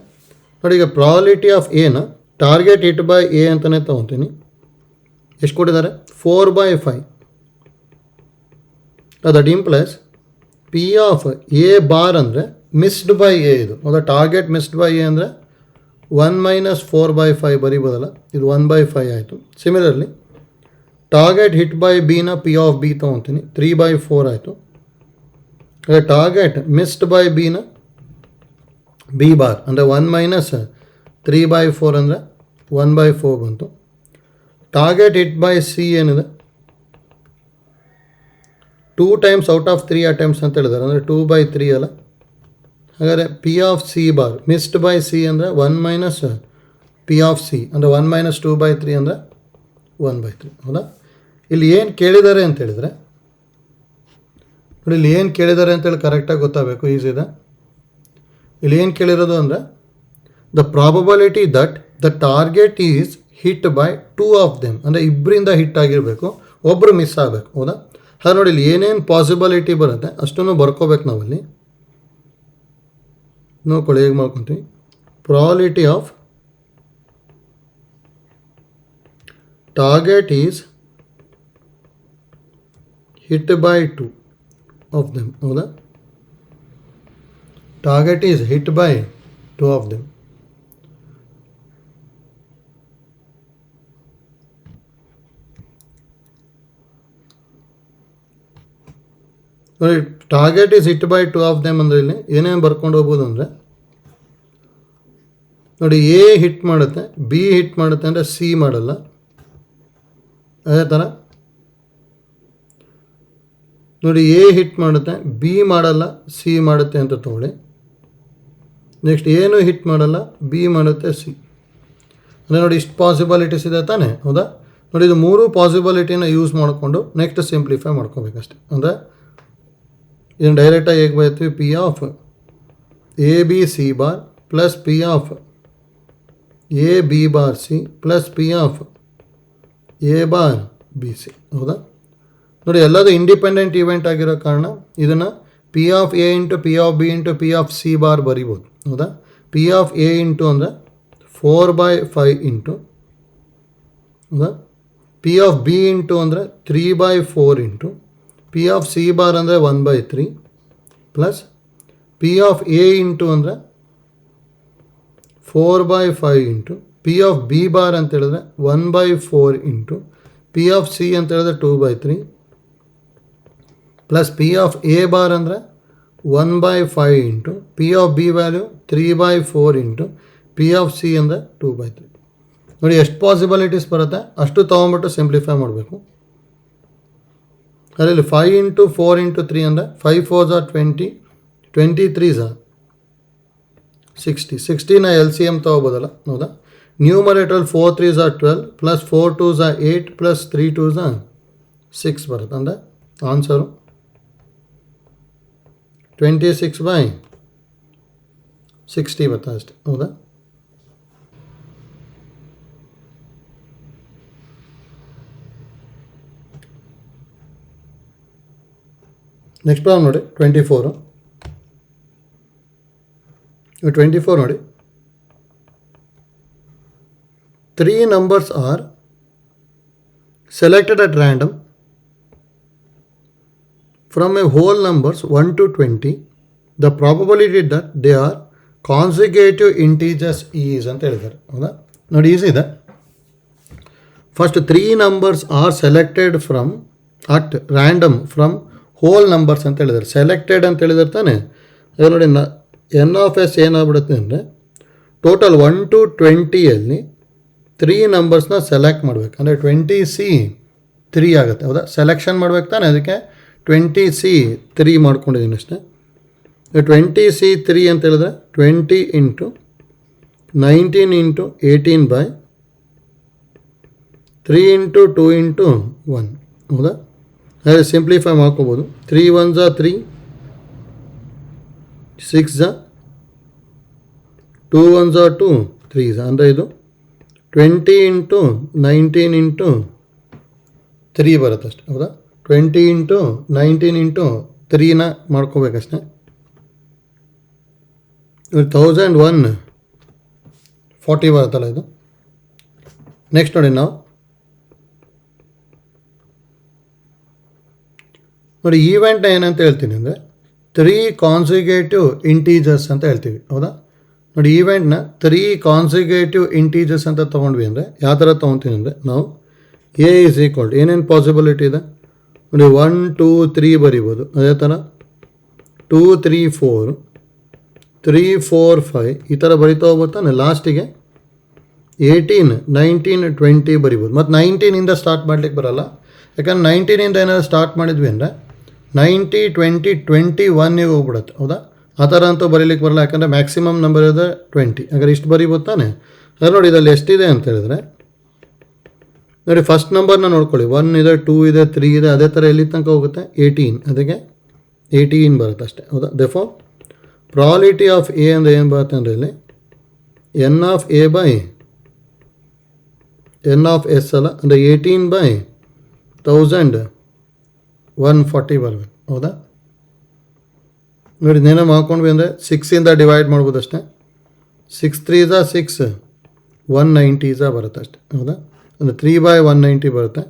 ನೋಡಿ ಈಗ probability of ಎನ target hit by A ಅಂತಲೇ ತೊಗೊತೀನಿ. ಎಷ್ಟು ಕೊಟ್ಟಿದ್ದಾರೆ, 4/5. That implies P of A bar ಅಂದರೆ ಮಿಸ್ಡ್ ಬೈ ಎ. ಇದು ಹೌದಾ, ಟಾರ್ಗೆಟ್ ಮಿಸ್ಡ್ ಬೈ ಎ ಅಂದರೆ 1 - 4/5 ಬರೀಬೋದಲ್ಲ, ಇದು 1/5 ಆಯಿತು. ಸಿಮಿಲರ್ಲಿ ಟಾರ್ಗೆಟ್ ಹಿಟ್ ಬೈ ಬಿನ ಪಿ ಆಫ್ ಬಿ ತೊಗೊತೀನಿ, 3/4 ಆಯಿತು. ಟಾರ್ಗೆಟ್ ಮಿಸ್ಡ್ ಬೈ ಬಿನ ಬಿ ಬಾರ್ ಅಂದರೆ 1 - 3/4 ಅಂದರೆ 1/4 ಬಂತು. ಟಾರ್ಗೆಟ್ ಹಿಟ್ ಬೈ ಸಿ ಏನಿದೆ 2 times out of 3 attempts ಅಂತ ಹೇಳಿದ್ದಾರೆ, ಅಂದರೆ 2/3 ಅಲ್ಲ. ಹಾಗಾದರೆ P of C bar missed by C ಅಂದರೆ 1 - ಪಿ ಆಫ್ ಸಿ ಅಂದರೆ 1 - 2/3 ಅಂದರೆ 1/3. ಹೌದಾ, ಇಲ್ಲಿ ಏನು ಕೇಳಿದ್ದಾರೆ ಅಂತ ಹೇಳಿದರೆ ನೋಡಿ, ಇಲ್ಲಿ ಏನು ಕೇಳಿದ್ದಾರೆ ಅಂತೇಳಿ ಕರೆಕ್ಟಾಗಿ ಗೊತ್ತಾಗಬೇಕು. ಈಸಿ ಇದೆ. ಇಲ್ಲಿ ಏನು ಕೇಳಿರೋದು ಅಂದರೆ the probability that the target is hit by 2 of them ಅಂದರೆ ಇಬ್ಬರಿಂದ ಹಿಟ್ ಆಗಿರಬೇಕು, ಒಬ್ಬರು ಮಿಸ್ ಆಗಬೇಕು. ಹೌದಾ, ಅದು ನೋಡಿ ಇಲ್ಲಿ ಏನೇನು ಪಾಸಿಬಿಲಿಟಿ ಬರುತ್ತೆ ಅಷ್ಟನ್ನು ಬರ್ಕೋಬೇಕು ನಾವಲ್ಲಿ. ನೋಡ್ಕೊಳ್ಳಿ ಹೇಗೆ ಮಾಡ್ಕೊತೀವಿ. Probability of target is hit by 2 of them. ಹೌದಾ? Target is hit by 2 of them. ನೋಡಿ, target is hit by 2 of them ಅಂದರೆ ಇಲ್ಲಿ ಏನೇನು ಬರ್ಕೊಂಡು ಹೋಗ್ಬೋದು ಅಂದರೆ, ನೋಡಿ ಎ ಹಿಟ್ ಮಾಡುತ್ತೆ, ಬಿ ಹಿಟ್ ಮಾಡುತ್ತೆ ಅಂದರೆ ಸಿ ಮಾಡಲ್ಲ. ಅದೇ ಥರ ನೋಡಿ ಎ ಹಿಟ್ ಮಾಡುತ್ತೆ, ಬಿ ಮಾಡಲ್ಲ, ಸಿ ಮಾಡುತ್ತೆ ಅಂತ ತಗೊಳ್ಳಿ. ನೆಕ್ಸ್ಟ್ ಏನು ಹಿಟ್ ಮಾಡಲ್ಲ, ಬಿ ಮಾಡುತ್ತೆ, ಸಿ. ಅಂದರೆ ನೋಡಿ ಇಷ್ಟು ಪಾಸಿಬಿಲಿಟೀಸ್ ಇದೆ ತಾನೇ. ಹೌದಾ? ನೋಡಿ ಇದು 3 ಪಾಸಿಬಿಲಿಟಿನ ಯೂಸ್ ಮಾಡಿಕೊಂಡು ನೆಕ್ಸ್ಟ್ ಸಿಂಪ್ಲಿಫೈ ಮಾಡ್ಕೋಬೇಕಷ್ಟೆ. ಅಂದರೆ ಇದನ್ನು ಡೈರೆಕ್ಟಾಗಿ ಹೇಗೆ ಬರೀತೀವಿ, P of A B C bar plus P of A B bar C plus P of A bar B C. ಹೌದಾ? ನೋಡಿ ಎಲ್ಲದು ಇಂಡಿಪೆಂಡೆಂಟ್ ಇವೆಂಟ್ ಆಗಿರೋ ಕಾರಣ ಇದನ್ನು P of A into P of B into P of C bar ಬರಿಬೋದು. ಹೌದಾ? P of A into ಅಂದರೆ 4/5 into, ಹೌದಾ, ಪಿ ಆಫ್ ಬಿ ಇಂಟು ಅಂದರೆ 3/4 into, P of C bar ಅಂದರೆ 1/3 plus P of A into ಅಂದರೆ 4/5 into, P of B bar ಅಂತ ಹೇಳಿದ್ರೆ 1/4 into, P of C ಅಂತ ಹೇಳಿದ್ರೆ 2/3 plus P of A bar ಅಂದರೆ 1/5 into, P of B value 3/4 into, P of C ಅಂದರೆ 2/3. ನೋಡಿ ಎಷ್ಟು ಪಾಸಿಬಿಲಿಟೀಸ್ ಬರುತ್ತೆ ಅಷ್ಟು ತೊಗೊಂಬಿಟ್ಟು ಸಿಂಪ್ಲಿಫೈ ಮಾಡಬೇಕು. ಅದರಲ್ಲಿ 5 ಇಂಟು 4 ಇಂಟು 3 ಅಂದರೆ 5 4s are 20, 23s are 60. 60ನ ಎಲ್ ಸಿ ಎಮ್ ತೊಗೋಬೋದಲ್ಲ. ಹೌದಾ? ನ್ಯೂಮರೇಟ್ರಲ್ಲಿ 4 3s are 12 plus 4 2s are 8 plus 3 2s are 6 ಬರುತ್ತೆ. ಅಂದರೆ ಆನ್ಸರು 26/60 ಬರುತ್ತೆ ಅಷ್ಟೆ. ಹೌದಾ? ನೆಕ್ಸ್ಟ್ ಪ್ರಾಬ್ಲಮ್ ನೋಡಿ 24. 24 ನೋಡಿ, 3 numbers are selected at random from a whole numbers 1 to 20. The probability that they are consecutive integers is ಅಂತ ಹೇಳಿದ್ದಾರೆ. ಹೌದಾ? ನೋಡಿ ಈಸಿ ಇದೆ. First 3 numbers are selected from at random from whole numbers ಅಂತ ಹೇಳಿದ್ದಾರೆ. Selected ಅಂತ ಹೇಳಿದ್ರೆ ತಾನೆ. ಅದು ನೋಡಿ ಎನ್ ಆಫ್ ಎಸ್ ಏನಾಗ್ಬಿಡುತ್ತೆ ಅಂದರೆ ಟೋಟಲ್ 1 to 20ಯಲ್ಲಿ 3 ನಂಬರ್ಸ್ನ ಸೆಲೆಕ್ಟ್ ಮಾಡಬೇಕು. ಅಂದರೆ 20C3 ಆಗುತ್ತೆ. ಹೌದಾ? ಸೆಲೆಕ್ಷನ್ ಮಾಡ್ಬೇಕು ತಾನೆ, ಅದಕ್ಕೆ 20C3 ಮಾಡ್ಕೊಂಡಿದ್ದೀನಿ ಅಷ್ಟೇ. 20C3 ಅಂತ ಹೇಳಿದ್ರೆ 20 ಇಂಟು 19 ಇಂಟು 18/3 ಇಂಟು 2 ಇಂಟು 1. ಹೌದಾ? ಅದೇ ಸಿಂಪ್ಲಿಫೈ ಮಾಡ್ಕೋಬೋದು. 3 1s are 3, 6s are 2 1s are 2, 3s ಅಂದರೆ ಇದು 20 ಇಂಟು 19 ಇಂಟು 3 ಬರುತ್ತೆ ಅಷ್ಟೆ. ಹೌದಾ? 20 ಇಂಟು 19 ಇಂಟು 3ನ ಮಾಡ್ಕೋಬೇಕಷ್ಟೆ. 1140 ಬರುತ್ತಲ್ಲ ಇದು. ನೆಕ್ಸ್ಟ್ ನೋಡಿ ನಾವು ನೋಡಿ ಈವೆಂಟ್ನ ಏನಂತ ಹೇಳ್ತೀನಿ ಅಂದರೆ 3 ಕಾನ್ಸಿಕ್ಯೂಟಿವ್ ಇಂಟೀಜರ್ಸ್ ಅಂತ ಹೇಳ್ತೀವಿ. ಹೌದಾ? ನೋಡಿ ಈವೆಂಟ್ನ 3 ಕಾನ್ಸಿಕ್ಯೂಟಿವ್ ಇಂಟೀಜರ್ಸ್ ಅಂತ ತೊಗೊಂಡ್ವಿ ಅಂದರೆ ಯಾವ ಥರ ತೊಗೊತೀನಿ ಅಂದರೆ ನಾವು ಎ ಈಸ್ ಈಕ್ವಲ್ ಟು ಏನೇನು ಪಾಸಿಬಿಲಿಟಿ ಇದೆ ನೋಡಿ 1 2 3 ಬರಿಬೋದು. ಅದೇ ಥರ 2 3 4 3 4 5 ಈ ಥರ ಬರಿತಾ ಹೋಗ್ಬೋತಾನೆ. ಲಾಸ್ಟಿಗೆ 18 19 20 ಬರಿಬೋದು. ಮತ್ತು 19ಇಂದ ಸ್ಟಾರ್ಟ್ ಮಾಡಲಿಕ್ಕೆ ಬರೋಲ್ಲ, ಯಾಕಂದ್ರೆ 19ಇಂದ ಏನಾದರೂ ಸ್ಟಾರ್ಟ್ ಮಾಡಿದ್ವಿ ಅಂದರೆ 90 20 21ಗೆ ಹೋಗ್ಬಿಡುತ್ತೆ. ಹೌದಾ? ಆ ಥರ ಅಂತೂ ಬರೀಲಿಕ್ಕೆ ಬರಲ್ಲ, ಯಾಕಂದರೆ ಮ್ಯಾಕ್ಸಿಮಮ್ ನಂಬರ್ ಇದೆ 20. ಹಾಗಾದ್ರೆ ಇಷ್ಟು ಬರಿಬೋದು ತಾನೆ. ಅದು ನೋಡಿ ಇದರಲ್ಲಿ ಎಷ್ಟಿದೆ ಅಂತ ಹೇಳಿದ್ರೆ ನೋಡಿ ಫಸ್ಟ್ ನಂಬರ್ನ ನೋಡ್ಕೊಳ್ಳಿ. 1 ಇದೆ, 2 ಇದೆ, 3 ಇದೆ. ಅದೇ ಥರ ಎಲ್ಲಿ ತನಕ ಹೋಗುತ್ತೆ 18, ಅದಕ್ಕೆ 18 ಬರುತ್ತೆ ಅಷ್ಟೇ. ಹೌದಾ? ದೇಫೋರ್ ಪ್ರಾಬಬಿಲಿಟಿ ಆಫ್ ಎ ಅಂದರೆ ಏನು ಬರುತ್ತೆ ಅಂದರೆ ಇಲ್ಲಿ n of A by N of S ಅಲ್ಲ, ಅಂದರೆ 18/1000 140 ಬರಬೇಕು, ಹೌದಾ? ನೋಡಿ ನೇನ ಮಾಡ್ಕೊಂಡ್ವಿ ಅಂದರೆ 6ಇಂದ ಡಿವೈಡ್ ಮಾಡ್ಬೋದು ಅಷ್ಟೇ. 6 3 6 190 ಬರುತ್ತೆ ಅಷ್ಟೆ, ಹೌದಾ? ಅಂದರೆ 3/190 ಬರುತ್ತೆ.